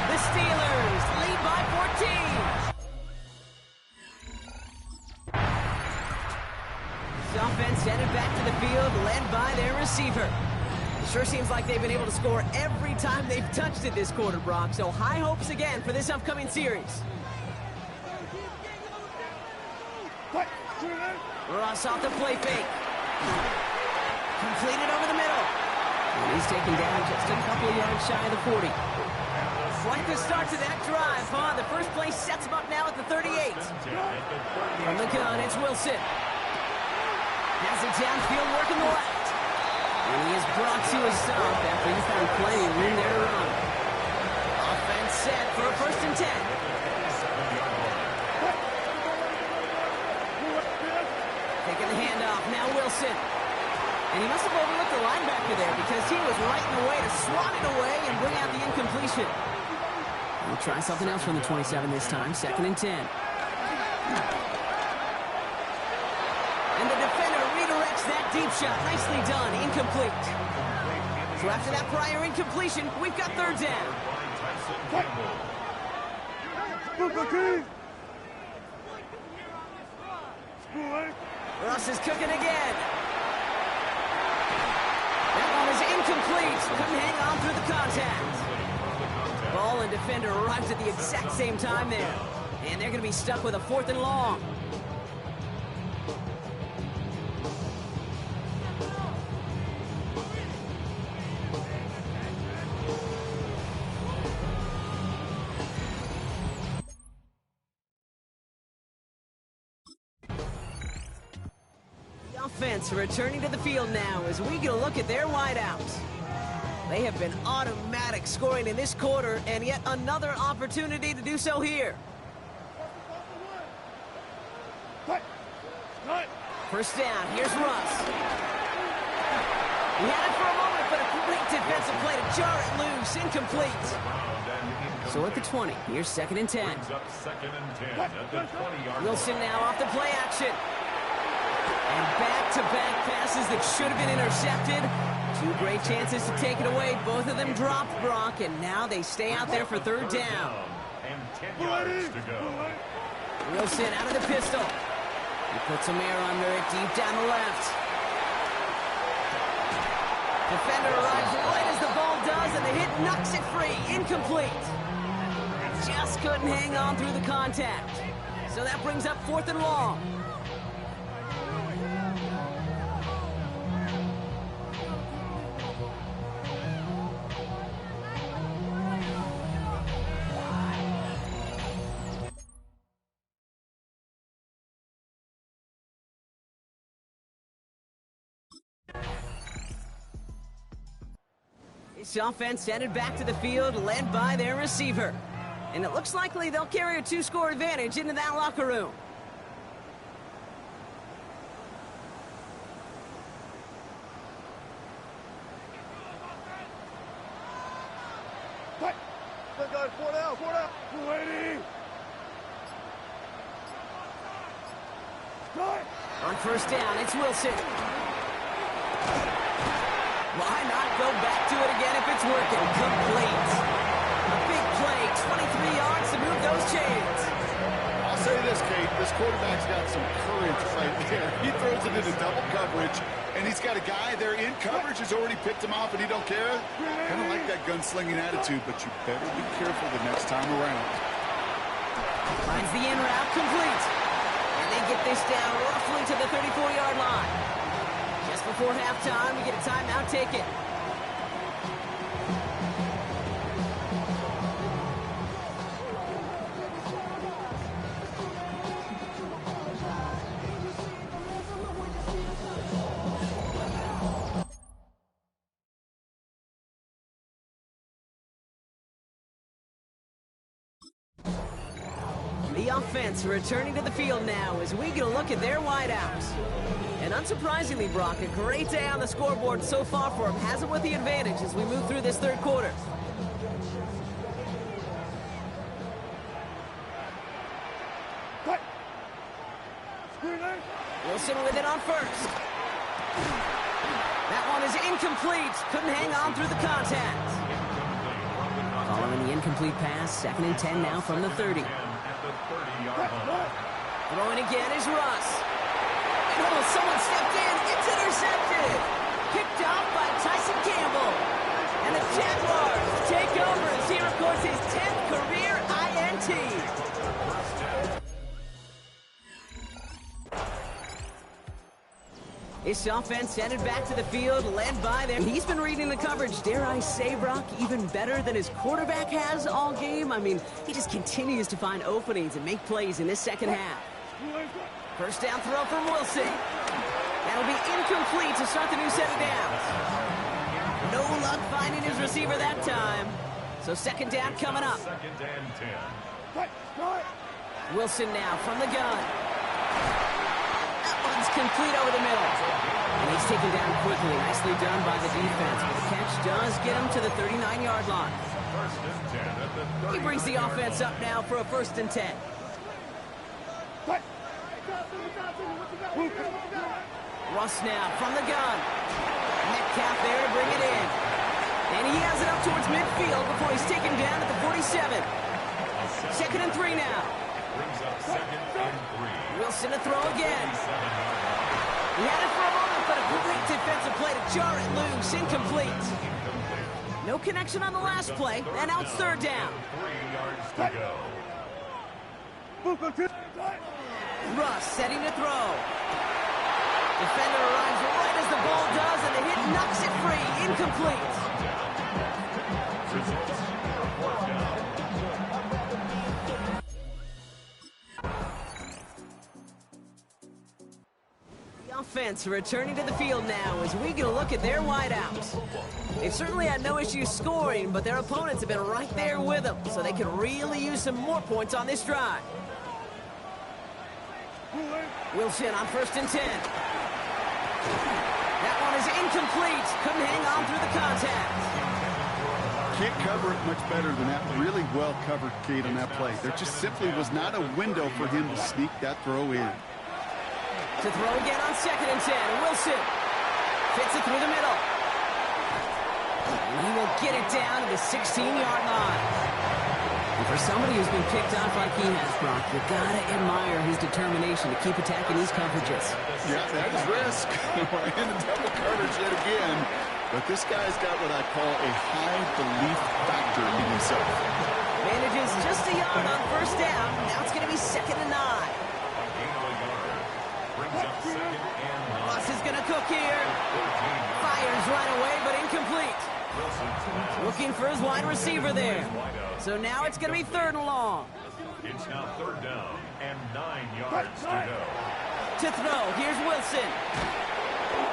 The Steelers lead by 14. This offense headed back to the field, led by their receiver. It sure seems like they've been able to score every time they've touched it this quarter, Brock. So high hopes again for this upcoming series. Ross off the play fake. Completed over the middle. And he's taken down just a couple of yards shy of the 40. Quite the start to that drive, huh? The first play sets him up now at the 38. From the gun, it's Wilson. Has it downfield, working the left. And he is brought to a stop after he found plenty of room there to run. Offense set for a 1st and 10. Taking the handoff, now Wilson. And he must have overlooked the linebacker there because he was right in the way to swat it away and bring out the incompletion. We'll try something else from the 27 this time, 2nd and 10. And the defender redirects that deep shot. Nicely done, incomplete. So after that prior incompletion, we've got 3rd down. Russ is cooking again. That one is incomplete. Couldn't hang on through the contact. Ball and defender arrives at the exact same time there. And they're going to be stuck with a 4th and long. Offense returning to the field now as we get a look at their wideouts. They have been automatic scoring in this quarter, and yet another opportunity to do so here. 1st down, here's Russ. He had it for a moment, but a great defensive play to jar it loose, incomplete. So at the 20, here's 2nd and 10. Wilson now off the play action. And back-to-back passes that should have been intercepted. 2 great chances to take it away. Both of them dropped, Brock, and now they stay out there for 3rd down. And 10 yards to go. Wilson out of the pistol. He puts some air under it deep down the left. Defender arrives right as the ball does, and the hit knocks it free. Incomplete. Just couldn't hang on through the contact. So that brings up 4th and long. This offense headed back to the field, led by their receiver. And it looks likely they'll carry a 2-score advantage into that locker room. On 1st down, it's Wilson. Why not go back to it again if it's working? Complete. A big play, 23 yards to move those chains. I'll say this, Kate. This quarterback's got some courage right there. He throws it into double coverage, and he's got a guy there in coverage who's already picked him off, and he don't care. Kind of like that gunslinging attitude, but you better be careful the next time around. Finds the in route, complete. And they get this down roughly to the 34-yard line. Just before halftime, we get a timeout taken. The offense returning to the field now as we get a look at their wideouts. And unsurprisingly, Brock, a great day on the scoreboard so far for him. Has him with the advantage as we move through this third quarter. Wilson with it on first. That one is incomplete. Couldn't hang on through the contact. Following the incomplete pass, 2nd and 10 now from the 30. Throwing again is Russ. Oh, someone stepped in. It's intercepted. Picked off by Tyson Campbell. And the Jaguars take over as he records his 10th career INT. This offense headed back to the field, led by them. He's been reading the coverage, dare I say, Brock, even better than his quarterback has all game. I mean, he just continues to find openings and make plays in this second half. First down throw from Wilson. That'll be incomplete to start the new set of downs. No luck finding his receiver that time. So second down coming up. 2nd and 10. Wilson now from the gun. Complete over the middle. And he's taken down quickly. Nicely done by the defense. But the catch does get him to the 39-yard line. He brings the offense up now for a 1st and 10. Russ now from the gun. Metcalf there to bring it in. And he has it up towards midfield before he's taken down at the 47. 2nd and 3 now. Brings up 2nd and 3. Wilson to throw again. He had it for a moment, but a great defensive play to jar it loose. Incomplete. No connection on the last play, and now it's 3rd down. 3 yards to go. Russ setting to throw. Defender arrives right as the ball does, and the hit knocks it free. Incomplete. Offense returning to the field now as we get a look at their wideouts. They've certainly had no issues scoring, but their opponents have been right there with them, so they could really use some more points on this drive. Wilson on 1st and 10. That one is incomplete. Couldn't hang on through the contact. Can't cover it much better than that. Really well covered, Kate, on that play. There just simply was not a window for him to sneak that throw in. To throw again on 2nd and 10. Wilson fits it through the middle. And he will get it down to the 16-yard line. And for somebody who's been picked off like he has, Brock, you gotta admire his determination to keep attacking these coverages. Yeah, that is risk. And the double coverage yet again. But this guy's got what I call a high belief factor in himself. Manages just a yard on 1st down. Now it's going to be 2nd and 9. Russ is going to cook here. Fires right away, but incomplete. Looking for his wide receiver there. So now it's going to be 3rd and long. It's now 3rd down and 9 yards to go. To throw, here's Wilson.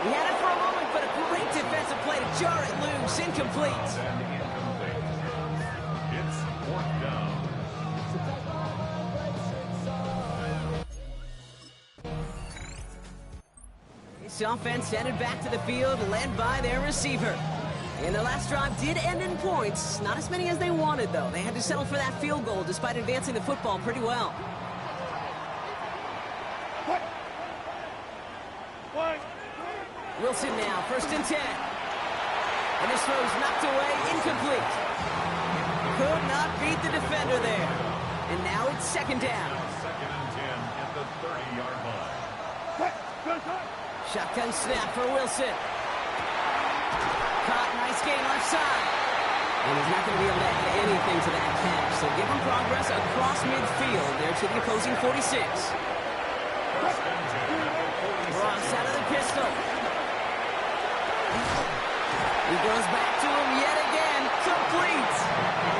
He had it for a moment, but a great defensive play to jar it loose. Incomplete. It's 4th down. This offense headed back to the field, led by their receiver. And the last drive did end in points. Not as many as they wanted, though. They had to settle for that field goal despite advancing the football pretty well. Wilson now, 1st and 10. And this throw's knocked away, incomplete. Could not beat the defender there. And now it's 2nd down. 2nd and 10 at the 30-yard line. Shotgun snap for Wilson. Caught, nice gain left side. And he's not going to be able to add anything to that catch. So give him progress across midfield there to the opposing 46. Ross out of the pistol. He goes back to him yet again. Complete.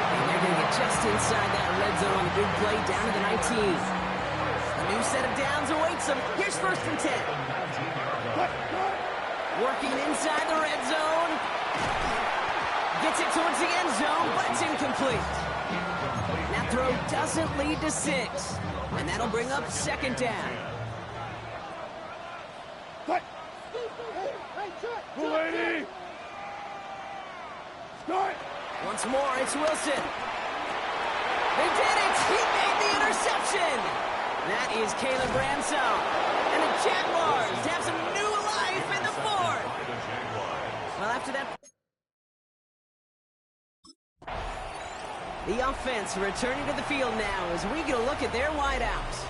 And they're going to get just inside that red zone on the big play down to the 19. A new set of downs awaits him. Here's 1st and 10. Working inside the red zone. Gets it towards the end zone, but it's incomplete. Now throw doesn't lead to 6. And that'll bring up 2nd down. Once more, it's Wilson. They did it! He made the interception! That is Caleb Ransome. And the Jaguars have some new life in the 4th. Well, after that... The offense returning to the field now as we get a look at their wideouts.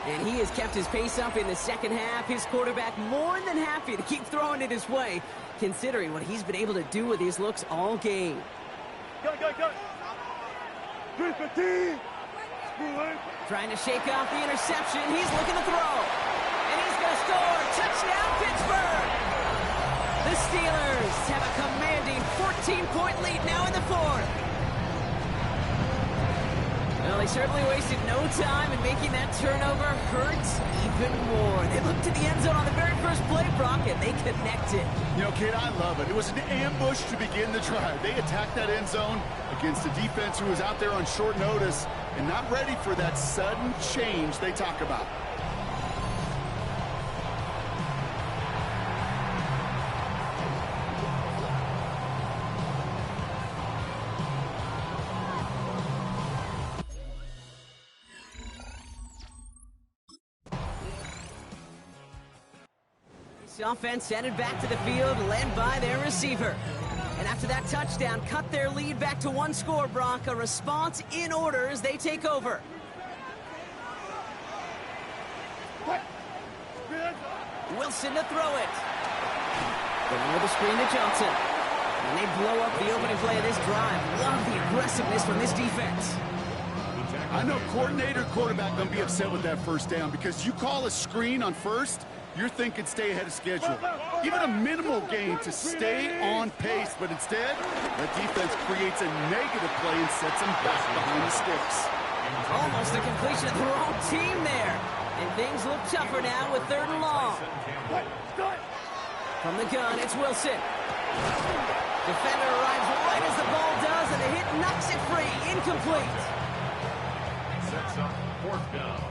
And he has kept his pace up in the 2nd half. His quarterback more than happy to keep throwing it his way, considering what he's been able to do with his looks all game. Go. 315. Trying to shake off the interception. He's looking to throw. And he's going to score. Touchdown, Pittsburgh! The Steelers have a commanding 14-point lead now in the 4th. Well, they certainly wasted no time in making that turnover hurt even more. They looked to the end zone on the very first play, Brock, and they connected. You know, kid, I love it. It was an ambush to begin the drive. They attacked that end zone against a defense who was out there on short notice and not ready for that sudden change they talk about. The offense headed back to the field, led by their receiver. And after that touchdown, cut their lead back to 1 score, Brock. A response in order as they take over. Wilson to throw it. Going with the screen to Johnson. And they blow up the opening play of this drive. Love the aggressiveness from this defense. I know coordinator, quarterback going to be upset with that first down because you call a screen on first, you're thinking stay ahead of schedule. Even a minimal gain to stay on pace, but instead, the defense creates a negative play and sets them back behind the sticks. Almost a completion of the wrong team there. And things look tougher now with 3rd and long. From the gun, it's Wilson. Defender arrives right as the ball does, and the hit knocks it free. Incomplete. Sets up 4th down.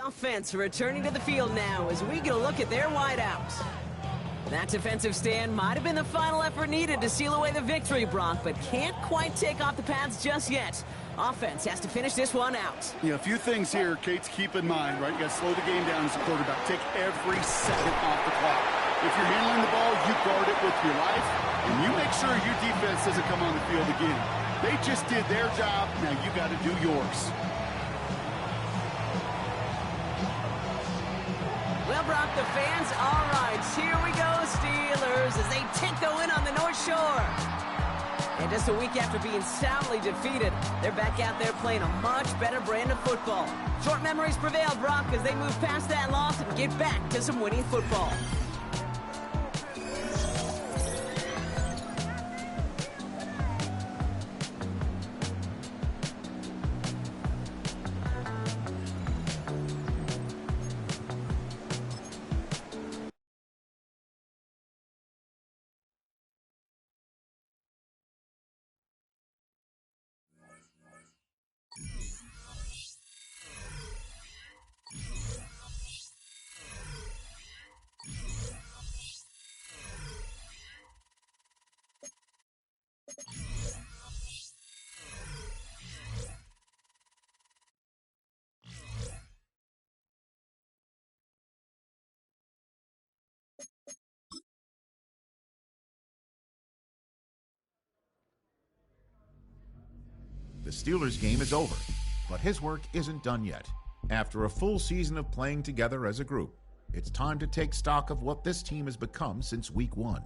Offense returning to the field now as we get a look at their wideouts. That defensive stand might have been the final effort needed to seal away the victory, Brock, but can't quite take off the pads just yet. Offense has to finish this one out. Yeah, a few things here, Kate, to keep in mind, right? You got to slow the game down as a quarterback. Take every second off the clock. If you're handling the ball, you guard it with your life, and you make sure your defense doesn't come on the field again. They just did their job. Now you got to do yours. Well, Brock, the fans, all right, here we go, Steelers, as they take the win on the North Shore. And just a week after being soundly defeated, they're back out there playing a much better brand of football. Short memories prevail, Brock, as they move past that loss and get back to some winning football. The Steelers game is over, but his work isn't done yet. After a full season of playing together as a group, it's time to take stock of what this team has become since week 1.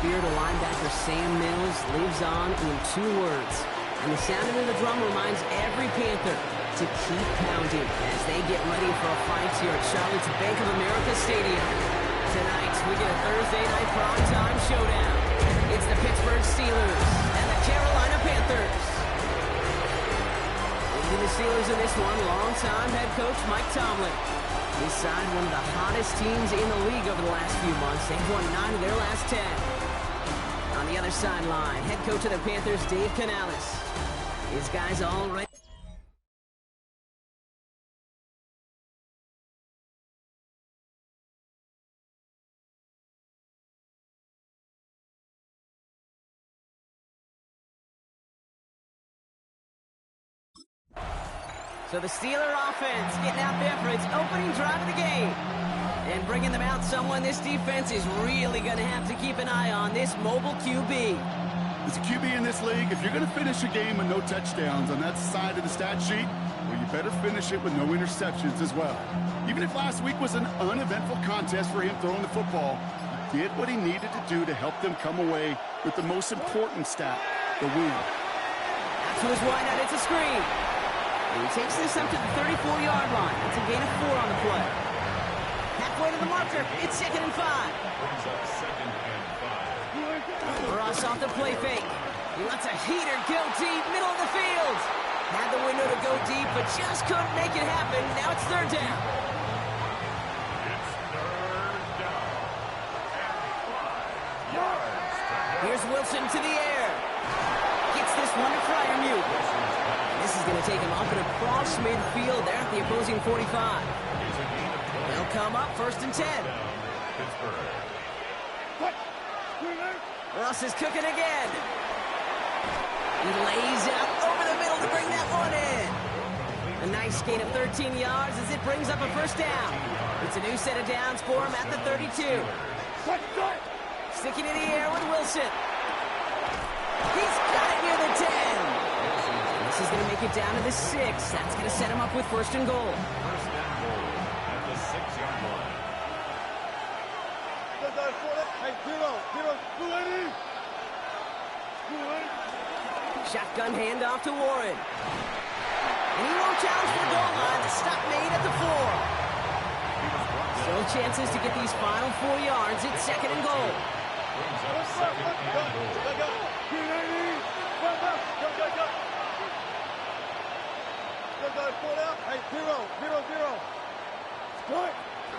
spirit of linebacker Sam Mills lives on in 2 words. And the sounding of the drum reminds every Panther to keep pounding as they get ready for a fight here at Charlotte's Bank of America Stadium. Tonight, we get a Thursday night primetime showdown. It's the Pittsburgh Steelers and the Carolina Panthers. Leading the Steelers in this one, longtime head coach Mike Tomlin. This side, one of the hottest teams in the league over the last few months. They've won 9 of their last 10. On the other sideline, head coach of the Panthers, Dave Canales. His guys all ready. So the Steeler offense getting out there for its opening drive of the game. And bringing them out someone this defense is really going to have to keep an eye on, this mobile QB. As a QB in this league, if you're going to finish a game with no touchdowns on that side of the stat sheet, well, you better finish it with no interceptions as well. Even if last week was an uneventful contest for him throwing the football, he did what he needed to do to help them come away with the most important stat, the win. That's to his wideout, it's a screen. And he takes this up to the 34-yard line. That's a gain of 4 on the play. Halfway to the marker, it's 2nd and 5. Ross off the play fake. He lets a heater go deep, middle of the field. Had the window to go deep, but just couldn't make it happen. Now it's 3rd down. It's 3rd down. And 5 yards. Here's Wilson to the air. Gets this one to Fryermuth. This is going to take him up and across midfield there at the opposing 45. They'll come up 1st and 10. Ross is cooking again. He lays out over the middle to bring that one in. A nice gain of 13 yards as it brings up a 1st down. It's a new set of downs for him at the 32. Sticking in the air with Wilson. He's got it near the 10. This is going to make it down to the 6. That's going to set him up with 1st and goal. 1st and goal at the 6-yard line. Shotgun handoff to Warren. And he won't challenge for the goal line. The stop made at the 4. Still chances to get these final 4 yards. It's 2nd and goal. Brings up 2nd and goal.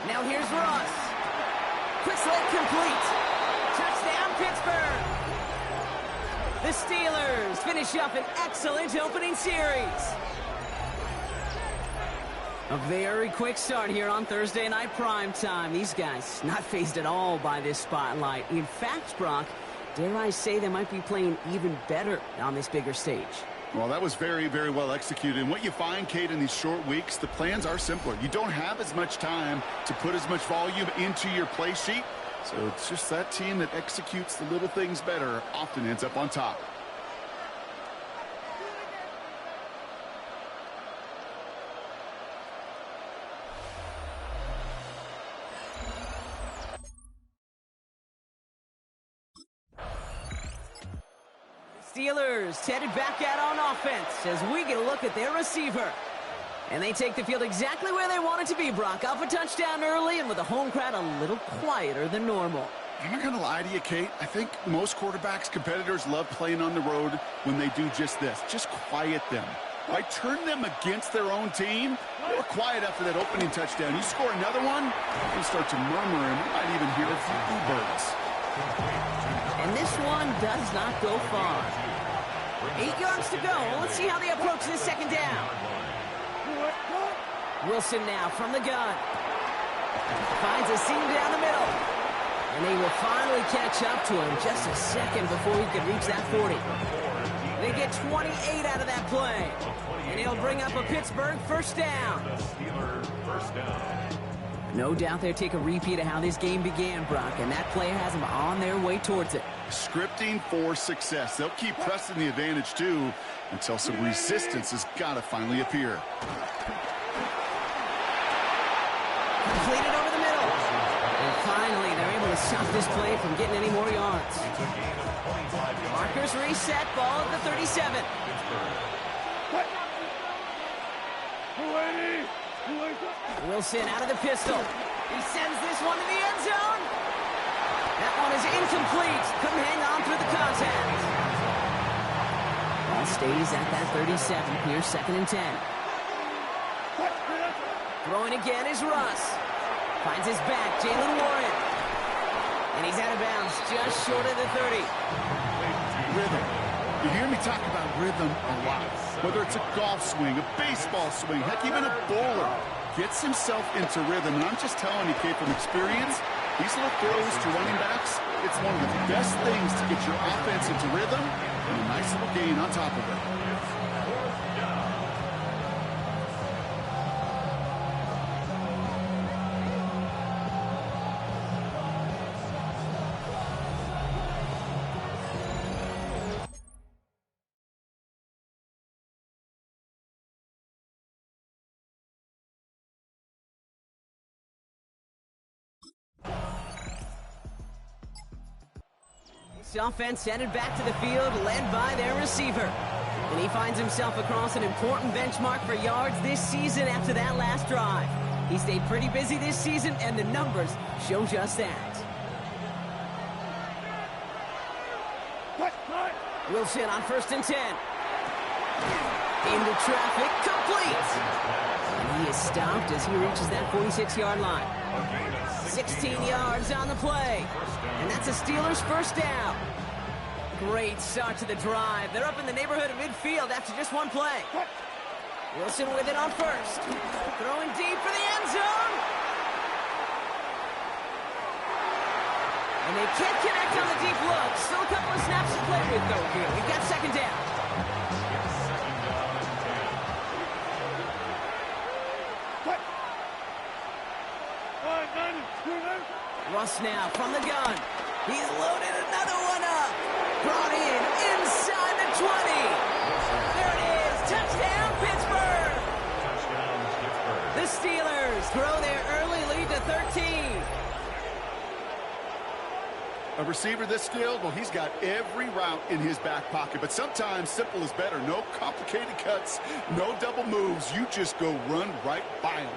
Now here's Ross. Quick slant complete. Touchdown, Pittsburgh. The Steelers finish up an excellent opening series. A very quick start here on Thursday night primetime. These guys not fazed at all by this spotlight. In fact, Brock, dare I say they might be playing even better on this bigger stage. Well, that was very, very well executed. And what you find, Kate, in these short weeks, the plans are simpler. You don't have as much time to put as much volume into your play sheet. So it's just that team that executes the little things better often ends up on top. Steelers headed back out on offense as we get a look at their receiver. And they take the field exactly where they want it to be, Brock. Off a touchdown early and with the home crowd a little quieter than normal. I'm not going to lie to you, Kate. I think most quarterbacks, competitors love playing on the road when they do just this. Just quiet them. By turning them against their own team, they were quiet after that opening touchdown. You score another one, they start to murmur, and you might even hear a few bluebirds. And this one does not go far. 8 yards to go. Let's see how they approach this 2nd down. Wilson now from the gun. Finds a seam down the middle. And they will finally catch up to him just a second before he can reach that 40. They get 28 out of that play. And it'll bring up a Pittsburgh 1st down. No doubt they'll take a repeat of how this game began, Brock, and that play has them on their way towards it. Scripting for success. They'll keep pressing the advantage, too, until some resistance has got to finally appear. Completed over the middle. And finally, they're able to to stop this play from getting any more yards. It's a gain of 25 yards. Markers reset, ball at the 37. Wilson out of the pistol. He sends this one to the end zone. That one is incomplete. Couldn't hang on through the contact. Ball stays at that 37. Here's 2nd and 10. Throwing again is Russ. Finds his back, Jalen Warren. And he's out of bounds, just short of the 30. Rhythm. You hear me talk about rhythm a lot. Whether it's a golf swing, a baseball swing, heck, even a bowler gets himself into rhythm. And I'm just telling you, kid, from experience, these little throws to running backs, it's one of the best things to get your offense into rhythm and a nice little gain on top of it. This offense headed back to the field, led by their receiver. And he finds himself across an important benchmark for yards this season after that last drive. He stayed pretty busy this season, and the numbers show just that. Wilson on 1st and 10. Into traffic, complete. And he is stopped as he reaches that 46-yard line. 16 yards on the play. And that's a Steelers first down. Great start to the drive. They're up in the neighborhood of midfield after just one play. Wilson with it on 1st. Throwing deep for the end zone. And they can't connect on the deep look. Still a couple of snaps to play with, though, here. We've got 2nd down. Russ now from the gun. He's loaded another one up. Brought in inside the 20. There it is. Touchdown, Pittsburgh. Touchdown, Pittsburgh. The Steelers grow their early lead to 13. A receiver this skilled, well, he's got every route in his back pocket. But sometimes simple is better. No complicated cuts, no double moves. You just go run right by him.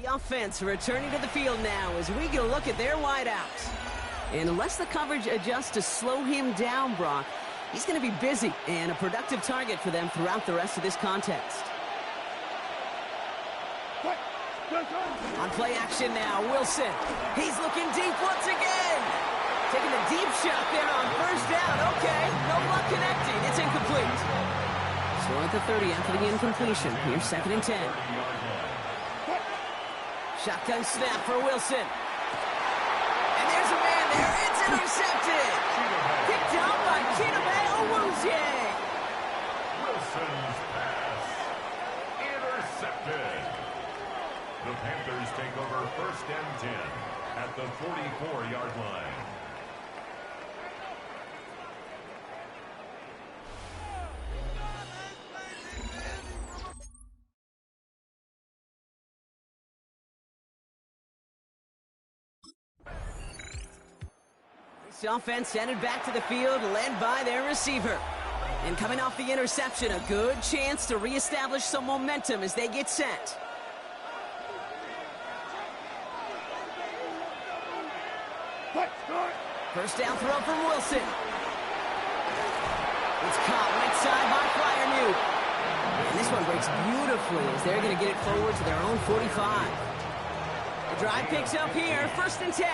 The offense returning to the field now as we get a look at their wideouts. And unless the coverage adjusts to slow him down, Brock, he's going to be busy and a productive target for them throughout the rest of this contest. On play action now, Wilson. He's looking deep once again. Taking a deep shot there on 1st down. Okay, no luck connecting. It's incomplete. So at the 30 after the incompletion. Here's 2nd and 10. Shotgun snap for Wilson. And there's a man there. It's intercepted. Picked out by Quisaveli. Wilson's pass. Intercepted. The Panthers take over 1st and 10 at the 44-yard line. This offense headed back to the field, led by their receiver. And coming off the interception, a good chance to reestablish some momentum as they get set. First down throw from Wilson. It's caught right side by Fryermuth. And this one breaks beautifully as they're going to get it forward to their own 45. The drive picks up here, 1st and 10.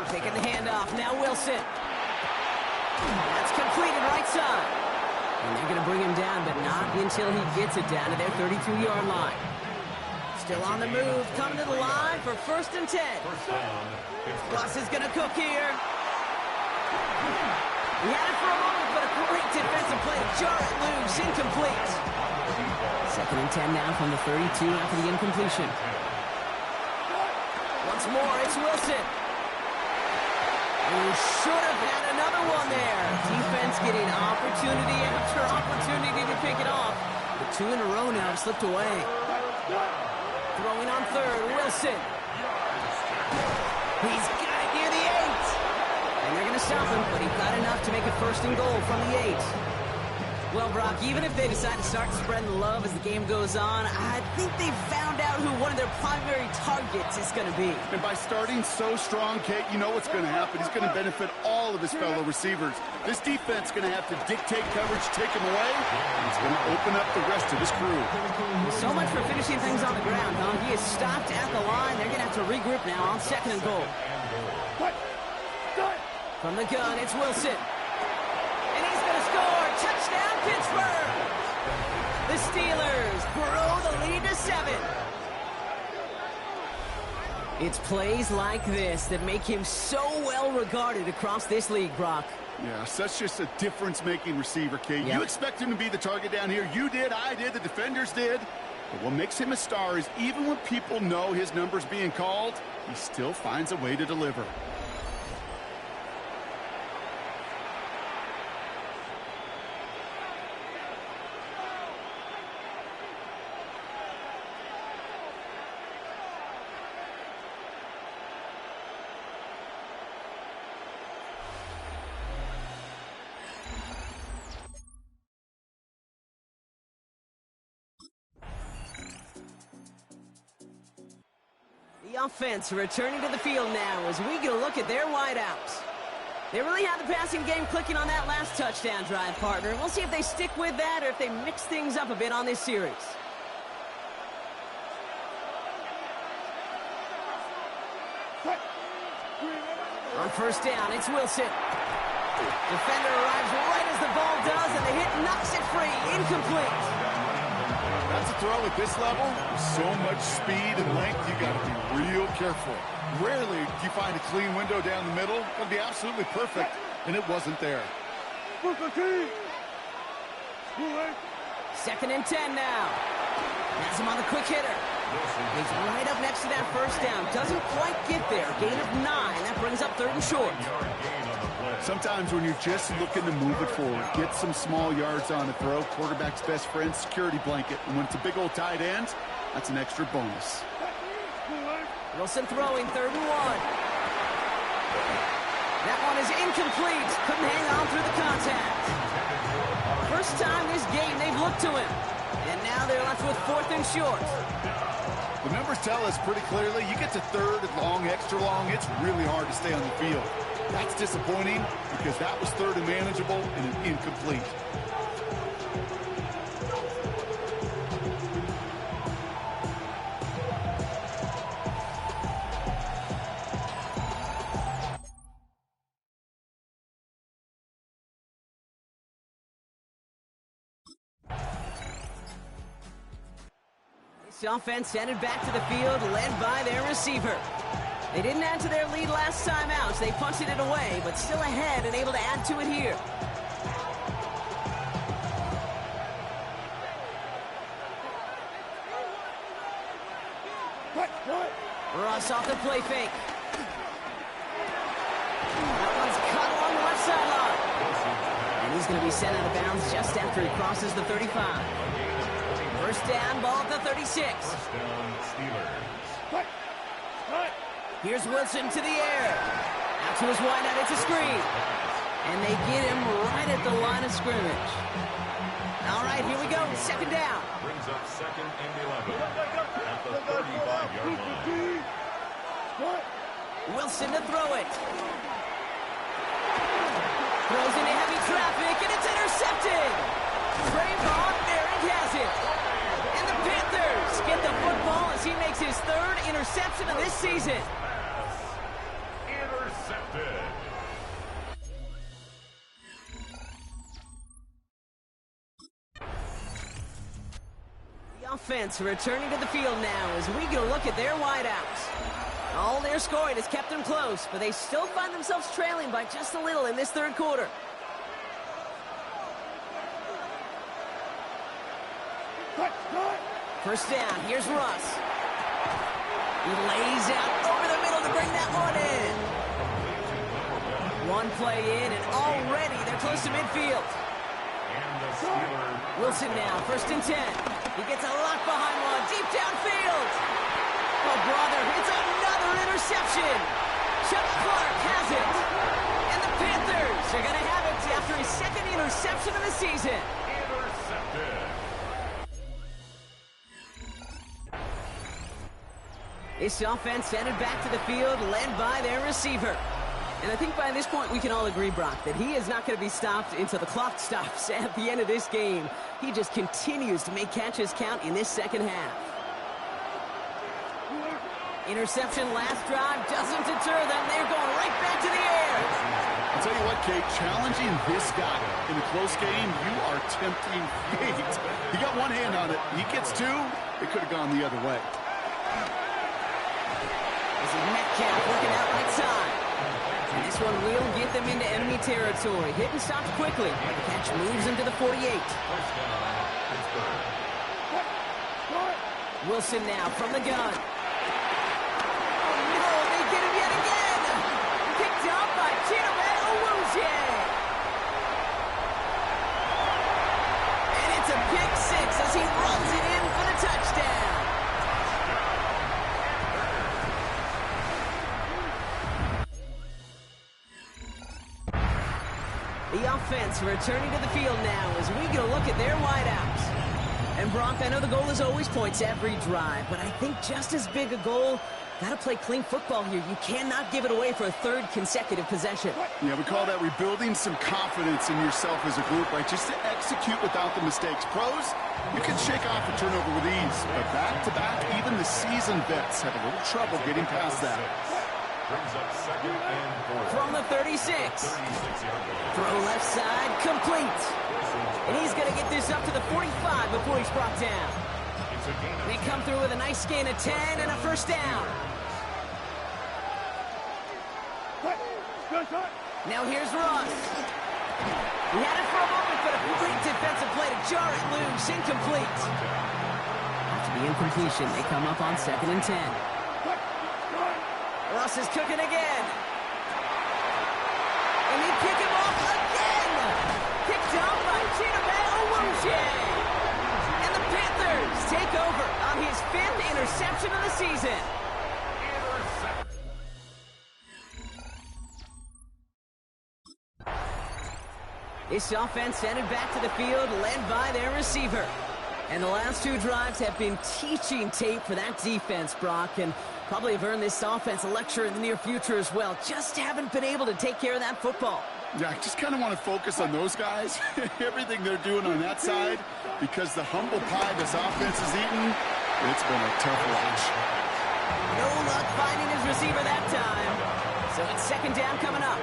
Taking the handoff, now Wilson. That's completed right side. And they're going to bring him down, but not until he gets it down to their 32-yard line. Still on the move, coming to the line for 1st and 10. Russ is going to cook here. He had it for a moment, but a great defensive play to jar it loose. Incomplete. 2nd and 10 now from the 32 after the incompletion. Once more, it's Wilson. Who should have had another one there. Defense getting opportunity after opportunity to pick it off. The 2 in a row now have slipped away. Throwing on 3rd, Wilson. He's got it near the 8. And they're going to stop him, but he got enough to make it 1st and goal from the 8. Well, Brock, even if they decide to start spreading the love as the game goes on, I think they've found out who one of their primary targets is going to be. And by starting so strong, Kate, you know what's going to happen. He's going to benefit all of his fellow receivers. This defense is going to have to dictate coverage, take him away, and it's going to open up the rest of his crew. So much for finishing things on the ground, huh? He is stopped at the line. They're going to have to regroup now on 2nd and goal. From the gun, it's Wilson. And he's going to score. Touchdown, Pittsburgh! The Steelers grow the lead to 7. It's plays like this that make him so well regarded across this league, Brock. Yeah, such just a difference-making receiver, Kate. Yep. You expect him to be the target down here. You did, I did, the defenders did. But what makes him a star is even when people know his number's being called, he still finds a way to deliver. The offense returning to the field now as we get a look at their wideouts. They really had the passing game clicking on that last touchdown drive, partner. We'll see if they stick with that or if they mix things up a bit on this series. On 1st down, it's Wilson. Defender arrives right as the ball does, and the hit knocks it free. Incomplete. That's a throw at this level. With so much speed and length, you got to be real careful. Rarely do you find a clean window down the middle. It'll be absolutely perfect, and it wasn't there. 2nd and 10 now. Has him on the quick hitter. He's right up next to that 1st down. Doesn't quite get there. Gain of 9. That brings up 3rd and short. Sometimes when you're just looking to move it forward, get some small yards on a throw, quarterback's best friend, security blanket. And when it's a big old tight end, that's an extra bonus. Wilson throwing 3rd and 1. That one is incomplete. Couldn't hang on through the contact. First time this game they've looked to him. And now they're left with 4th and short. The numbers tell us pretty clearly, you get to 3rd and long, extra long, it's really hard to stay on the field. That's disappointing because that was 3rd and manageable and an incomplete. This offense headed back to the field, led by their receiver. They didn't add to their lead last time out, so they punted it away, but still ahead and able to add to it here. Russ off the play fake. That one's cut along the left sideline. And he's going to be sent out of bounds just after he crosses the 35. 1st down, ball at the 36. Here's Wilson to the air. Out to his wideout, it's a screen. And they get him right at the line of scrimmage. All right, here we go, 2nd down. Brings up 2nd and 11 at the 35-yard line. Wilson to throw it. Throws into heavy traffic, and it's intercepted. Trayvon Merrick has it. And the Panthers get the football as he makes his 3rd interception of this season. Intercepted. The offense returning to the field now as we get a look at their wideouts. All their scoring has kept them close, but they still find themselves trailing by just a little in this 3rd quarter. First down, here's Russ. He lays out over the middle to bring that one in. One play in, and already they're close to midfield. Wilson now, first and 10. He gets a lock behind one, deep downfield. Oh, brother, it's another interception. Chuck Clark has it. And the Panthers are going to have it after his second interception of the season. Intercepted. This offense headed back to the field, led by their receiver. And I think by this point we can all agree, Brock, that he is not going to be stopped until the clock stops at the end of this game. He just continues to make catches count in this second half. Interception last drive doesn't deter them. They're going right back to the air. I'll tell you what, Kate, challenging this guy in a close game, you are tempting fate. He got one hand on it. He gets two. It could have gone the other way. This is Metcalf working out right side. And this one will get them into enemy territory. Hit and stops quickly. The catch moves into the 48. Wilson now from the gun. Oh no, they get him yet again. Picked up by Quisaveli. And it's a pick six as he runs it in for the touchdown. The offense returning to the field now as we get a look at their wideouts. And Brock, I know the goal is always points every drive, but I think just as big a goal, got to play clean football here. You cannot give it away for a third consecutive possession. Yeah, we call that rebuilding some confidence in yourself as a group, right? Just to execute without the mistakes. Pros, you can shake off a turnover with ease, but back-to-back, even the seasoned vets have a little trouble getting past that. Brings up second and 4. From the 36. Throw left side, complete. And he's going to get this up to the 45 before he's brought down. They come through with a nice gain of 10 and a first down. Now here's Russ. He had it for a moment, but a great defensive play to jar it loose. Incomplete. After the incompletion, they come up on second and 10. Russ is cooking again. And they pick him off again. Picked up by Quisaveli. And the Panthers take over on his 5th interception of the season. This offense headed back to the field, led by their receiver. And the last two drives have been teaching tape for that defense, Brock, and probably have earned this offense a lecture in the near future as well. Just haven't been able to take care of that football. Yeah, I just kind of want to focus on those guys, everything they're doing on that side, because the humble pie this offense is eating, it's been a tough watch. No luck finding his receiver that time. So it's second down coming up.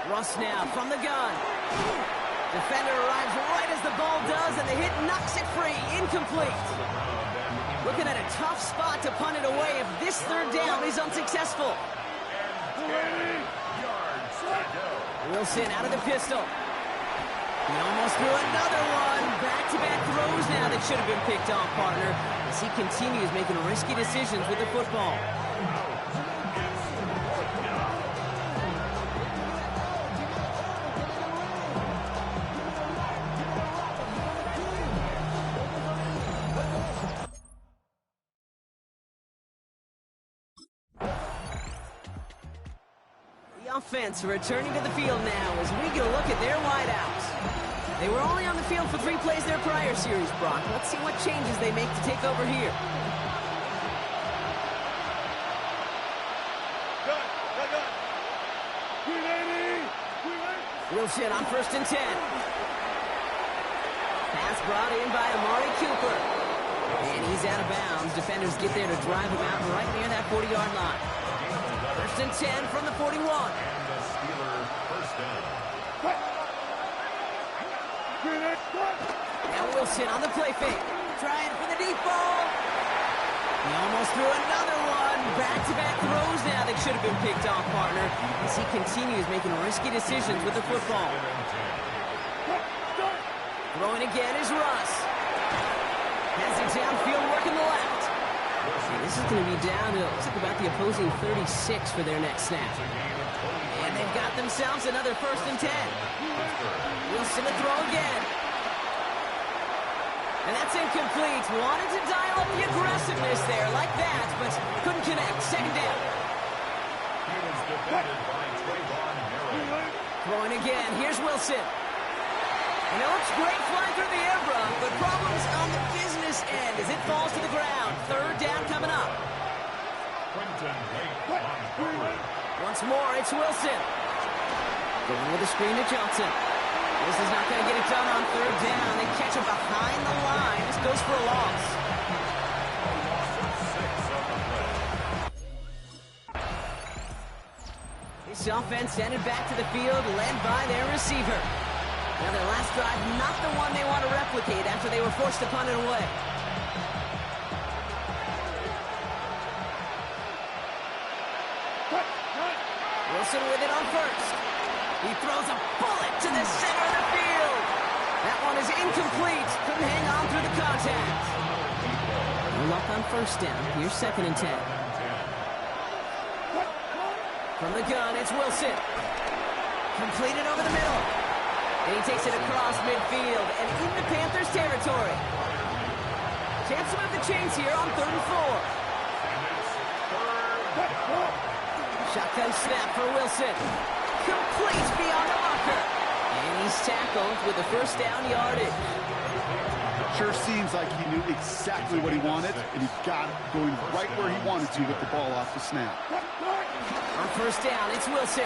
Russ now from the gun. Defender arrives right as the ball does, and the hit knocks it free. Incomplete. Looking at a tough spot to punt it away if this third down is unsuccessful. Wilson out of the pistol. He almost threw another one. Back-to-back throws now that should have been picked off, partner, as he continues making risky decisions with the football. Offense returning to the field now as we get a look at their wideouts. They were only on the field for 3 plays their prior series, Brock. Let's see what changes they make to take over here. Wilson on first and 10. Pass brought in by Amari Cooper. And he's out of bounds. Defenders get there to drive him out right near that 40-yard line. First and 10 from the 41. Steelers first down. Now Wilson on the play fake. Trying for the deep ball. He almost threw another one. Back-to-back throws now that should have been picked off, partner, as he continues making risky decisions with the football. Throwing again is Russ. Has it downfield, working the left. And this is going to be down to, looks like about the opposing 36 for their next snap. And they've got themselves another 1st and 10. Wilson to throw again. And that's incomplete. Wanted to dial up the aggressiveness there like that, but couldn't connect. 2nd down. Throwing again. Here's Wilson. And it looks great flying through the air run, but problems on the business end as it falls to the ground. 3rd down coming up. Once more, it's Wilson. Going with a screen to Johnson. This is not going to get it done on 3rd down. They catch him behind the line. This goes for a loss. This offense ended back to the field, led by their receiver. Now, their last drive, not the one they want to replicate after they were forced to punt it away. Wilson with it on 1st. He throws a bullet to the center of the field. That one is incomplete. Couldn't hang on through the contact. No luck on 1st down. Here's 2nd and 10. From the gun, it's Wilson. Completed over the middle. And he takes it across midfield and into Panthers territory. Chance to move the chains here on 3rd and 4. Shotgun snap for Wilson. Complete beyond the marker. And he's tackled with the 1st down yardage. Sure seems like he knew exactly what he wanted, and he got it going right where he wanted to with the ball off the snap. On 1st down, it's Wilson.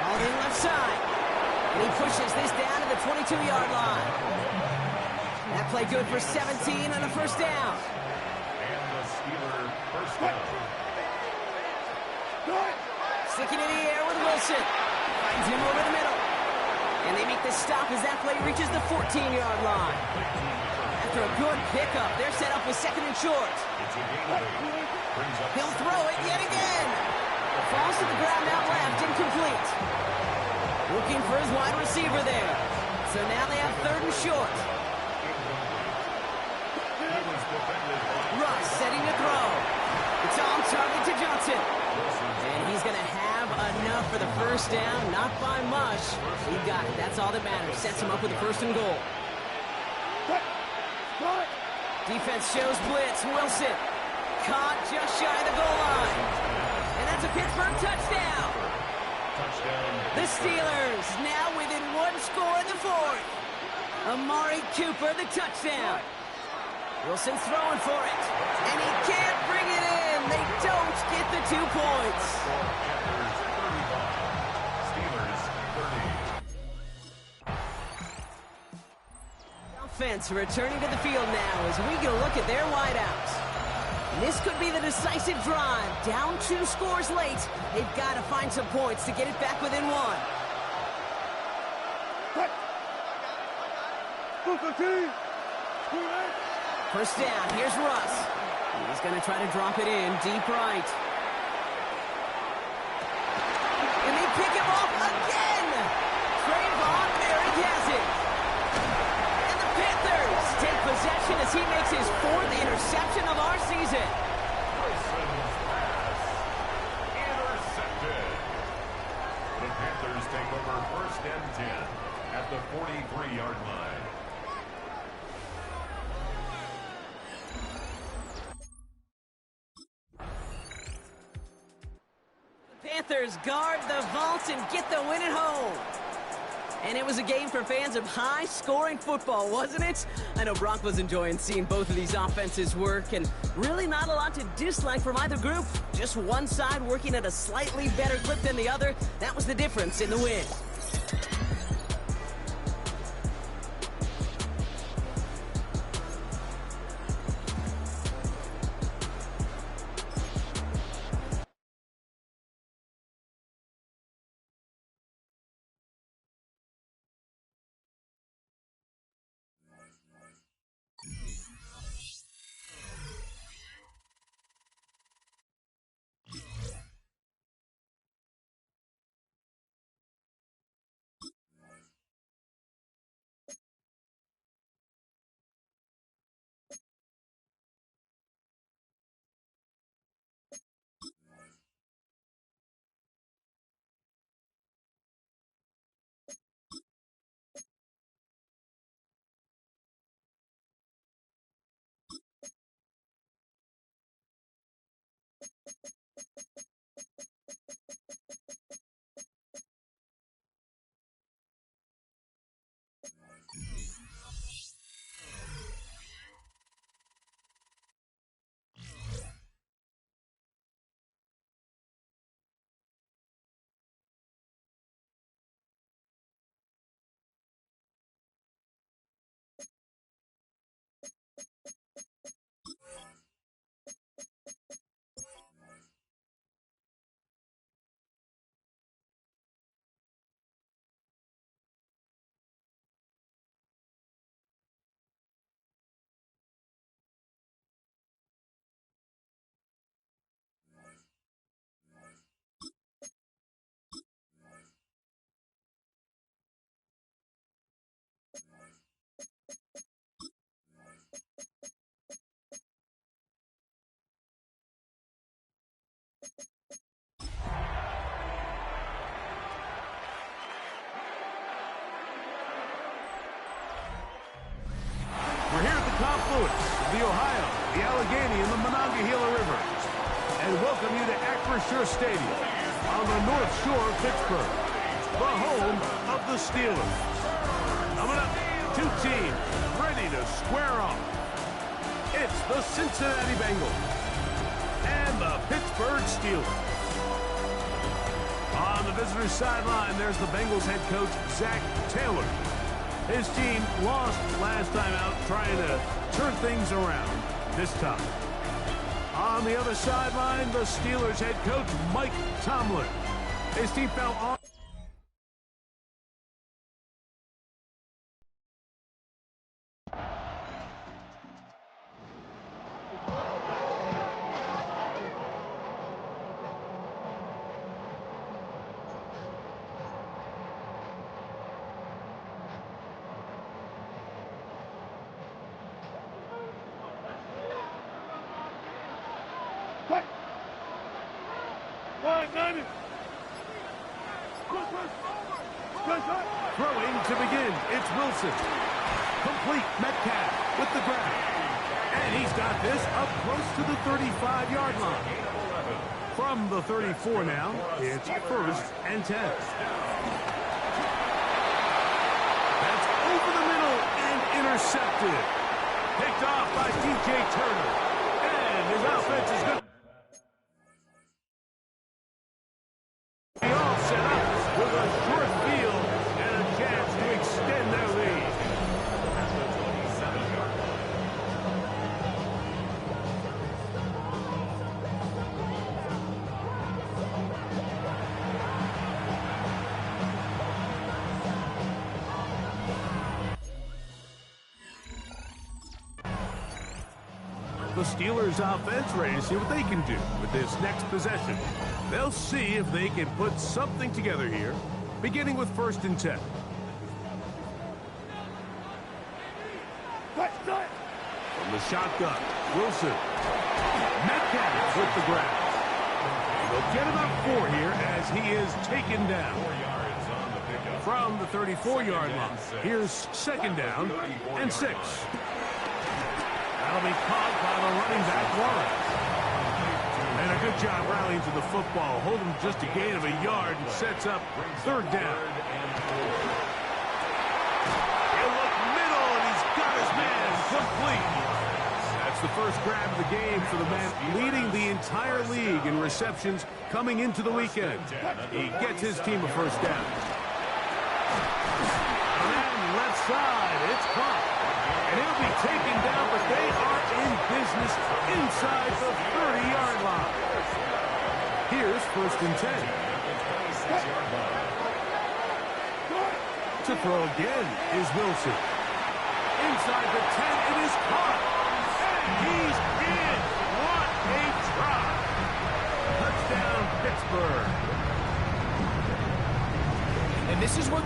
All in left side. And he pushes this down to the 22-yard line. That play good for 17 on a 1st down. And the Steelers' 1st down. Sticking in the air with Wilson. Finds him over the middle. And they make the stop as that play reaches the 14-yard line. After a good pickup, they're set up with 2nd and short. He'll throw it yet again. Falls to the ground out left, incomplete. Looking for his wide receiver there. So now they have 3rd and short. Russ setting to throw. It's on target to Johnson. And he's going to have enough for the 1st down. Not by much. He got it. That's all that matters. Sets him up with a 1st and goal. Defense shows blitz. Wilson caught just shy of the goal line. And that's a Pittsburgh touchdown. The Steelers now within 1 score in the 4th. Amari Cooper, the touchdown. Wilson's throwing for it. And he can't bring it in. They don't get the 2 points. Offense returning to the field now as we get a look at their wideouts. This could be the decisive drive. Down 2 scores late. They've got to find some points to get it back within 1. First down. Here's Russ. He's going to try to drop it in deep right. And they pick him off again. Trayvon Merrick has it. And the Panthers take possession as he makes his 4th interception of our season. Intercepted. The Panthers take over 1st and 10 at the 43-yard line. Panthers guard the vault and get the win at home. And it was a game for fans of high-scoring football, wasn't it? I know Brock was enjoying seeing both of these offenses work, and really not a lot to dislike from either group. Just one side working at a slightly better clip than the other. That was the difference in the win. We're here at the confluence of the Ohio, the Allegheny, and the Monongahela Rivers, and welcome you to Acrisure Stadium on the North Shore of Pittsburgh, the home of the Steelers. Coming up, two teams ready to square off. It's the Cincinnati Bengals and the Pittsburgh Steelers. On the visitor's sideline, there's the Bengals head coach, Zach Taylor. His team lost last time out, trying to turn things around this time. On the other sideline, the Steelers head coach, Mike Tomlin. His team fell on. Throwing to begin, it's Wilson. Complete, Metcalf with the grab. And he's got this up close to the 35-yard line. From the 34 now, it's 1st and 10. That's over the middle and intercepted. Picked off by DJ Turner. And his offense is good. All set up with a short field and a chance to extend their lead. That's the 27-yard line. The Steelers offense ready to see what they can do with this next possession. They'll see if they can put something together here, beginning with 1st and 10. From the shotgun, Wilson. Metcalf with the grab. They'll get about 4 here as he is taken down. 4 yards on the pickup. From the 34-yard line, here's 2nd down and 6. That'll be caught by the running back, Lawrence. And a good job rallying to the football. Holding just a gain of a yard and sets up 3rd down. He'll look middle, and he's got his man complete. That's the first grab of the game for the man leading the entire league in receptions coming into the weekend. He gets his team a 1st down. And left side, it's caught. And he'll be taken down, but they are in business inside the 30-yard line. Here's 1st and 10. To throw again is Wilson. Inside the 10, it is caught. And he's in. What a try. Touchdown, Pittsburgh. And this is what...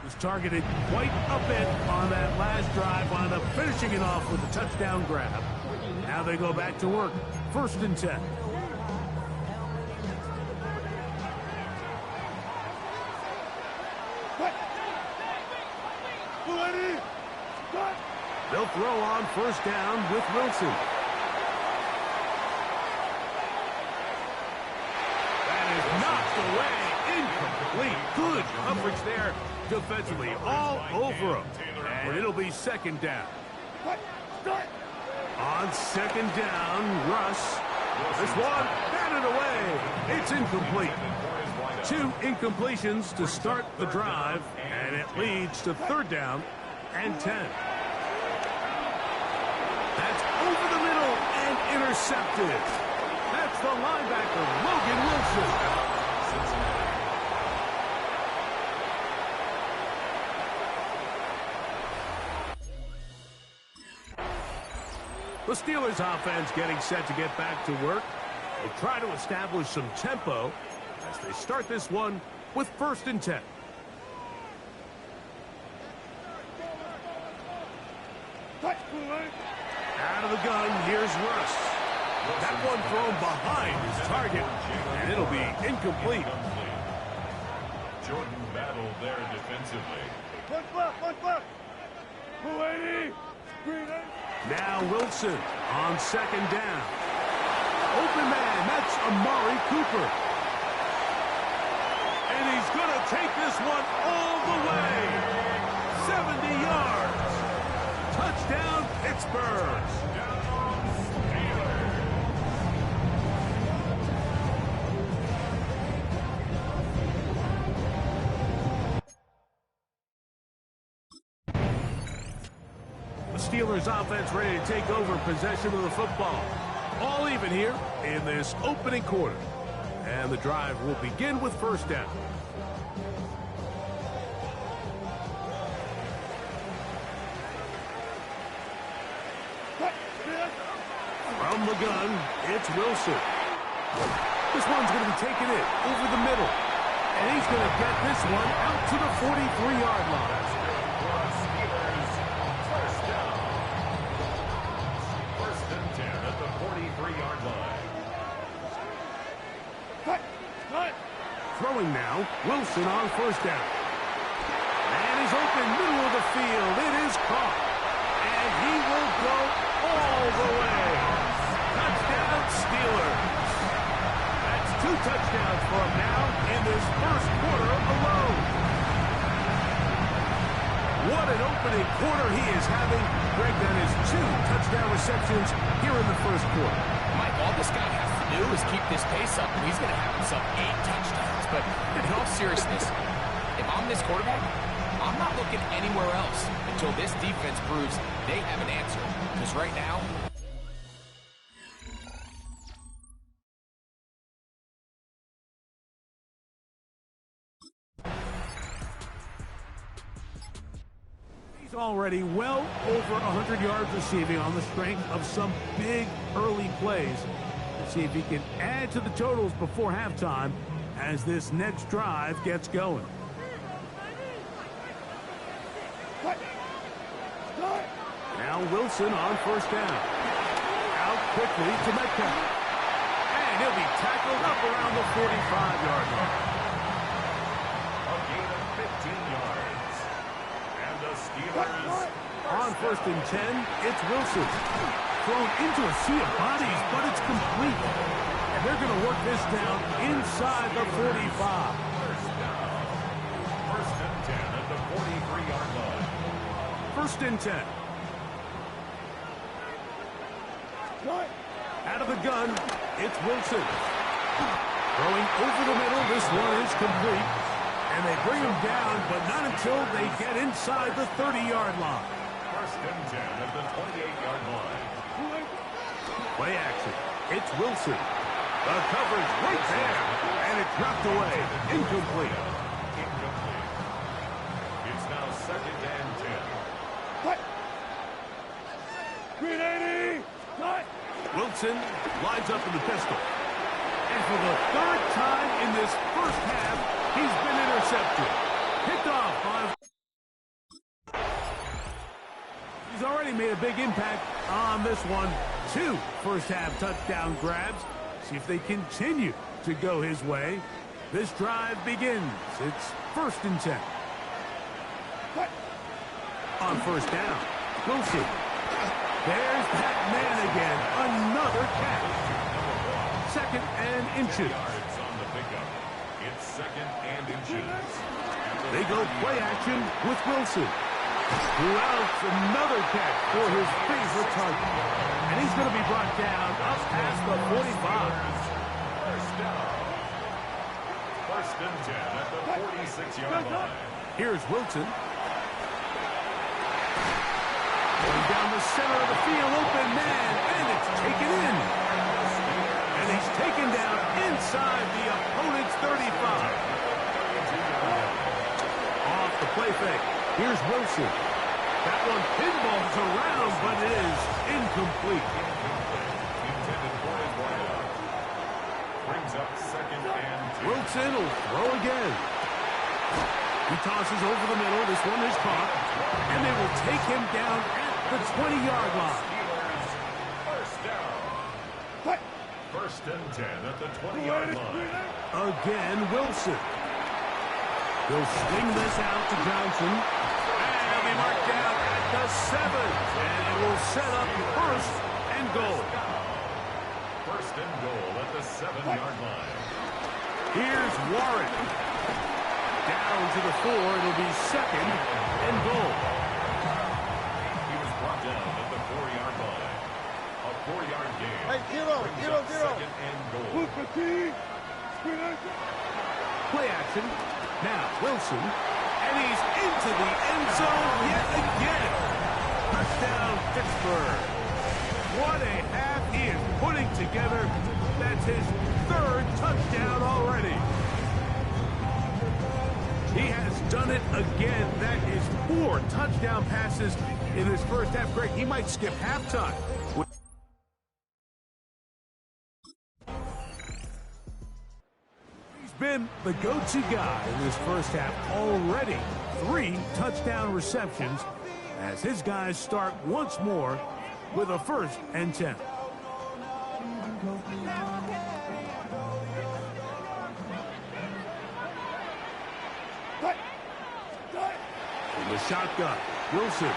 was targeted quite a bit on that last drive, wound up finishing it off with a touchdown grab. Now they go back to work. 1st and 10. They'll throw on first down with Wilson. That is knocked away. Incomplete. Good coverage there defensively. All over him. And it'll be second down. On second down, Russ. This one, batted away. It's incomplete. 2 incompletions to start the drive, and it leads to third down and 10. That's over the middle and intercepted. That's the linebacker, Logan Wilson. The Steelers offense getting set to get back to work. They try to establish some tempo as they start this one with first and 10. Out of the gun, here's Russ. That one thrown behind his target, and it'll be incomplete. Jordan battled there defensively. One left. 280. Now Wilson on second down. Open man, that's Amari Cooper. And he's going to take this one all the way. 70 yards. Touchdown, Pittsburgh. Steelers offense ready to take over possession of the football. All even here in this opening quarter. And the drive will begin with first down. From the gun, it's Wilson. This one's going to be taken in over the middle. And he's going to get this one out to the 43-yard line. Throwing now, Wilson on first down. And he's open middle of the field. It is caught. And he will go all the way. Touchdown, Steelers. That's 2 touchdowns for him now in this first quarter alone. What an opening quarter he is having. Greg, that is 2 touchdown receptions here in the first quarter. Mike, all this guy has to do is keep this pace up, and he's going to have himself 8 touchdowns. But in all seriousness, if I'm this quarterback, I'm not looking anywhere else until this defense proves they have an answer. Because right now, he's already well over 100 yards receiving on the strength of some big early plays. Let's see if he can add to the totals before halftime as this next drive gets going. Now Wilson on first down. Out quickly to Metcalf. And he'll be tackled up around the 45-yard line. A gain of 15 yards. And the Steelers... On first and 10, it's Wilson. Thrown into a sea of bodies, but it's complete. And they're going to work this down inside the 45. First down. First and 10 at the 43-yard line. First and 10. Out of the gun, it's Wilson. Throwing over the middle, this one is complete. And they bring him down, but not until they get inside the 30-yard line. First and 10 at the 28-yard line. Play action. It's Wilson. The coverage right there. And it dropped away. Incomplete. Incomplete. It's now second and 10. 380. Wilson lines up in the pistol. And for the 3rd time in this first half, he's been intercepted. Picked off by... He's already made a big impact on this one. 2 first-half touchdown grabs. See if they continue to go his way. This drive begins. It's first and 10. On first down, Wilson. There's that man again. Another catch. Second and inches. Yards on the pickup. It's second and inches. They go play action with Wilson. Who else? Another catch for his favorite target. And he's going to be brought down up past the 45. First down. First and 10 at the 46-yard line. Here's Wilson. Going down the center of the field, open man, and it's taken in. And he's taken down inside the opponent's 35. Off the play fake. Here's Wilson. That one pinballs around, but it is incomplete. Intended for his wideout. Brings up second and 10. Wilson will throw again. He tosses over the middle. This one is caught. And they will take him down at the 20-yard line. Steelers, first down. First and 10 at the 20-yard line. Again, Wilson. He'll swing this out to Johnson. And he'll be marked down at the 7. And it will set up first and goal. First and goal at the 7-yard line. Here's Warren. Down to the 4. It'll be second and goal. He was brought down at the 4-yard line. A 4-yard gain. Hey, Brings up second and goal. Play action. Now Wilson. And he's into the end zone yet again. Touchdown, Pittsburgh. What a half he is putting together. That's his 3rd touchdown already. He has done it again. That is 4 touchdown passes in his first half. Greg, he might skip halftime. He's been the go-to guy in this first half already. 3 touchdown receptions as his guys start once more with a first and 10. In the shotgun, Wilson.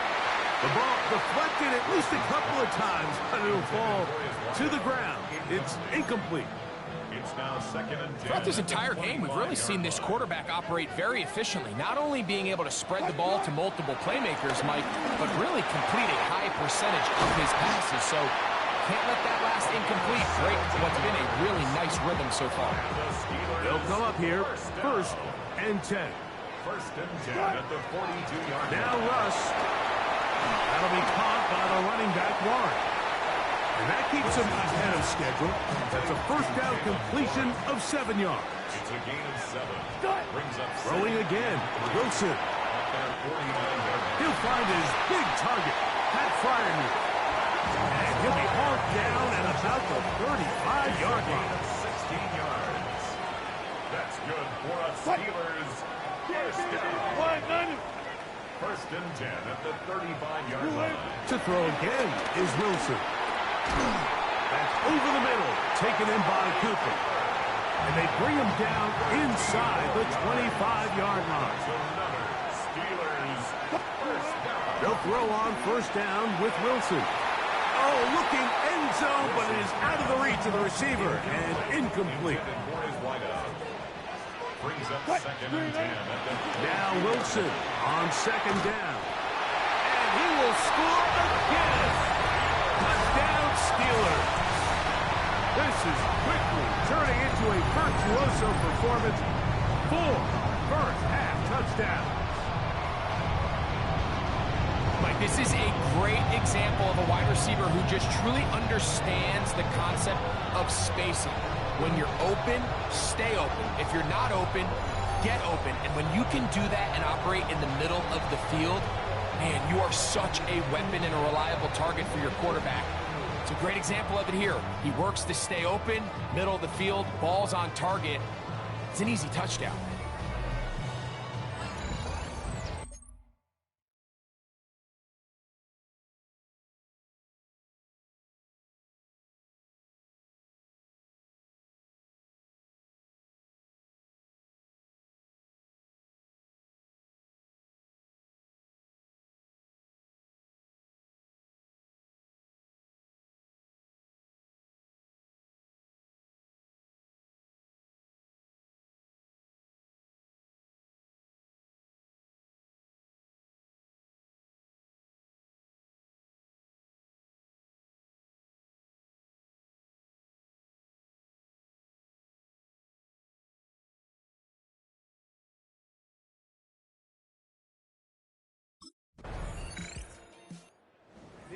The ball deflected at least a couple of times, but it'll fall to the ground. It's incomplete. It's now second and 10. Throughout this entire game, we've really seen this quarterback operate very efficiently, not only being able to spread the ball to multiple playmakers, Mike, but really complete a high percentage of his passes. So can't let that last incomplete break what's been a really nice rhythm so far. They'll come up here, first and 10. First and 10 at the 42-yard line. Now Russ. That'll be caught by the running back, Warren. And that keeps him ahead of schedule. That's a first down completion of 7 yards. It's a gain of 7. Brings up Throwing again. Wilson. He'll find his big target, Pat Fryermuth. And he'll be hauled down at about the 35-yard line. 16 yards. That's good for a Steelers. First down. First and 10 at the 35-yard line. To throw again is Wilson. That's over the middle, taken in by Cooper. And they bring him down inside the 25-yard line. Another Steelers first down. They'll throw on first down with Wilson. Oh, looking end zone, but it is out of the reach of the receiver and incomplete. For his wideout. Brings up second and 10 at the Now Wilson on second down. And he will score again. Touchdown Steelers. This is quickly turning into a virtuoso performance. 4 first half touchdowns. Mike, this is a great example of a wide receiver who just truly understands the concept of spacing. When you're open, stay open. If you're not open, get open. And when you can do that and operate in the middle of the field, man, you are such a weapon and a reliable target for your quarterback. It's a great example of it here. He works to stay open, middle of the field, ball's on target. It's an easy touchdown.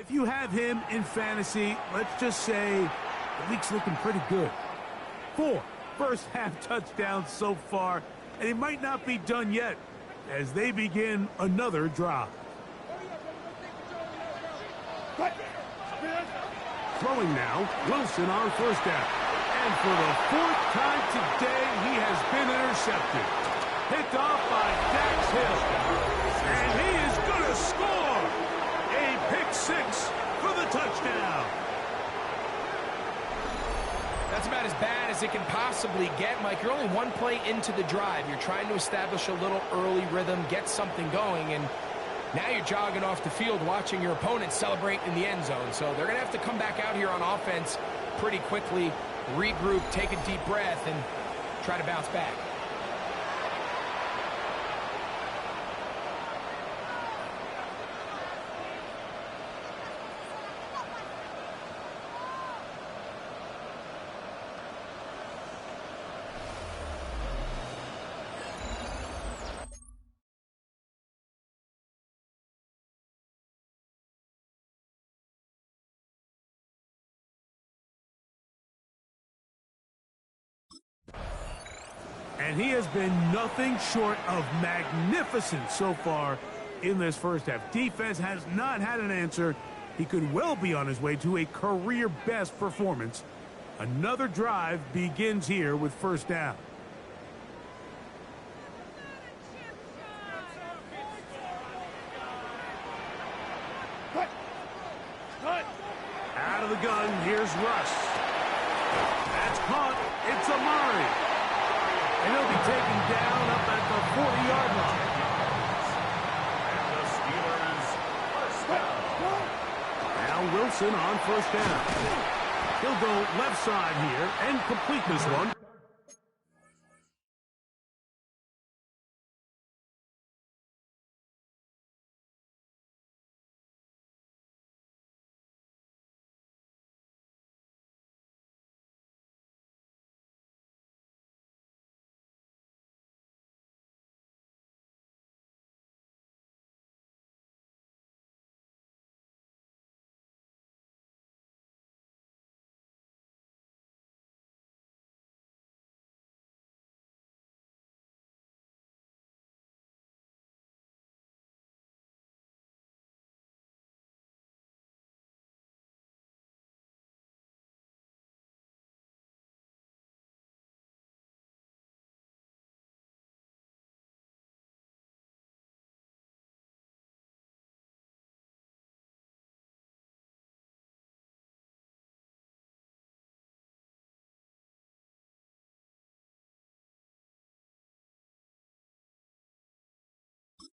If you have him in fantasy, let's just say the week's looking pretty good. 4 first-half touchdowns so far, and it might not be done yet as they begin another drive. Throwing now, Wilson on first down. And for the 4th time today, he has been intercepted. Picked off by Dax Hill. And he is going to score! A pick 6 for the touchdown. That's about as bad as it can possibly get, Mike. You're only one play into the drive. You're trying to establish a little early rhythm, get something going, and now you're jogging off the field watching your opponent celebrate in the end zone. So they're going to have to come back out here on offense pretty quickly, regroup, take a deep breath, and try to bounce back. And he has been nothing short of magnificent so far in this first half. Defense has not had an answer. He could well be on his way to a career-best performance. Another drive begins here with first down. Out of the gun, here's Russ. That's caught. It's Amari. And he'll be taken down up at the 40-yard line. And the Steelers first down. Now Wilson on first down. He'll go left side here and complete this one.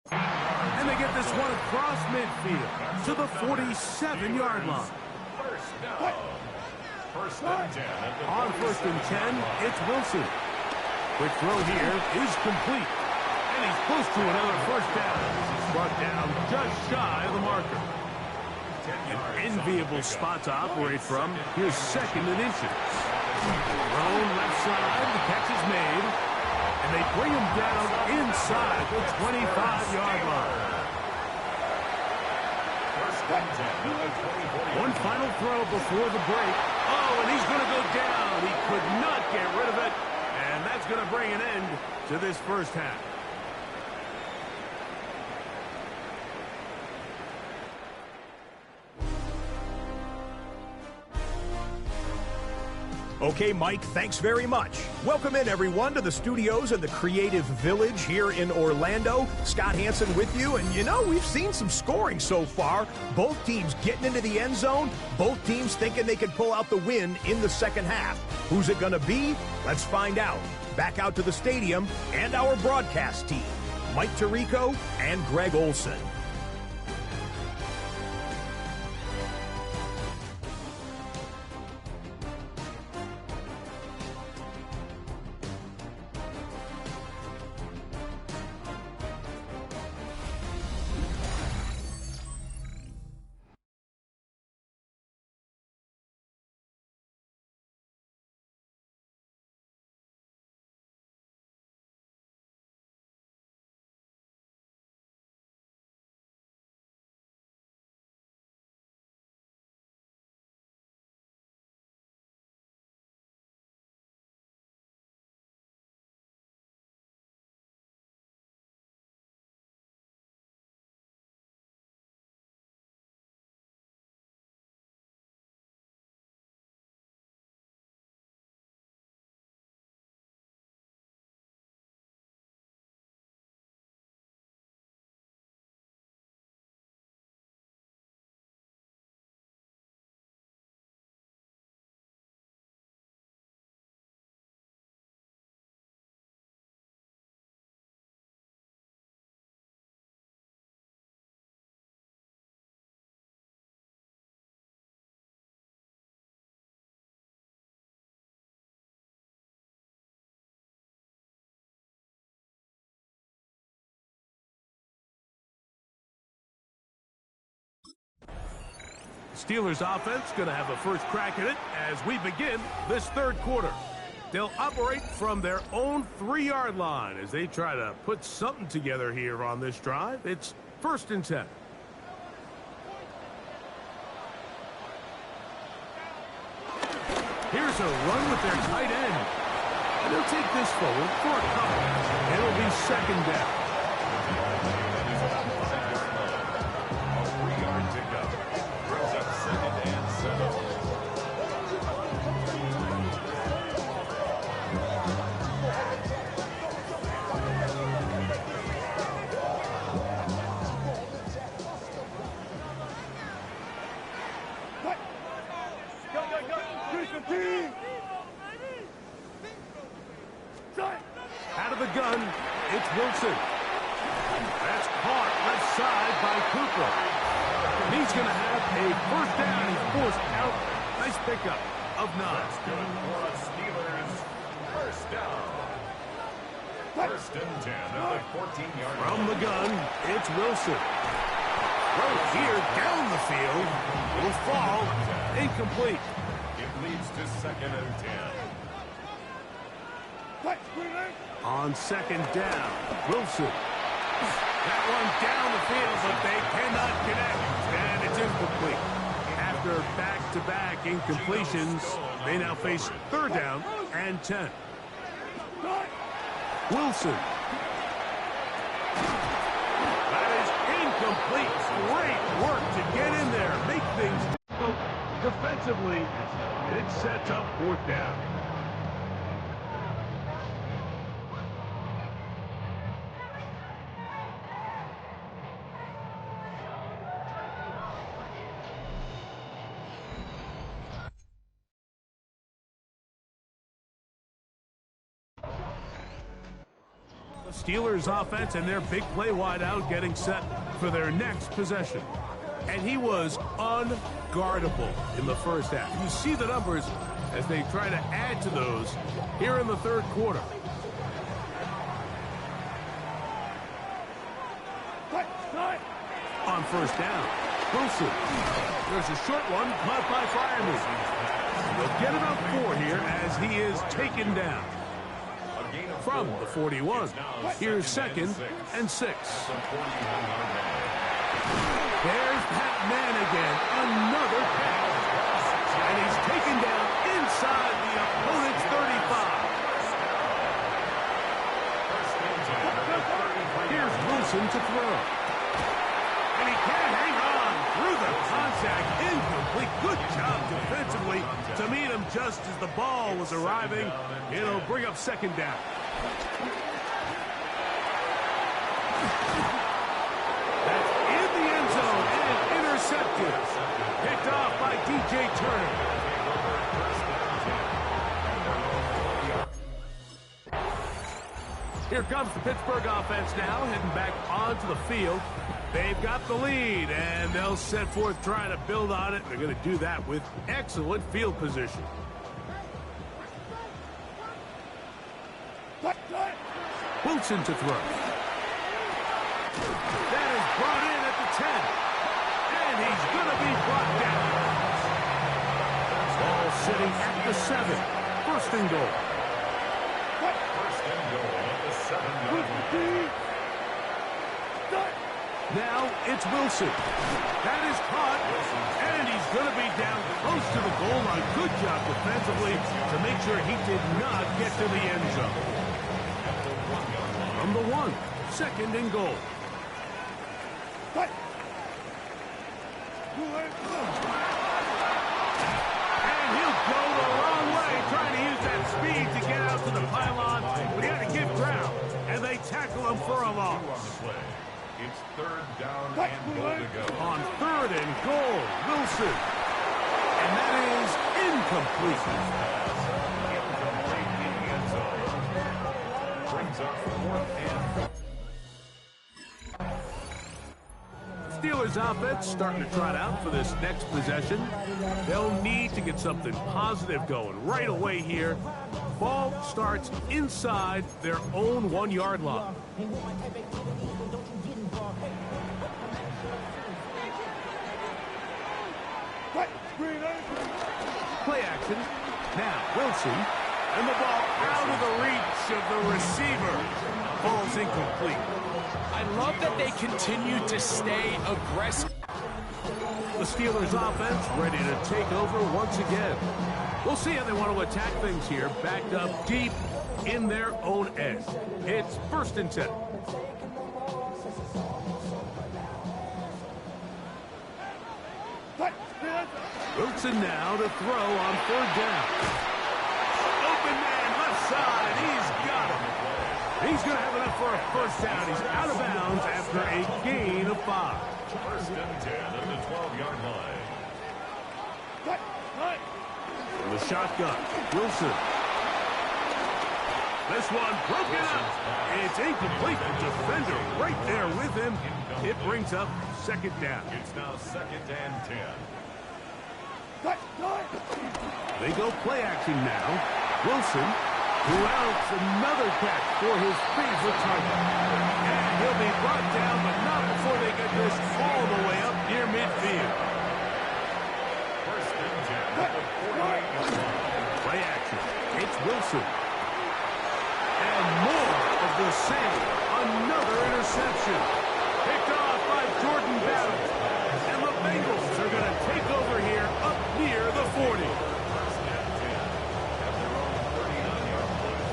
And they get this one across midfield to the 47-yard line. First down. First and 10 at the On first and 10, it's Wilson. Quick throw here is complete. And he's close to another first down. Brought down just shy of the marker. An enviable spot to operate from. Here's second and inches. Thrown left side, the catch is made. And they bring him down inside the 25-yard line. One final throw before the break. Oh, and he's going to go down. He could not get rid of it. And that's going to bring an end to this first half. Okay, Mike, thanks very much. Welcome in, everyone, to the studios in the Creative Village here in Orlando. Scott Hansen with you, and you know, we've seen some scoring so far. Both teams getting into the end zone, both teams thinking they could pull out the win in the second half. Who's it going to be? Let's find out. Back out to the stadium and our broadcast team, Mike Tirico and Greg Olson. Steelers offense going to have a first crack at it as we begin this third quarter. They'll operate from their own 3-yard line as they try to put something together here on this drive. It's 1st and 10. Here's a run with their tight end. And they'll take this forward for a couple. It'll be 2nd down. A 3-yard pickup. Brings up 2nd and 7. Out of the gun, it's Wilson. That's caught left side by Cooper. And he's going to have a 1st down. He's forced out. Nice pickup of 9. That's good for the Steelers. 1st down. 1st and 10 at the 14-yard line. From the gun, it's Wilson. Right here, down the field. Will fall. Incomplete. It leads to 2nd and 10. On 2nd down, Wilson. That one down the field, but they cannot connect. And it's incomplete. After back-to-back incompletions, they now face 3rd down and 10. Wilson. That is incomplete. Great work to get in there. Make things difficult defensively. It sets up 4th down. Steelers offense and their big play wideout getting set for their next possession. And he was unguardable in the first half. You see the numbers as they try to add to those here in the 3rd quarter. On 1st down, Wilson. There's a short one caught by Fireman. They'll get about 4 here as he is taken down. From the 41, here's 2nd and 6. There's that man again, another pass. And he's taken down inside the opponent's 35. Here's Wilson to throw. And he can't hang on through the contact. Incomplete. Good job defensively to meet him just as the ball was arriving. It'll bring up 2nd down. That's in the end zone and intercepted. Picked off by DJ Turner. Here comes the Pittsburgh offense now, heading back onto the field. They've got the lead, and they'll set forth trying to build on it. They're going to do that with excellent field position. Wilson to throw. That is brought in at the 10. And he's going to be brought down. Ball sitting at the 7. 1st and goal. 1st and goal at the 7-yard line. Now it's Wilson. That is caught. And he's going to be down close to the goal line. Good job defensively to make sure he did not get to the end zone. From the 1, 2nd and goal. And he'll go the wrong way, trying to use that speed to get out to the pylon, but he had to give ground, and they tackle him for a loss. It's 3rd down and goal to go. On 3rd and goal, Wilson. And that is incomplete. Incomplete in the end zone. Brings up 4th and 5. Steelers offense starting to trot out for this next possession. They'll need to get something positive going right away here. Ball starts inside their own 1-yard line. play action. Now, Wilson. And the ball out of the reach of the receiver. Ball's incomplete. I love that they continue to stay aggressive. The Steelers offense ready to take over once again. We'll see how they want to attack things here. Backed up deep in their own end. It's 1st and 10. Wilson now to throw on 3rd down. Open man, left side. He's got him. He's going to have enough for a 1st down. He's out of bounds after a gain of 5. 1st and 10 at the 12-yard line. From the shotgun, Wilson. This one broken up. It's incomplete. The defender right there with him. It brings up 2nd down. It's now 2nd and 10. They go play action now. Wilson, who outs another catch for his favorite target. And he'll be brought down, but not before they get this all the way up near midfield. 1st and 10 at the 48-yard line. Play action. It's Wilson. And more of the same. Another interception. Picked off by Jordan Battle. And the Bengals are going to take over here up near the 40. 1st and 10 at their own 39-yard line.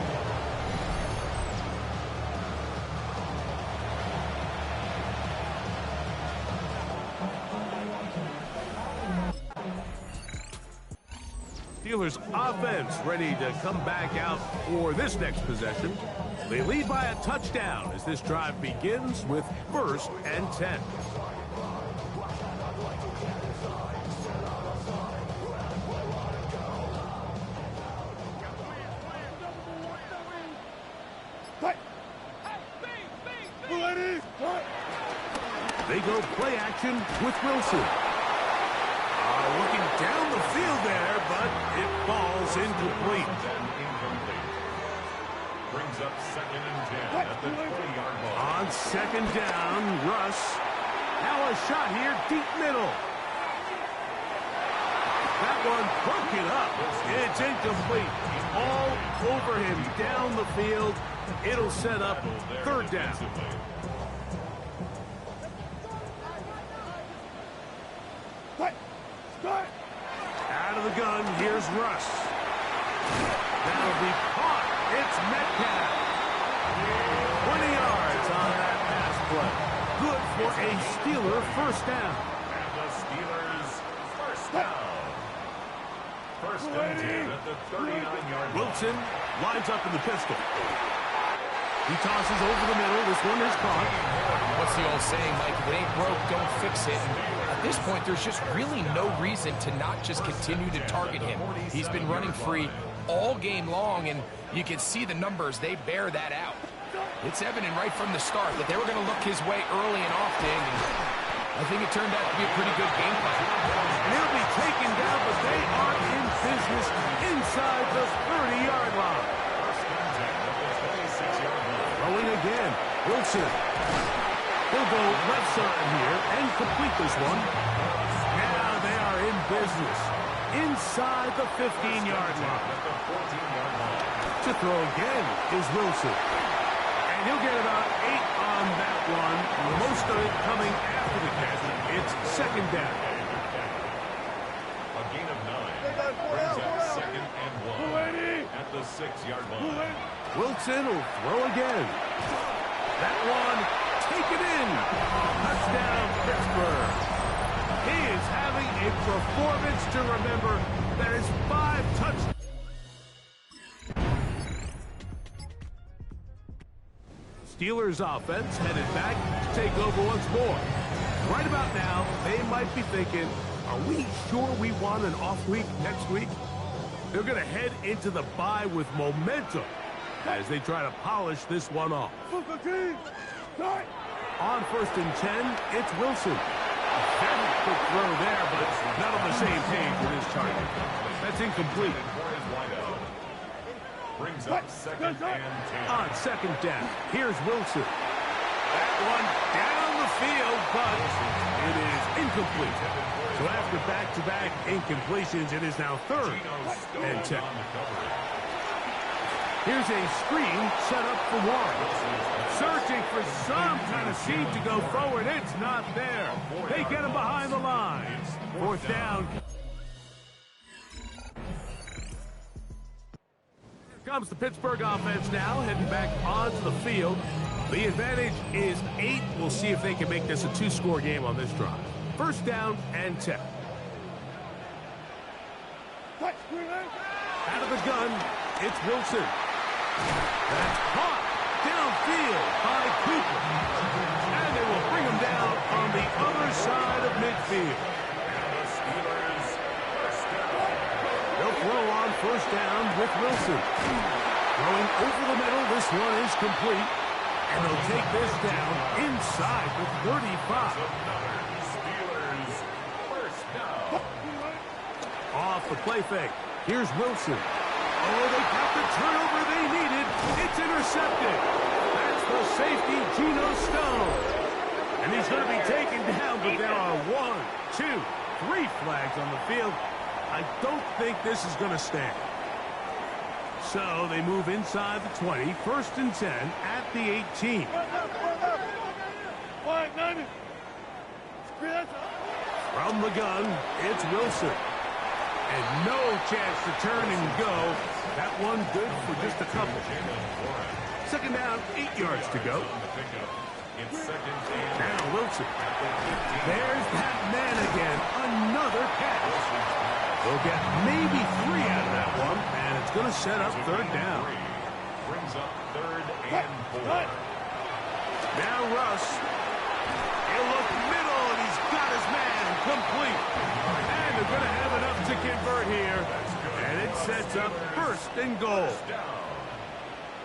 Steelers offense ready to come back out for this next possession. They lead by a touchdown as this drive begins with 1st and 10. They go play action with Wilson. Looking down the field there, but it falls incomplete. Brings up 2nd and 10 at the 20-yard line. On 2nd down, Russ. Now a shot here, deep middle. That one broken up. It's incomplete. All over him down the field. It'll set up 3rd down. Out of the gun, here's Russ. That'll be caught. It's Metcalf. 20 yards on that pass play. Good for a Steeler 1st down. And the Steelers 1st down. 1st and 10 at the 39-yard line. Wilson lines up in the pistol. He tosses over the middle. This one is caught. What's the old saying, Mike? If it ain't broke, don't fix it. At this point, there's just really no reason to not just continue to target him. He's been running free all game long, and you can see the numbers. They bear that out. It's evident right from the start that they were going to look his way early and often, and I think it turned out to be a pretty good game plan. And he'll be taken down, but they are in business inside the 30-yard line. Throwing again, Wilson. He'll go left side here and complete this one. Now they are in business inside the 15-yard line. To throw again is Wilson. And he'll get about 8 on that one, most of it coming after the catch. It's 2nd down. A gain of 9 brings up 2nd and 1 at the 6-yard line. Wilson will throw again. That one, take it in. Touchdown, Pittsburgh. He is having a performance to remember. That is 5 touchdowns. Steelers offense headed back to take over once more. Right about now, they might be thinking, are we sure we want an off week next week? They're going to head into the bye with momentum as they try to polish this one off. On 1st and 10, it's Wilson. Very quick throw there, but not on the same page with his target. That's incomplete. Brings up 2nd and 10. On 2nd down, here's Wilson. That one down the field, but it is incomplete. So So after back-to-back incompletions, it is now 3rd and 10. Here's a screen set up for Warren. Searching for some kind of seam to go forward. It's not there. They get him behind the line. 4th down. Here comes the Pittsburgh offense now, heading back onto the field. The advantage is 8. We'll see if they can make this a 2-score game on this drive. 1st down and 10. Out of the gun, it's Wilson. That's caught downfield by Cooper. And they will bring him down on the other side of midfield. They'll throw on 1st down with Wilson. Throwing over the middle, this one is complete. And they'll take this down inside the 35. Off the play fake. Here's Wilson. Oh, they got the turnover they needed. It's intercepted. That's the safety, Geno Stone. And he's going to be taken down, but there are 1, 2, 3 flags on the field. I don't think this is going to stand. So they move inside the 20, 1st and 10 at the 18. From the gun, it's Wilson. And no chance to turn and go. That one good for just a couple. 2nd down, 8 yards to go. Now Wilson. There's that man again. Another catch. They'll get maybe 3 out of that one, and it's going to set up 3rd down. Brings up 3rd and 4. Now Russ. He'll look middle, and he's got his man complete. And they're going to have enough to convert here. And it sets up 1st and goal.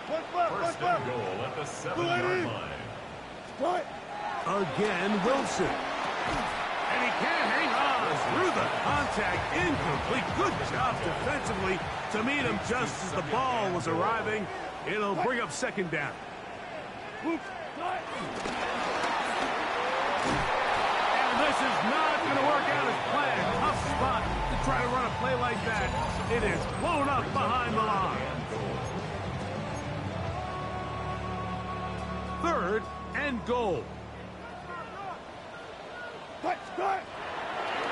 1st and goal at the 7-yard line. Again, Wilson. And he can't hang on through the contact. Incomplete. Good job defensively to meet him just as the ball was arriving. It'll bring up 2nd down. And this is not going to work out as planned. Tough spot to try to run a play like that. It is blown up behind the line. 3rd and goal.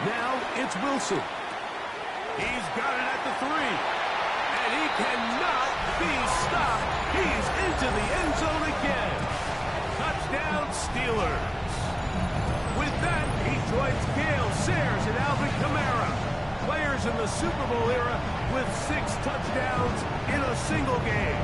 Now it's Wilson. He's got it at the 3. And he cannot be stopped. He's into the end zone again. Touchdown, Steelers. With that, he joins Gale Sayers and Alvin Kamara, players in the Super Bowl era with 6 touchdowns in a single game.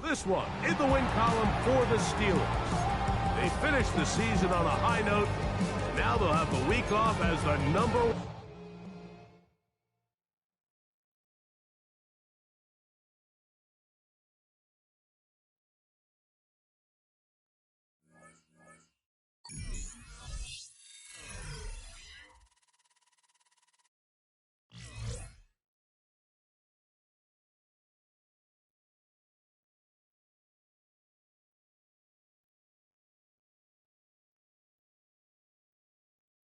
This one in the win column for the Steelers. They finished the season on a high note. Now they'll have the week off as the #1.